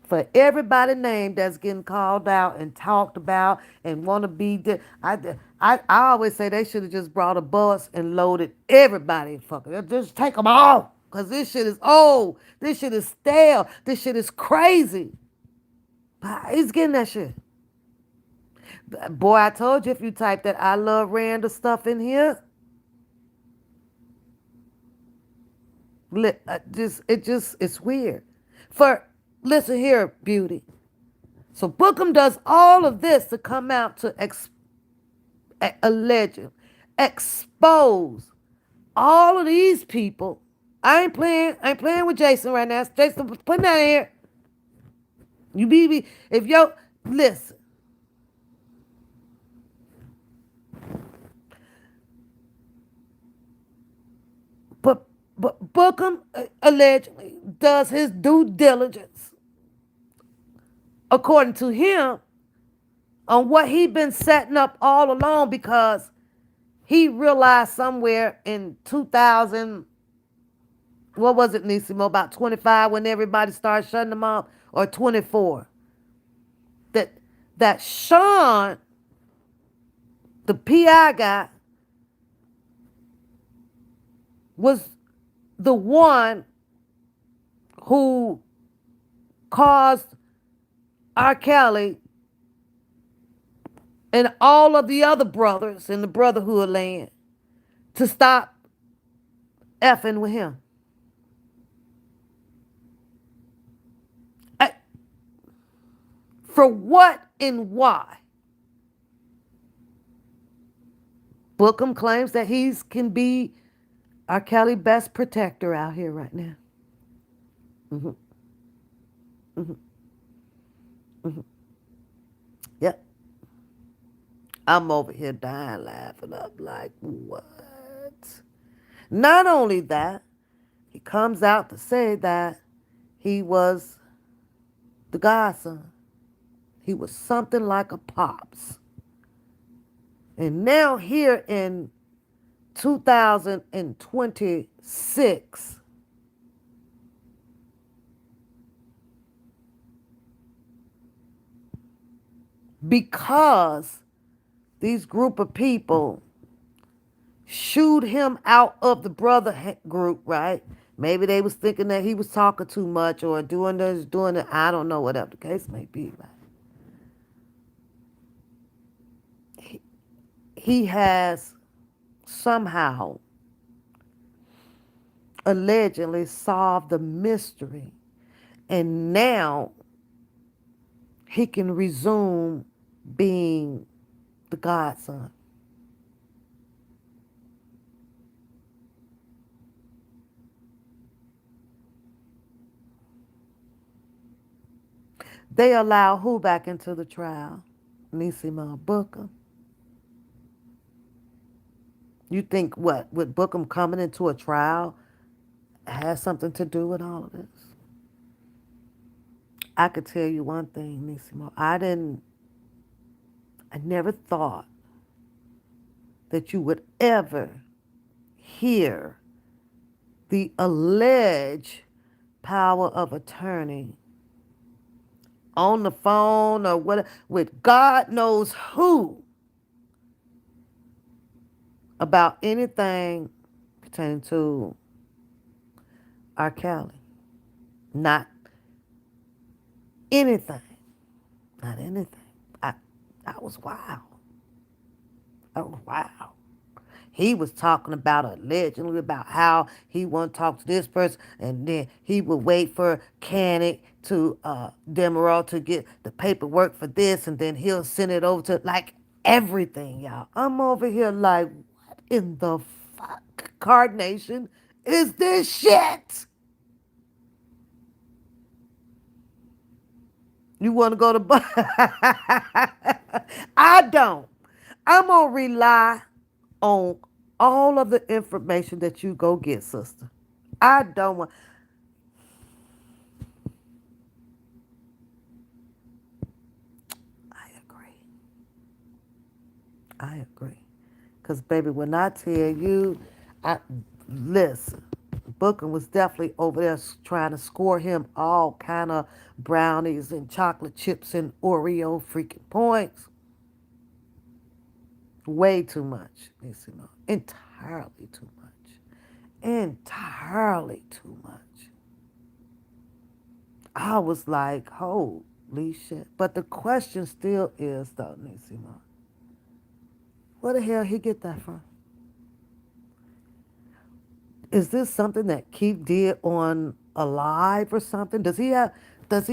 For everybody named that's getting called out and talked about and want to be, I always say they should have just brought a bus and loaded everybody. Fucking just take them all, cause this shit is old. This shit is stale. This shit is crazy. But he's getting that shit. Boy, I told you if you type that I love Randall stuff in here, it's weird. Listen here, Beauty. So Bookum does all of this to come out to expose all of these people. I ain't playing with Jason right now. Jason, put that in here. You be if yo listen. But Bookum allegedly does his due diligence, according to him, on what he been setting up all along, because he realized somewhere in 2000, what was it, Nisimo, about 25 when everybody started shutting them off, or 24, that Sean, the PI guy, was the one who caused R.Kelly and all of the other brothers in the Brotherhood land to stop effing with him. For what and why. Bookum claims that he can be R.Kelly best protector out here right now. Hmm. Hmm. Hmm. Yep. I'm over here dying laughing up like, what? Not only that, he comes out to say that he was the godson. He was something like a pops. And now here in 2026, because these group of people shooed him out of the brother group, right? Maybe they was thinking that he was talking too much or doing this, doing it. I don't know, whatever the case may be. Right? He has somehow allegedly solved the mystery, and now he can resume being the godson. They allow who back into the trial? Nisima Booker. You think what? With Bookham coming into a trial has something to do with all of this? I could tell you one thing, Nisimo. I never thought that you would ever hear the alleged power of attorney on the phone or what with God knows who about anything pertaining to R. Kelly. Not anything. Not anything. I I was wow. Oh wow. He was talking about allegedly about how he want to talk to this person, and then he would wait for Canic to Demerol to get the paperwork for this, and then he'll send it over to like everything, y'all. I'm over here like, what in the fuck, Card Nation, is this shit? You want to go to? I don't. I'm gonna rely on all of the information that you go get, sister. I don't want. I agree. I agree. Cause baby, when I tell you, I listen. Booker was definitely over there trying to score him all kind of brownies and chocolate chips and Oreo freaking points. Way too much, you know. Entirely too much. Entirely too much. I was like, holy shit. But the question still is, though, Nisima, where the hell he get that from? Is this something that Keith did on a live or something? Does he have a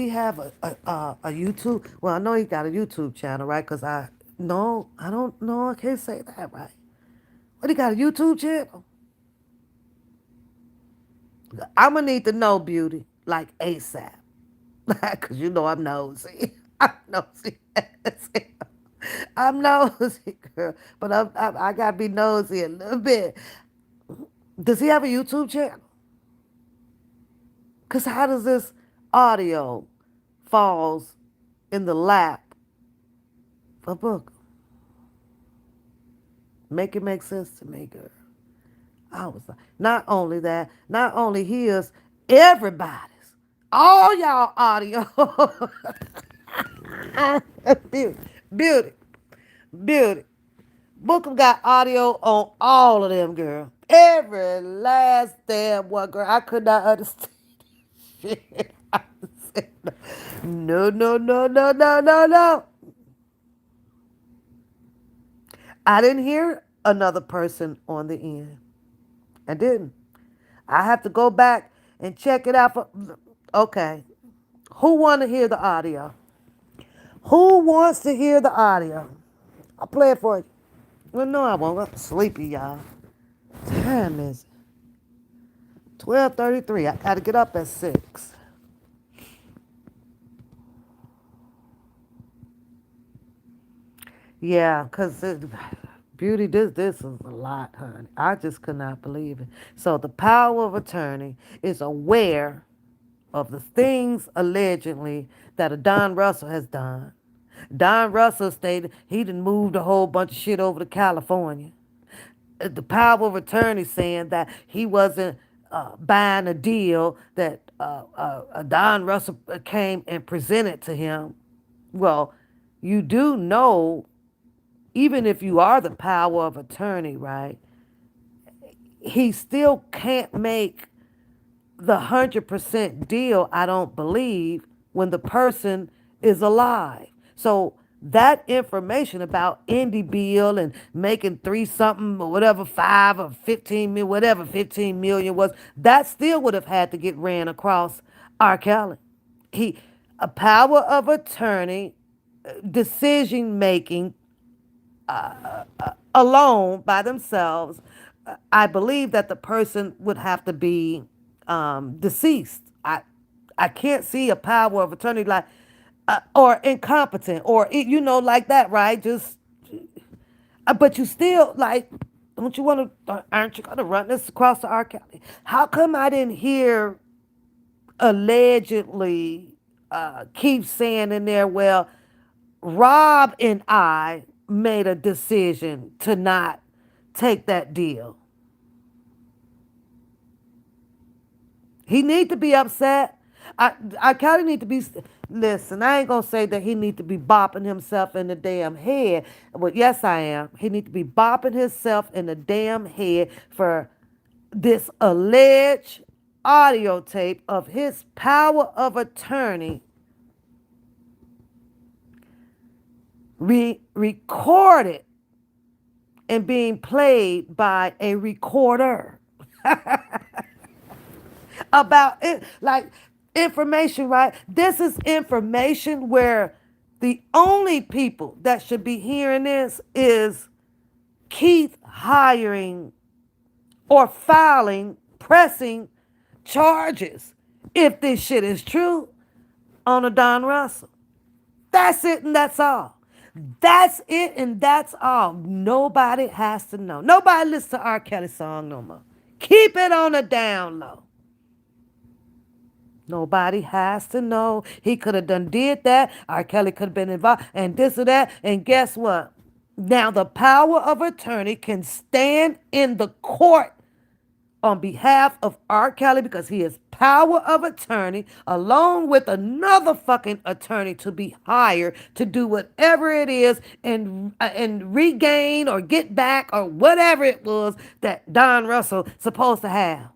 YouTube? Well, I know he got a YouTube channel, right? Because I don't know. I can't say that right. What, he got a YouTube channel? I'm gonna need to know, beauty, like ASAP. Because you know I'm nosy. I'm nosy. I'm nosy, girl. But I got to be nosy a little bit. Does he have a YouTube channel? Because how does this audio falls in the lap of a book? Make it make sense to me, girl. I was like, not only that, not only his, everybody's, all y'all audio. beauty, beauty, beauty. Bookham got audio on all of them, girl. Every last damn one, girl. I could not understand shit. I said, no, no, no, no, no, no, no. I didn't hear another person on the end. I didn't. I have to go back and check it out. Okay. Who want to hear the audio? Who wants to hear the audio? I'll play it for you. Well, no, I won't. I'm sleepy, y'all. Time is 12:33. I gotta get up at 6. Yeah, cause beauty, this is a lot, honey. I just could not believe it. So the power of attorney is aware of the things allegedly that a Don Russell has done. Don Russell stated he done moved a whole bunch of shit over to California. The power of attorney saying that he wasn't buying a deal that Don Russell came and presented to him. Well, you do know, even if you are the power of attorney, right? He still can't make the 100% deal, I don't believe, when the person is alive. So that information about Indy Bill and making three something or whatever, 5 or 15 million, whatever 15 million was, that still would have had to get ran across R. Kelly. He, a power of attorney, decision making alone by themselves, I believe that the person would have to be deceased. I can't see a power of attorney like or incompetent or like that, right? Just but you still like, don't you want to? Aren't you gonna run this across the R. Kelly? How come I didn't hear allegedly keep saying in there? Well, Rob and I made a decision to not take that deal. He need to be upset. I kind of need to be. Listen, I ain't gonna say that he need to be bopping himself in the damn head. But yes, I am. He need to be bopping himself in the damn head for this alleged audio tape of his power of attorney recorded and being played by a recorder about it, like information, right? This is information where the only people that should be hearing this is Keith hiring or filing, pressing charges, if this shit is true, on a Don Russell. That's it and that's all. That's it and that's all. Nobody has to know. Nobody listens to R. Kelly song no more. Keep it on the down low. Nobody has to know. He could have did that. R. Kelly could have been involved and this or that. And guess what? Now the power of attorney can stand in the court on behalf of R. Kelly because he is power of attorney along with another fucking attorney to be hired to do whatever it is and regain or get back or whatever it was that Don Russell supposed to have.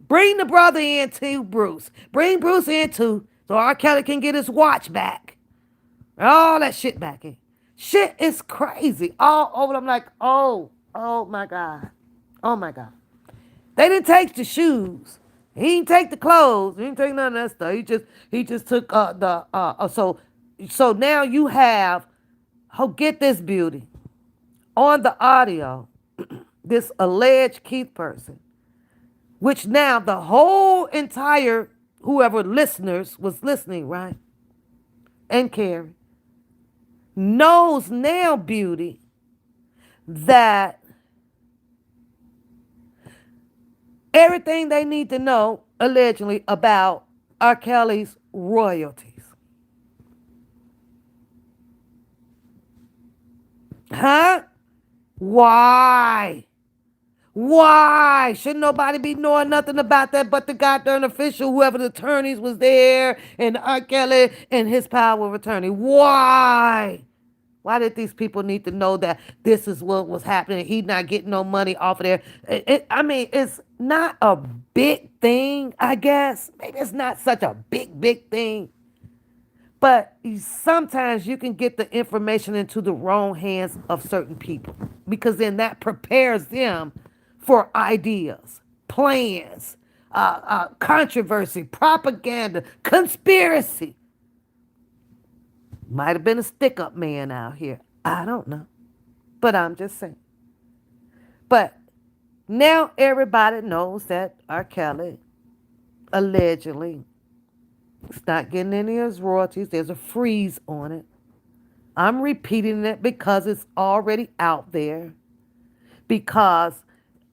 Bring the brother in too, Bruce. Bring Bruce in too so R. Kelly can get his watch back. All that shit back in. Shit is crazy. All over. I'm like, oh my God. Oh my God. They didn't take the shoes. He didn't take the clothes. He didn't take none of that stuff. He just took so now you have, oh, get this beauty, on the audio, this alleged Keith person, which now the whole entire whoever listeners was listening, right? And Carrie knows now, beauty, that everything they need to know, allegedly, about R. Kelly's royalties. Huh? Why? Why? Should nobody be knowing nothing about that but the goddamn official, whoever the attorneys was there, and R. Kelly and his power of attorney? Why? Why did these people need to know that this is what was happening? He not getting no money off of there. I mean, it's not a big thing, I guess. Maybe it's not such a big thing. But sometimes you can get the information into the wrong hands of certain people because then that prepares them for ideas, plans, controversy, propaganda, conspiracy. Might have been a stick up man out here. I don't know. But I'm just saying. But now everybody knows that R. Kelly allegedly is not getting any of his royalties. There's a freeze on it. I'm repeating it because it's already out there. Because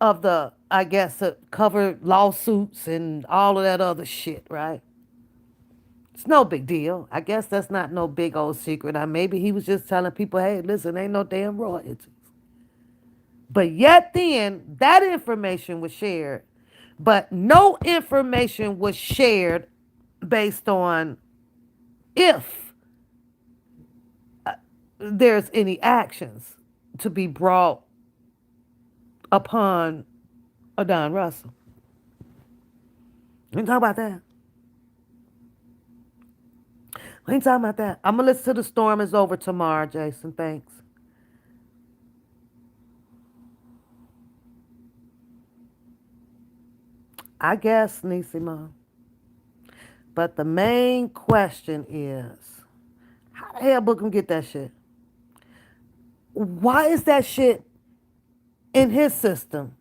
of the, I guess, covered lawsuits and all of that other shit, right? It's no big deal. I guess that's not no big old secret. Maybe he was just telling people, hey, listen, ain't no damn royalties. But yet then, that information was shared. But no information was shared based on if there's any actions to be brought upon Adon Russell. We ain't talking about that. We ain't talking about that. I'm going to listen to The Storm Is Over tomorrow, Jason. Thanks. I guess, Nisima. But the main question is, how the hell Bookum get that shit? Why is that shit in his system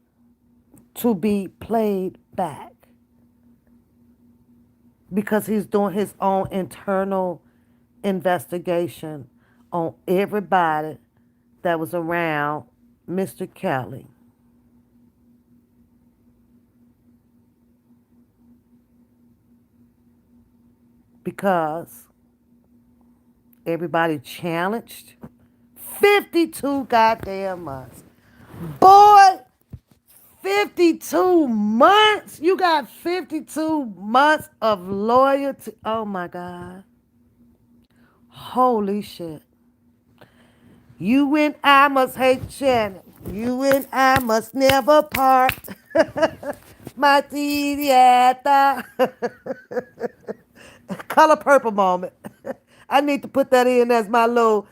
to be played back? Because he's doing his own internal investigation on everybody that was around Mr. Kelly. Because everybody challenged 52 goddamn months. Boy, 52 months? You got 52 months of loyalty. Oh my God. Holy shit. You and I must hate Shannon. You and I must never part. My tiriata. Color purple moment. I need to put that in as my little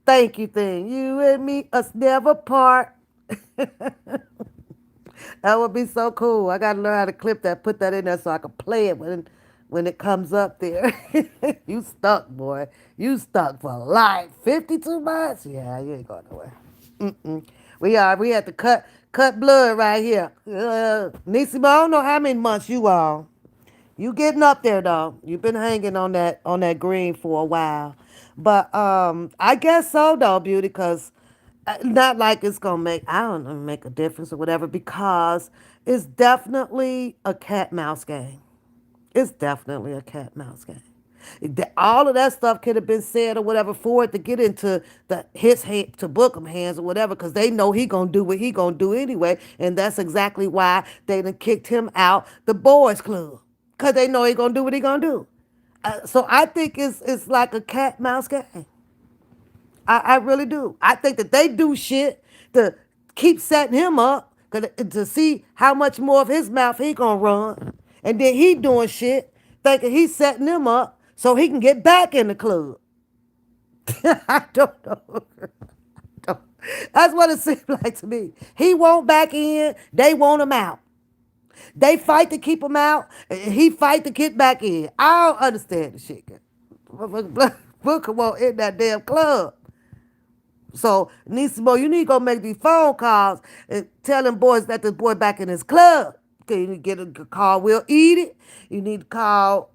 thank you thing. You and me, us never part. That would be so cool. I gotta learn how to clip that, put that in there so I can play it when it comes up there. You stuck, boy. You stuck for life. 52 months? Yeah, you ain't going nowhere. Mm-mm. We had to cut blood right here. Nisima, I don't know how many months you are. You getting up there though. You've been hanging on that green for a while. But I guess so though, beauty, because not like it's gonna make I don't know make a difference or whatever, because it's definitely a cat mouse game. It's definitely a cat mouse game. All of that stuff could have been said or whatever for it to get into his hand to Bookum hands or whatever, because they know he gonna do what he gonna do anyway, and that's exactly why they done kicked him out the boys club, because they know he gonna do what he gonna do. So I think it's like a cat mouse game. I really do. I think that they do shit to keep setting him up to see how much more of his mouth he gonna run. And then he doing shit thinking he's setting them up so he can get back in the club. I don't know. That's what it seems like to me. He won't back in. They want him out. They fight to keep him out. He fight to get back in. I don't understand the shit. Booker won't in that damn club. So, Nisimo, you need to go make these phone calls and tell them boys that the boy back in his club. Okay, you need to get a call Will Eat It. You need to call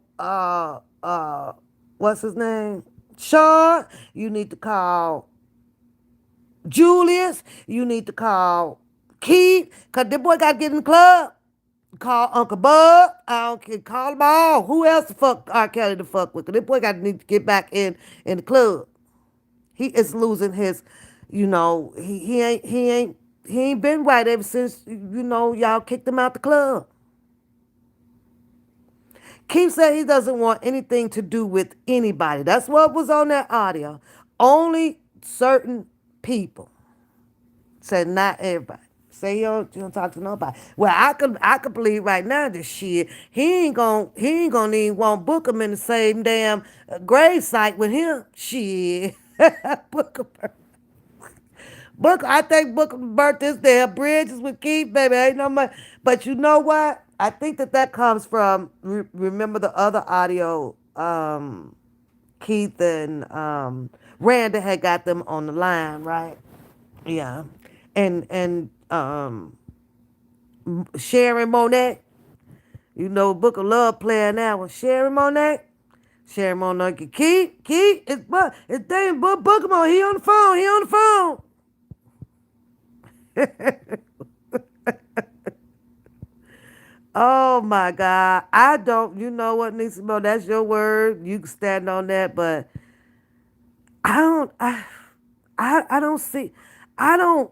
what's his name? Sean. You need to call Julius. You need to call Keith. Cause the boy gotta get in the club. Call Uncle Bub. I don't care. Call them all. Who else the fuck R. Kelly to fuck with? Cause this boy gotta need to get back in the club. He is losing his, he ain't been right ever since, y'all kicked him out the club. Keith said he doesn't want anything to do with anybody. That's what was on that audio. Only certain people. Said not everybody. Say you don't talk to nobody. Well, I could believe right now this shit. He ain't gonna even want Bookum in the same damn grave site with him. Shit. Booker, I think Booker burnt this damn bridges with Keith, baby. Ain't no much. But you know what? I think that comes from. Remember the other audio Keith and Randa had got them on the line, right? Yeah. And Sharon Monet, you know, Book of Love playing now with Sharon Monet. Sharon Monet, Keith, it's damn Bookum, he on the phone, he on the phone. Oh my God. I don't, you know what, Nisimo, that's your word. You can stand on that, but I don't, I don't see, I don't,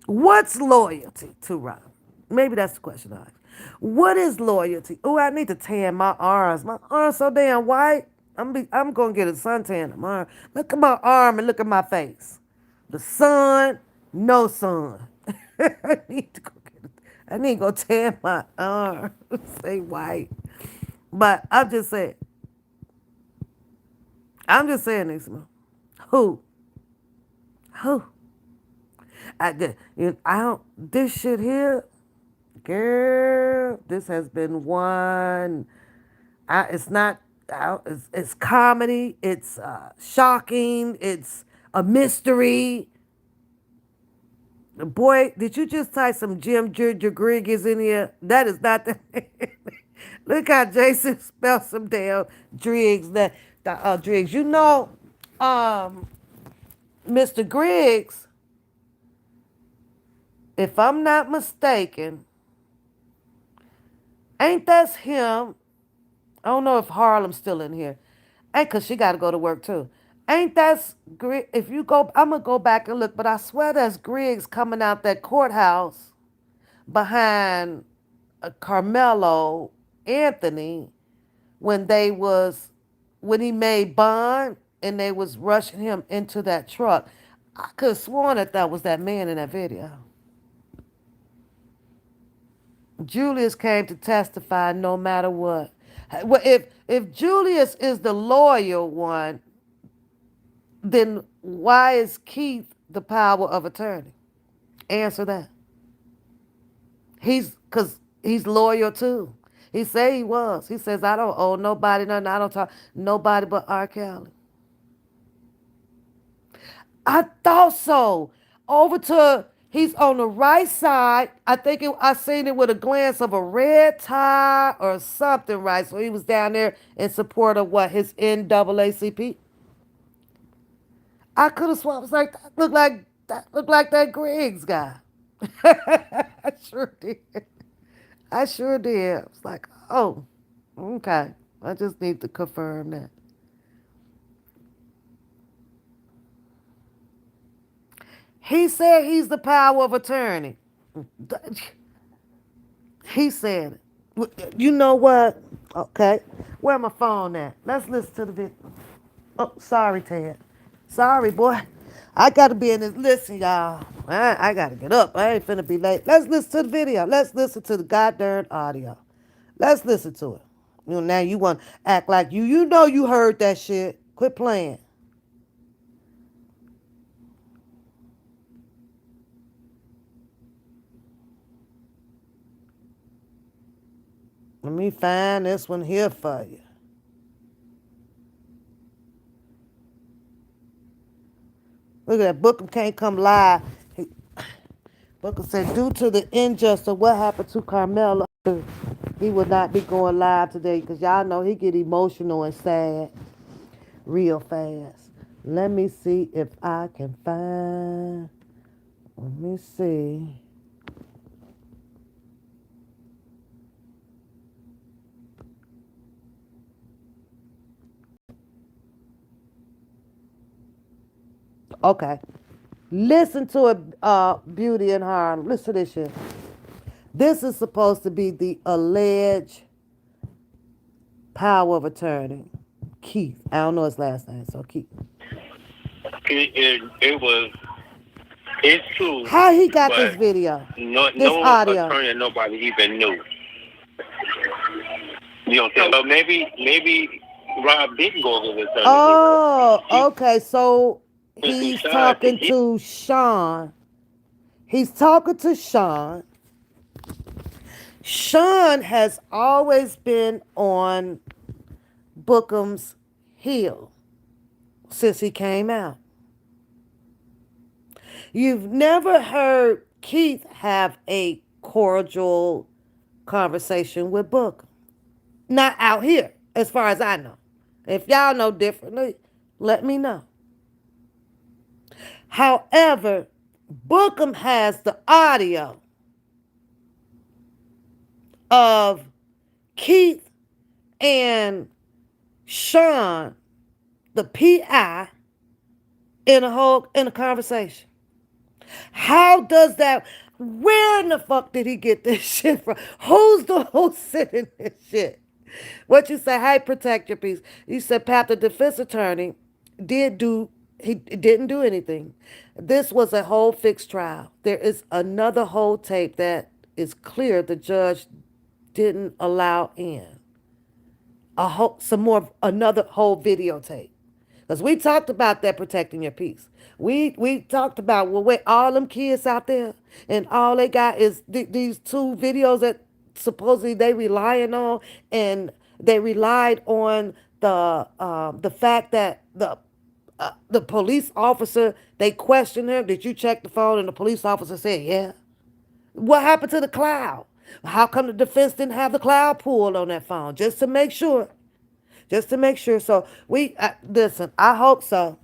what's loyalty to Rob? Maybe that's the question I ask. What is loyalty? Oh, I need to tan my arms. My arms so damn white. I'm gonna get a suntan tomorrow. Look at my arm and look at my face. The sun, no sun. I need to go get it. I need to go tan my arm. Say white. But I'm just saying this. Who? Who? I don't, this shit here, girl, this has been one. It's not. It's comedy. It's shocking. It's a mystery. Boy, did you just type some Jim Griggs in here? That is not the. Look how Jason spelled some damn Driggs. Driggs. You know, Mr. Griggs. If I'm not mistaken, ain't that's him? I don't know if Harlem's still in here. Ain't cause she got to go to work too. Ain't that's if you go? I'm gonna go back and look, but I swear that's Griggs coming out that courthouse behind Carmelo Anthony when when he made bond and they was rushing him into that truck. I could have sworn that was that man in that video. Julius came to testify no matter what. Well, if Julius is the loyal one, then why is Keith the power of attorney? Answer that. Cause he's loyal too. He say he was. He says, I don't owe nobody nothing. I don't talk nobody but R.Kelly. I thought so. Over to he's on the right side. I seen it with a glance of a red tie or something, right? So he was down there in support of what his NAACP. I could have sworn I was like that looked like that Griggs guy. I sure did. I sure did. I was like, oh, okay. I just need to confirm that. He said he's the power of attorney. He said it. You know what? Okay. Where my phone at? Let's listen to the video. Oh, sorry, Ted. Sorry, boy. I gotta be in this. Listen, y'all. I gotta get up. I ain't finna be late. Let's listen to the video. Let's listen to the goddamn audio. Let's listen to it. You know, now you want to act like you know you heard that shit. Quit playing. Let me find this one here for you. Look at that. Bookum can't come live. Booker said, due to the injustice of what happened to Karmelo, he will not be going live today because y'all know he get emotional and sad real fast. Let me see if I can find. Let me see. Okay. Listen to it, Beauty and Harm. Listen to this shit. This is supposed to be the alleged power of attorney, Keith. I don't know his last name, so Keith. It's true. How he got this video? This audio. Attorney, nobody even knew. You know, so maybe Rob didn't go to the attorney. Oh, okay. So he's talking to Sean. He's talking to Sean. Sean has always been on Bookum's healed since he came out. You've never heard Keith have a cordial conversation with Booker. Not out here, as far as I know. If y'all know differently, let me know. However, Bookum has the audio of Keith and Sean, the PI, in a conversation. How does that? Where in the fuck did he get this shit from? Who's the host sending this shit? What you say? Hey, protect your peace. You said, Pap, the defense attorney he didn't do anything. This was a whole fixed trial. There is another whole tape that is clear the judge didn't allow in. Another whole videotape. Because we talked about that protecting your peace. We talked about, well, wait, all them kids out there and all they got is these two videos that supposedly they relying on, and they relied on the fact that the police officer, they questioned him, did you check the phone? And the police officer said, yeah. What happened to the cloud? How come the defense didn't have the cloud pulled on that phone? Just to make sure. So listen, I hope so.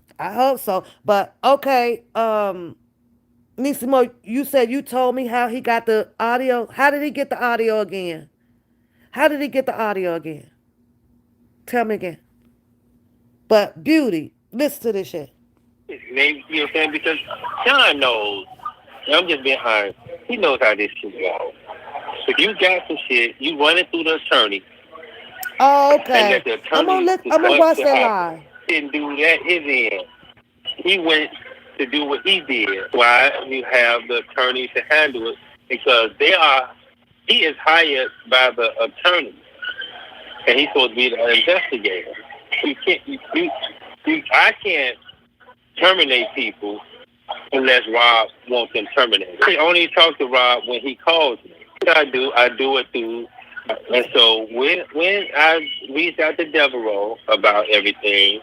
But okay, Nisimo, you said you told me how he got the audio. How did he get the audio again? Tell me again. But Beauty, listen to this shit. Maybe, you know what I'm saying? Because John knows, and I'm just being honest, he knows how this shit goes. If you got some shit, you run it through the attorney. Oh, okay. And let the attorney I'm gonna watch that live. Didn't do that his end. He went to do what he did. Why you have the attorney to handle it? Because he is hired by the attorney, and he's supposed to be the investigator. I can't terminate people unless Rob wants them terminated. I only talk to Rob when he calls me. What I do it through. And so when I reached out to Devereaux about everything,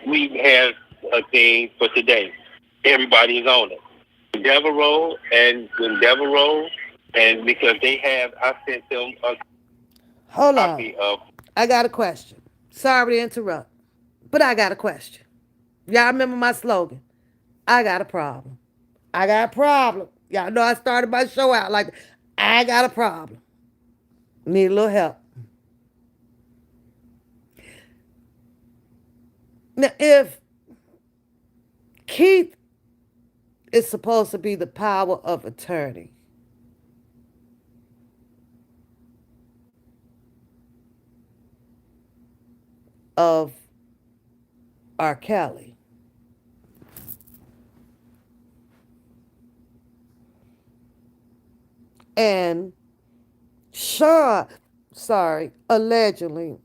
we have a thing for today. Everybody's on it. Devereaux and because I sent them a Hold copy on. of. I got a question. Sorry to interrupt, but I got a question. Y'all remember my slogan? I got a problem. Y'all know I started my show out like, I got a problem. Need a little help. Now, if Keith is supposed to be the power of attorney, of R.Kelly, and Sean, allegedly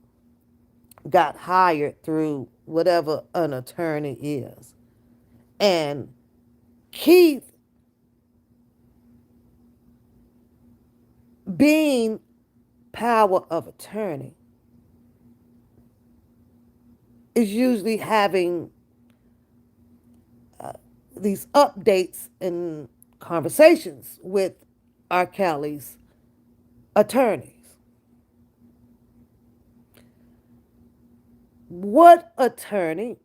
got hired through whatever an attorney is, and Keith being power of attorney is usually having these updates and conversations with R. Kelly's attorneys. What attorney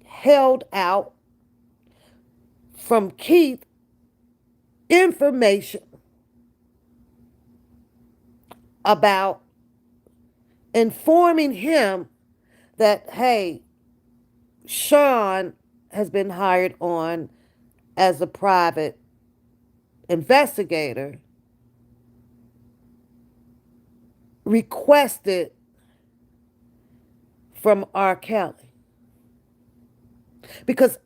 held out from Keith information about informing him that, hey, Sean has been hired on as a private investigator, requested from R. Kelly? Because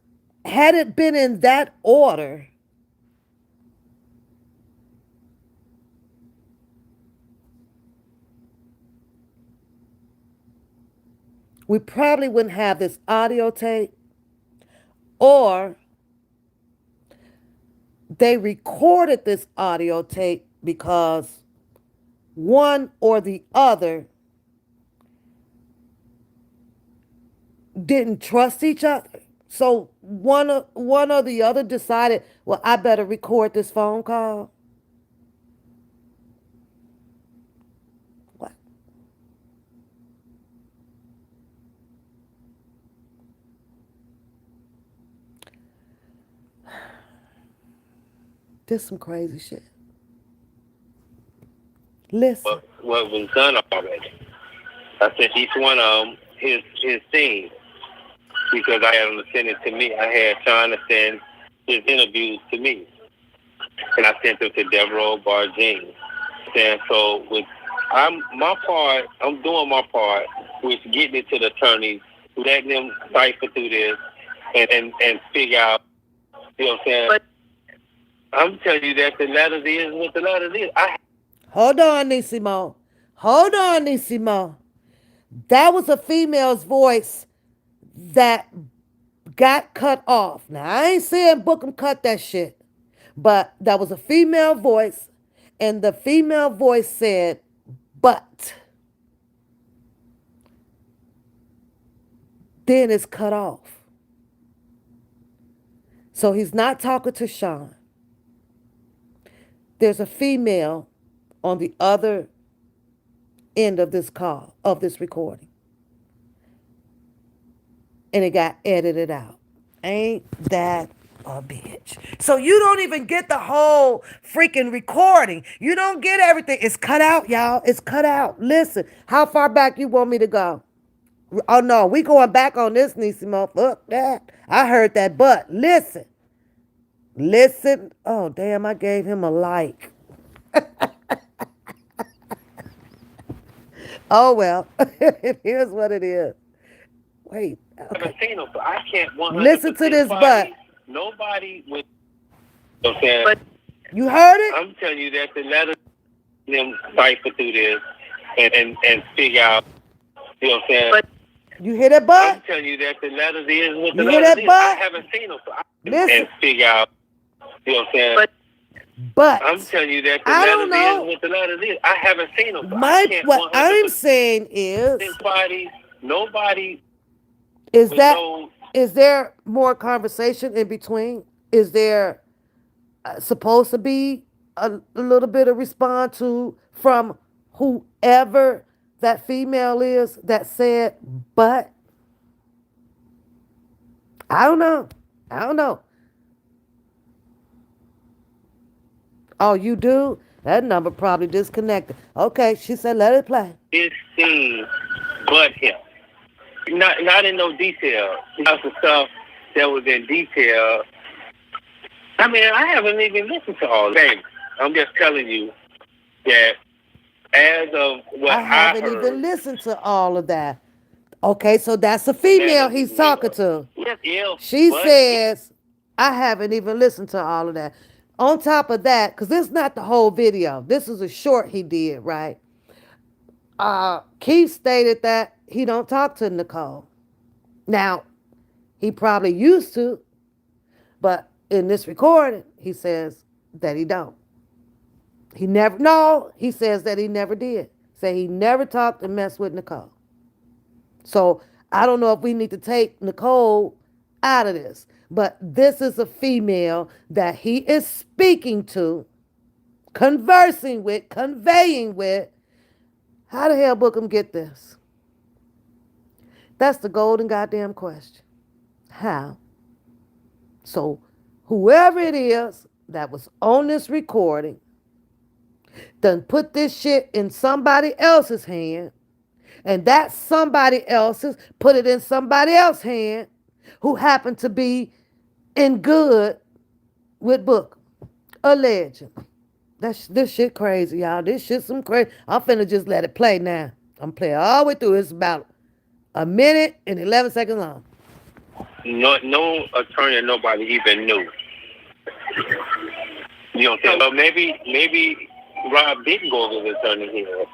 had it been in that order, we probably wouldn't have this audio tape, or they recorded this audio tape because one or the other didn't trust each other. So one or the other decided, well, I better record this phone call. What? This some crazy shit. Listen. What was done already. I sent each one of them his thing because I had him to send it to me. I had Sean to send his interviews to me, and I sent them to Deborah Bargene. And so I'm doing my part with getting it to the attorneys, letting them cipher through this and figure out. You know what I'm saying? But I'm telling you that the letters is what the letters is. Hold on, Nisimo. Hold on, Nisimo. That was a female's voice that got cut off. Now, I ain't saying Bookum cut that shit, but that was a female voice, and the female voice said, but. Then it's cut off. So he's not talking to Sean. There's a female on the other end of this call, of this recording. And it got edited out. Ain't that a bitch? So you don't even get the whole freaking recording. You don't get everything. It's cut out, y'all. It's cut out. Listen, how far back you want me to go? Oh, no, we going back on this, Nisimo. Fuck that. I heard that, but listen. Listen. Oh, damn, I gave him a like. Oh, well. Here's what it is. Wait. Okay. I can't 100% listen to this, but nobody would. Okay. But you heard it? I'm telling you that the letters them cipher through this and figure out. You know what I'm saying? But you hear that, bud? I'm telling you that the letters is what the you hear letters that, is. bud? I haven't seen them, so and figure out. You know what I'm saying? But I'm telling you that the I letters don't know. is what the letters is. I haven't seen them. So what I'm saying is, nobody. Is there more conversation in between? Is there supposed to be a little bit of response from whoever that female is that said, but I don't know. Oh, you do? That number probably disconnected. Okay, she said let it play. It's seen but him. Not in no detail. That's the stuff that was in detail. I mean, I haven't even listened to all of it. I'm just telling you that as of what I haven't heard, even listened to all of that. Okay, so that's a female he's talking to. She says, I haven't even listened to all of that. On top of that, because this is not the whole video. This is a short he did, right? Keith stated that he don't talk to Nicole. Now, he probably used to, but in this recording, he says that he don't. He says that he never did. Say he never talked and messed with Nicole. So I don't know if we need to take Nicole out of this, but this is a female that he is speaking to, conversing with, conveying with. How the hell Bookum get this? That's the golden goddamn question. How? So whoever it is that was on this recording done put this shit in somebody else's hand, and that somebody else's put it in somebody else's hand who happened to be in good with Bookum. Allegedly. This shit crazy, y'all. This shit some crazy. I'm finna just let it play now. I'm playing all the way through. It's about a minute and 11 seconds long. No attorney or nobody even knew. You know what I'm saying? So maybe Rob didn't go over his attorney here.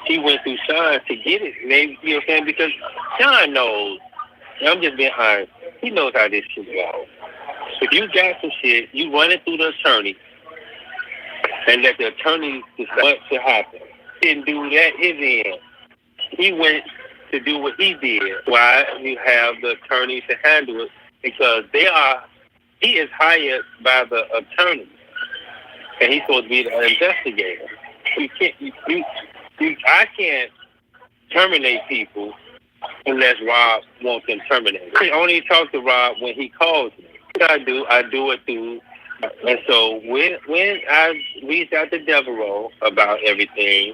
He went through Sean to get it. Maybe, you know what I'm saying? Because Sean knows. I'm just being honest. He knows how this shit goes. If you got some shit, you run it through the attorney and let the attorney decide what should happen. He didn't do that his end. He went to do what he did. Why you have the attorneys to handle it? Because he is hired by the attorney, and he's supposed to be the investigator. You can't, I can't terminate people unless Rob wants them terminated. I only talk to Rob when he calls me. What I do it through. And so when I reached out to Devereaux about everything,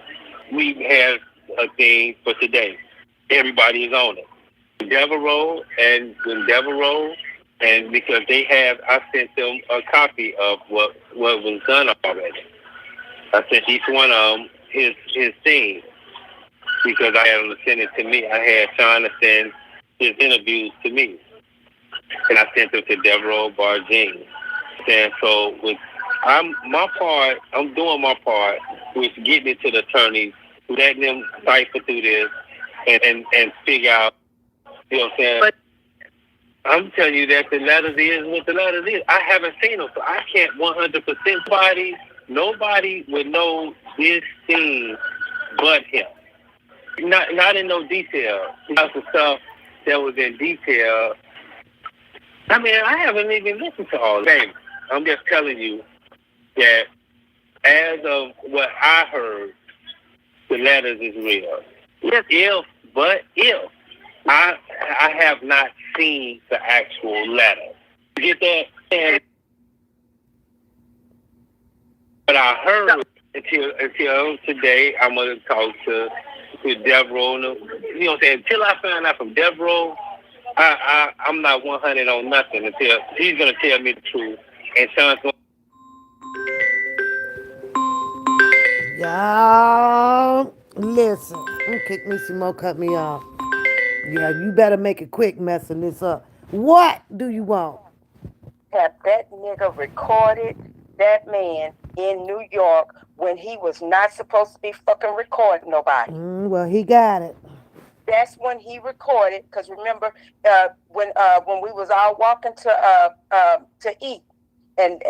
we have a thing for today. Everybody is on it. Devereaux and because I sent them a copy of what was done already. I sent each one of them his thing because I had him to send it to me. I had Sean to send his interviews to me, and I sent them to Devereaux Bargene. And so I'm doing my part with getting it to the attorneys, letting them cipher through this and figure out, you know what I'm saying? But I'm telling you that the letters is what the letters is. I haven't seen them, so I can't 100%. Nobody would know this thing but him. Not in no detail. Lots of stuff that was in detail. I mean, I haven't even listened to all of it. I'm just telling you that as of what I heard, the letters is real. If I have not seen the actual letter. You get that? And but I heard until today, I'm gonna talk to Devereaux. You know what I'm saying? Until I find out from Devereaux, I'm not 100 on nothing until he's gonna tell me the truth. And Sean's gonna. Y'all, listen. Kick me some more, cut me off. Yeah, you better make it quick messing this up. What do you want? Have that nigga recorded that man in New York when he was not supposed to be fucking recording nobody. Well, he got it. That's when he recorded. Because remember, when we was all walking to eat, and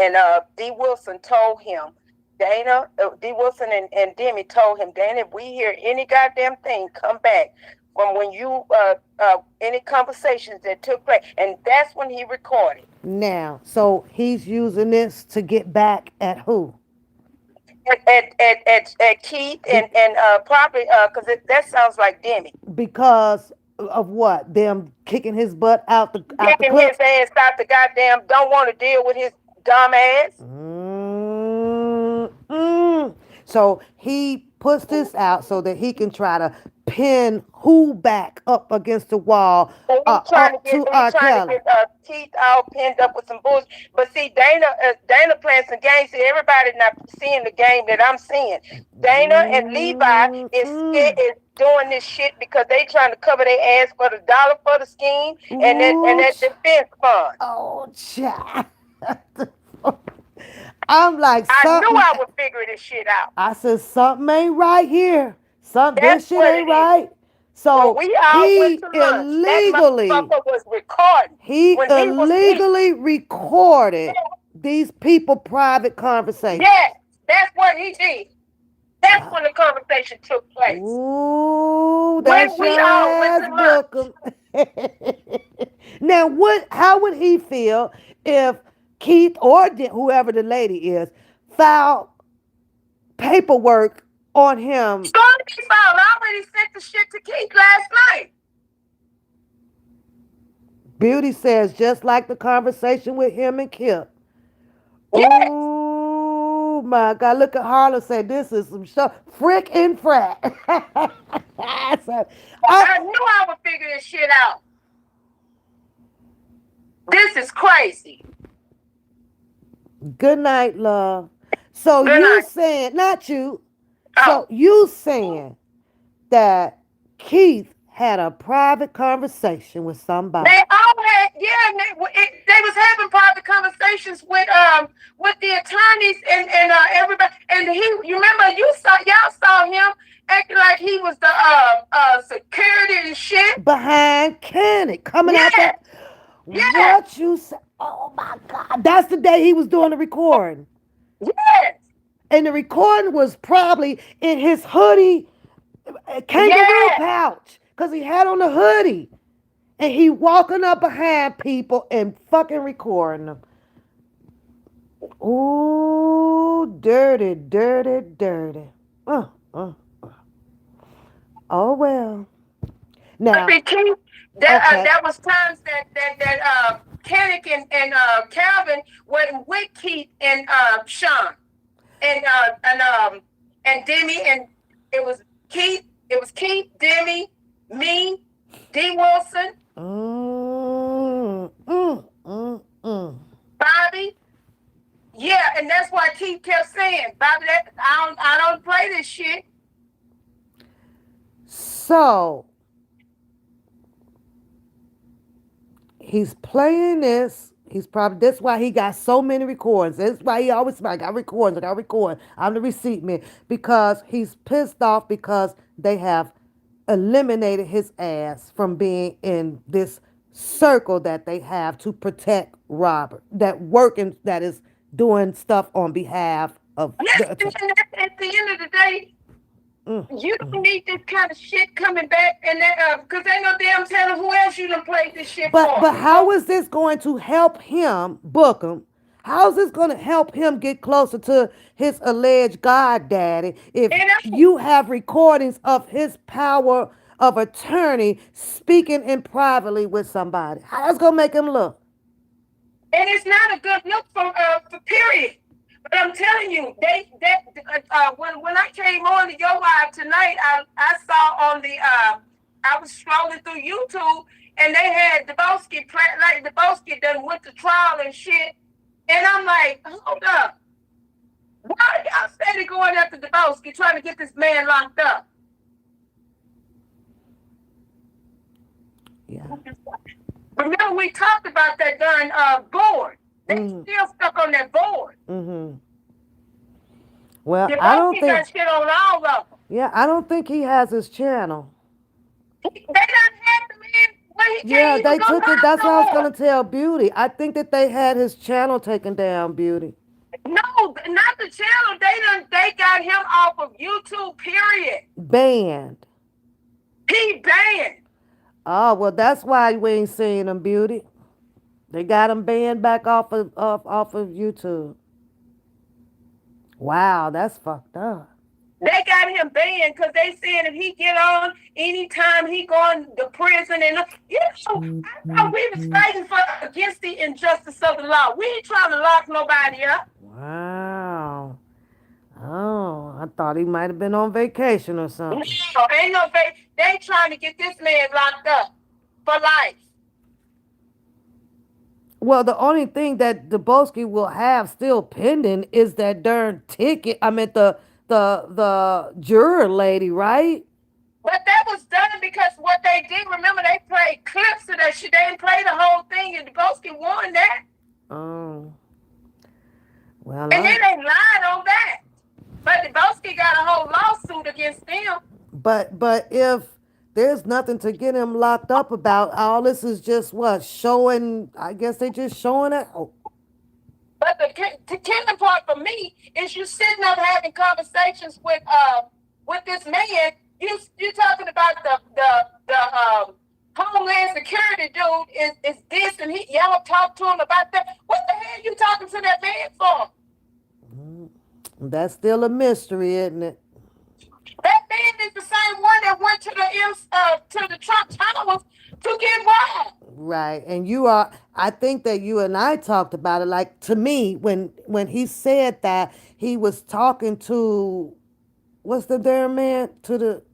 D. Wilson told him, Dana, D. Wilson and Demi told him, Dana, if we hear any goddamn thing, come back from when you any conversations that took place, and that's when he recorded. Now, so he's using this to get back at who? At Keith and probably because that sounds like Demi. Because of what? Them kicking his butt out the Kicking clip? his ass out the goddamn. Don't want to deal with his dumb ass. So he puts this out so that he can try to pin who back up against the wall Trying to get R.Kelly. Keith all pinned up with some bullshit. But see, Dana playing some games. See, everybody not seeing the game that I'm seeing. Dana and Levi is doing this shit because they trying to cover their ass for the dollar for the scheme and that defense fund. Oh, child. I'm like, I knew I would figure this shit out. I said, something ain't right here. This shit ain't right. So when we all he went to lunch, illegally, that motherfucker was recording. He illegally recorded these people private conversations. Yes, that's what he did. That's when the conversation took place. Ooh, that's your ass, Bookum. Now, how would he feel if Keith or whoever the lady is filed paperwork on him? It's going to be filed. I already sent the shit to Keith last night. Beauty says, just like the conversation with him and Kip. Yes. Oh my God! Look at Harlan say this is some show. Frick and frat. I knew I would figure this shit out. This is crazy. Good night, love. So saying, not you. Oh. So you saying that Keith had a private conversation with somebody? They all had, they was having private conversations with the attorneys and everybody. And you remember y'all saw him acting like he was the security and shit behind Kenny coming out there. Yeah. What you say? Oh my God! That's the day he was doing the recording. Yes. And the recording was probably in his hoodie kangaroo pouch. because he had on a hoodie. And he walking up behind people and fucking recording them. Ooh, dirty, dirty, dirty. Uh, uh. Oh well. Now, But Keith, okay. that was times that Kenneth and Calvin wasn't with Keith and Sean and Demi, and it was Keith, Demi, me, D Wilson, Mm, mm, mm, mm. Bobby. Yeah, and that's why Keith kept saying, Bobby, I don't play this shit. So he's playing this. He's probably that's why he got so many recordings. That's why he always like, I got recordings, I got recording. I'm the receipt man because he's pissed off because they have eliminated his ass from being in this circle that they have to protect Robert. That working that is doing stuff on behalf of the At the end of the day, you don't need this kind of shit coming back, and because ain't no damn telling who else you done played this shit for. But how is this going to help him, Bookum? How is this going to help him get closer to his alleged god daddy if you have recordings of his power of attorney speaking in privately with somebody? How's going to make him look? And it's not a good look for period. But I'm telling you, when I came on to your live tonight, I saw on the I was scrolling through YouTube and they had Debosky like Debosky done went to trial and shit, and I'm like, hold up, why are y'all steady going after Debosky trying to get this man locked up? Yeah. Remember we talked about that during board. They still stuck on that board. Mm-hmm. Well, Debosky I don't think. got shit on all of them. Yeah, I don't think he has his channel. They done had the man when he Yeah, can't they even go took it. live That's no what I was more. gonna tell Beauty. I think that they had his channel taken down, Beauty. No, not the channel. They got him off of YouTube. Period. Banned. He banned. Oh well, that's why we ain't seeing him, Beauty. They got him banned back off of YouTube. Wow, that's fucked up. They got him banned because they saying if he get on anytime he going to prison and I thought we was fighting against the injustice of the law. We ain't trying to lock nobody up. Wow. Oh, I thought he might have been on vacation or something. No, ain't no they trying to get this man locked up for life. Well, the only thing that Debosky will have still pending is that darn ticket. I meant the juror lady, right? But that was done because what they did, remember they played clips of that shit. They didn't play the whole thing and Debosky won that. Oh. Well, and then they lied on that. But Debosky got a whole lawsuit against them. But if there's nothing to get him locked up about, all this is just what? Showing, I guess they just showing it. Oh. But the killing part for me is you sitting up having conversations with this man. You talking about the Homeland Security dude is this and y'all talk to him about that. What the hell you talking to that man for? That's still a mystery, isn't it? That man is the same one that went to the Trump Towers to get robbed. Right, and I think that you and I talked about it. Like, to me, when he said that, he was talking to, what's the damn man?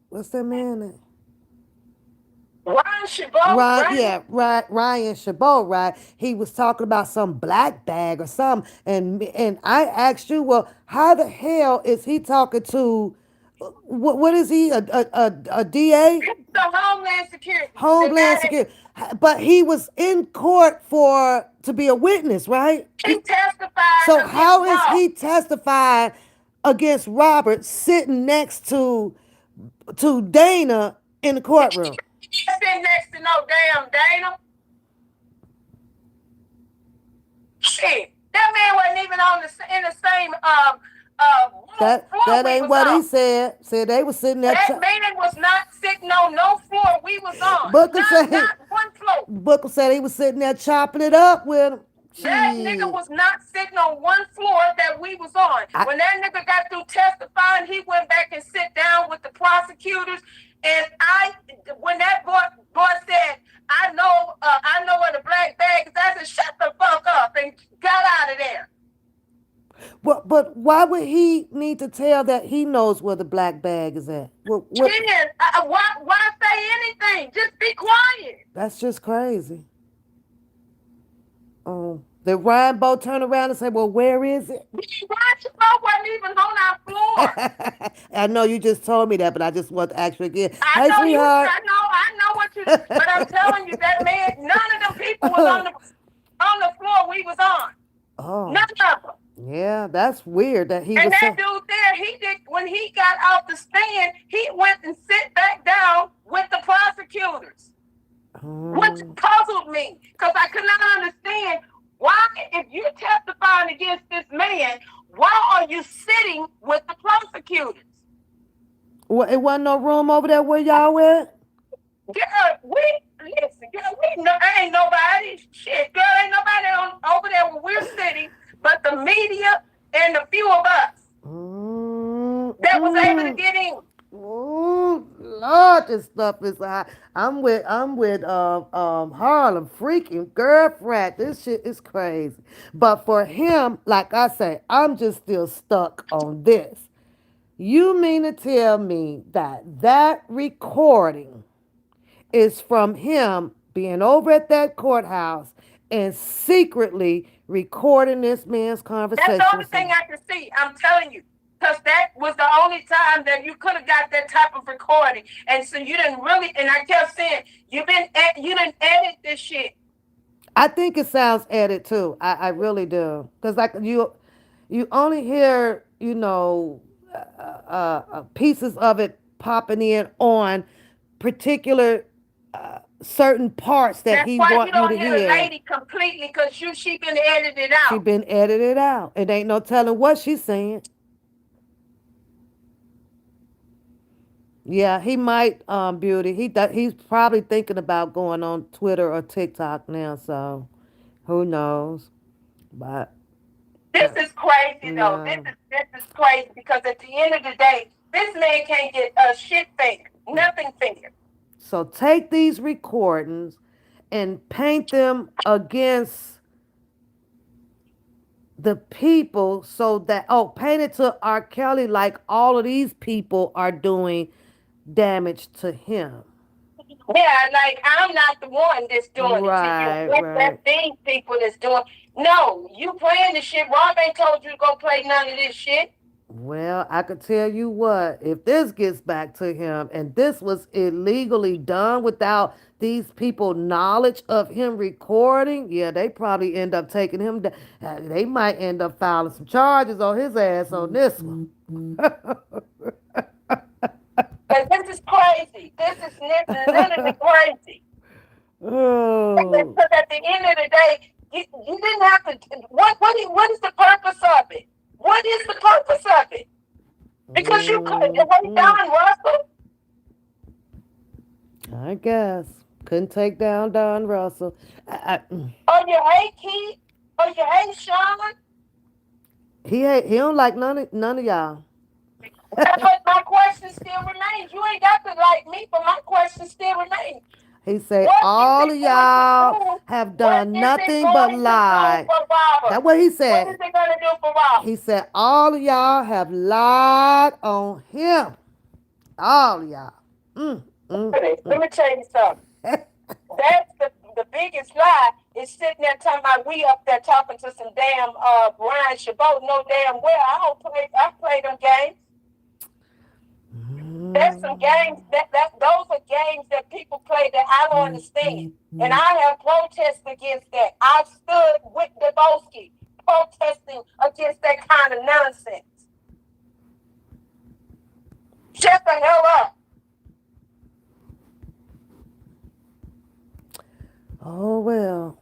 What's that man name? Ryan Chabot, right? Yeah, Ryan Chabot, right? He was talking about some black bag or something, and I asked you, well, how the hell is he talking to? What is he? A DA? It's the Homeland Security. Homeland Security. But he was in court to be a witness, right? He testified. So how is he testifying against Robert sitting next to Dana in the courtroom? He's sitting next to no damn Dana. Shit, that man wasn't even in the same That floor we ain't was what he on. said. Said they was sitting there. That man was not sitting on no floor we was on. Booker said Not one floor. Booker said he was sitting there chopping it up with him. That nigga Gee. was not sitting on one floor that we was on. I, When that nigga got through testifying, he went back and sit down with the prosecutors. And when that boy said, I know where the black bag is, I said, shut the fuck up and got out of there. but why would he need to tell that he knows where the black bag is at? What? Then, why say anything? Just be quiet. That's just crazy. Did Ryan Bo turn around and say, "Well, where is it?" Washington wasn't even on our floor. I know you just told me that, but I just want to ask you again. I Hey, know you. sweetheart. I know what you. But I'm telling you, that man, none of them people was on the floor we was on. Oh, None of them. yeah, that's weird that he And was. that dude there, he did when he got off the stand, he went and sit back down with the prosecutors, which puzzled me because I could not understand why, if you're testifying against this man, why are you sitting with the prosecutors? Well, it wasn't no room over there where y'all at. Girl, we know ain't nobody. Shit, girl, ain't nobody over there where we're sitting, but the media and the few of us that was able to get in. Oh Lord, this stuff is hot. I'm with Harlem freaking girlfriend. This shit is crazy. But for him, like I say, I'm just still stuck on this. You mean to tell me that recording is from him being over at that courthouse and secretly recording this man's conversation? That's the only thing I can see. I'm telling you. Because that was the only time that you could have got that type of recording. And so you didn't really, and I kept saying, you didn't edit this shit. I think it sounds edited too. I really do. Because like you only hear, pieces of it popping in on particular certain parts that That's he why want you don't you to hear the hear. lady completely because she been edited out. She been edited out. It ain't no telling what she's saying. Yeah, he might, Beauty. He's probably thinking about going on Twitter or TikTok now, so who knows? But This is crazy though. yeah. This is crazy because at the end of the day, this man can't get a shit figured, nothing figured. So take these recordings and paint them against the people so that paint it to R.Kelly like all of these people are doing damage to him. Yeah, like I'm not the one that's doing it to you. That's these people that's doing. No, you playing the shit. Rob ain't told you to go play none of this shit. Well, I could tell you what, if this gets back to him and this was illegally done without these people knowledge of him recording, yeah, they probably end up taking him down. They might end up filing some charges on his ass on this one. But this is crazy. This is literally crazy. Oh. Because at the end of the day, you didn't have to. What is the purpose of it? What is the purpose of it? Because you couldn't take down Russell. I guess couldn't take down Don Russell. Or you hate Keith? Or you hate Sean? He don't like none of y'all. But my question still remains. You ain't got to like me, but my question still remains. He said all of y'all have done nothing but lie. That's what he said. What is it gonna do for Rob? He said all of y'all have lied on him. All of y'all. Let me tell you something. That's the biggest lie is sitting there talking about we up there talking to some damn Brian Chabot. No damn well. I play them games. There's some games those are games that people play that I don't understand. And I have protested against that. I've stood with Debowski protesting against that kind of nonsense. Shut the hell up. Oh well.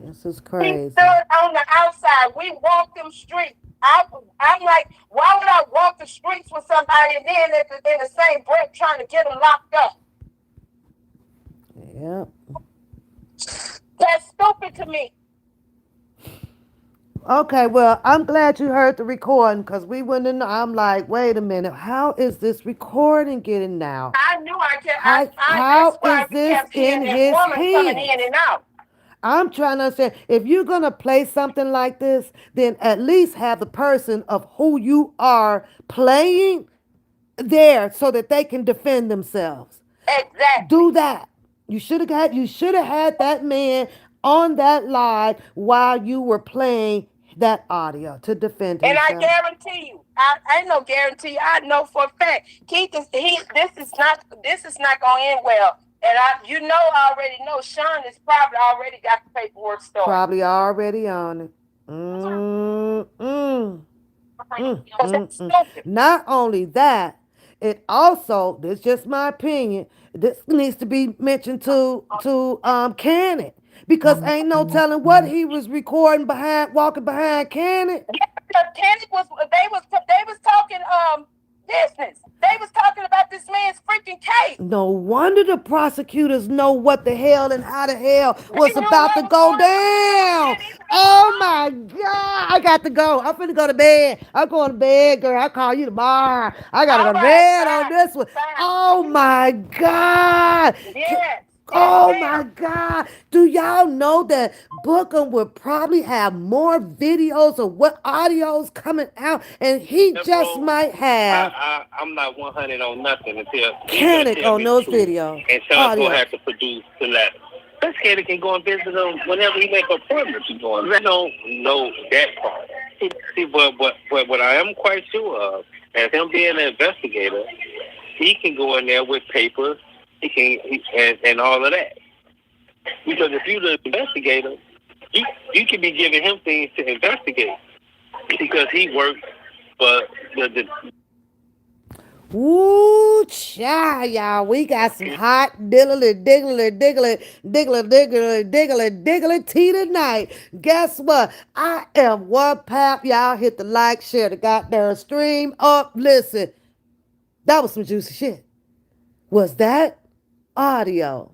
This is He crazy. stood on the outside. We walked them streets. I, I'm like, why would I walk the streets with somebody and then in the same breath trying to get them locked up? Yep. That's stupid to me. Okay, well, I'm glad you heard the recording because we wouldn't have known. I'm like, wait a minute, how is this recording getting now? I knew I kept, that's How why is we this kept in hearing that his woman coming in hands? and out. I'm trying to understand. If you're gonna play something like this, then at least have the person of who you are playing there so that they can defend themselves. Do Exactly. that. You should have had that man on that line while you were playing that audio to defend And I himself. guarantee you, I ain't no guarantee. I know for a fact, Keith is this is not going to end well. And I already know Sean has probably already got the paperwork started. Probably already on it. Mm, mm, Because that's mm. stupid. Not only that, it also, this is just my opinion, this needs to be mentioned to Cannon. Because ain't no telling what he was recording behind, walking behind Cannon. Yeah, because Kenny they was talking business. They was talking about this man's freaking case. No wonder the prosecutors know what the hell and how the hell They was knew about to what was go going on. They down. didn't even have to Oh lie. my God. I got to go. I'm finna go to bed. I'm going to bed, girl. I'll call you tomorrow. I gotta go All to right, bed on fine, this one. Oh my God. yes, yes, Oh my ma'am. God. Do y'all know that Bookum would probably have more videos of what audios coming out and he just Bro, might have I'm not 100 on nothing until he's gonna Canic tell on me the those truth, videos, and Sean's gonna audios. have to produce the letter. This kid can go and visit him whenever he make an appointment to go. I don't know that part. See, but what I am quite sure of, as him being an investigator, he can go in there with papers, and all of that. Because if you're the investigator, you can be giving him things to investigate because he works for the Woo, child, y'all. We got some hot diggly, diggly, diggly, diggly, diggly, diggly, diggly tea tonight. Guess what? I am one pap. Y'all hit the like, share the goddamn stream up. Listen, that was some juicy shit. Was that audio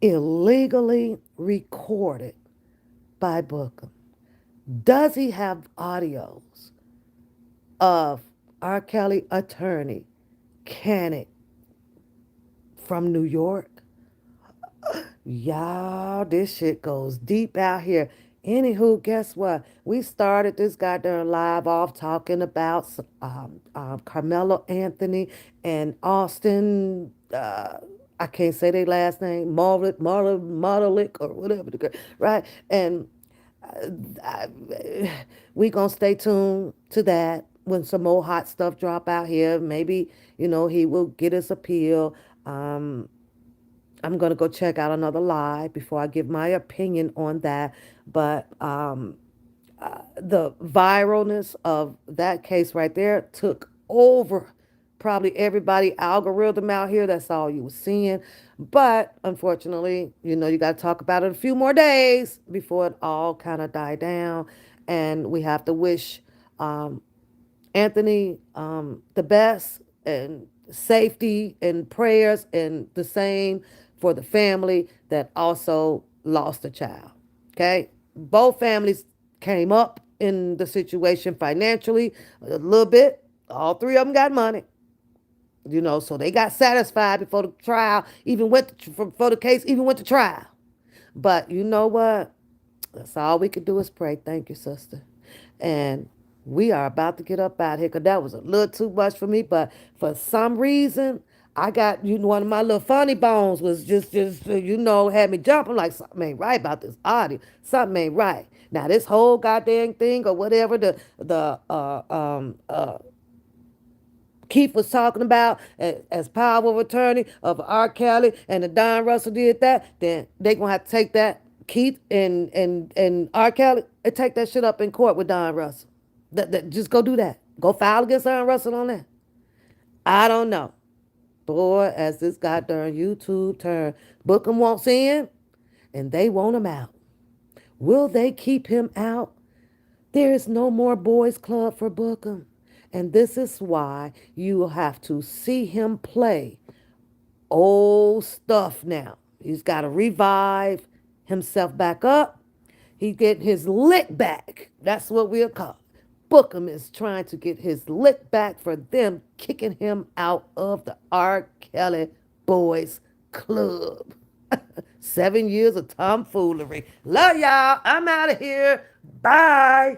illegally recorded by Booker? Does he have audios of R.Kelly attorney Canic from New York? Y'all, this shit goes deep out here. Anywho, guess what? We started this goddamn live off talking about Carmelo Anthony and Austin. I can't say their last name, Marlick or whatever, right? And I, we gonna stay tuned to that when some more hot stuff drop out here. Maybe he will get his appeal. I'm gonna go check out another live before I give my opinion on that. But the viralness of that case right there took over probably everybody algorithm out here. That's all you were seeing. But unfortunately, you got to talk about it a few more days before it all kind of die down. And we have to wish um, Anthony the best and safety and prayers, and the same for the family that also lost a child. Okay? Both families came up in the situation financially a little bit. All three of them got money. So they got satisfied before the trial even went before the case even went to trial. But you know what? That's all we could do is pray. Thank you, sister. And we are about to get up out here because that was a little too much for me. But for some reason, I got, one of my little funny bones was just had me jumping like something ain't right about this audio. Something ain't right. Now, this whole goddamn thing or whatever the Keith was talking about as power of attorney of R. Kelly and the Don Russell did that, then they gonna have to take that Keith and R. Kelly and take that shit up in court with Don Russell. Just go do that. Go file against Don Russell on that. I don't know. Boy, as this goddamn YouTube turn, Bookham wants in and they want him out. Will they keep him out? There is no more boys club for Bookum. And this is why you will have to see him play old stuff now. He's got to revive himself back up. He's getting his lick back. That's what we'll call it. Bookum is trying to get his lick back for them kicking him out of the R.Kelly Boys Club. 7 years of tomfoolery. Love y'all. I'm out of here. Bye.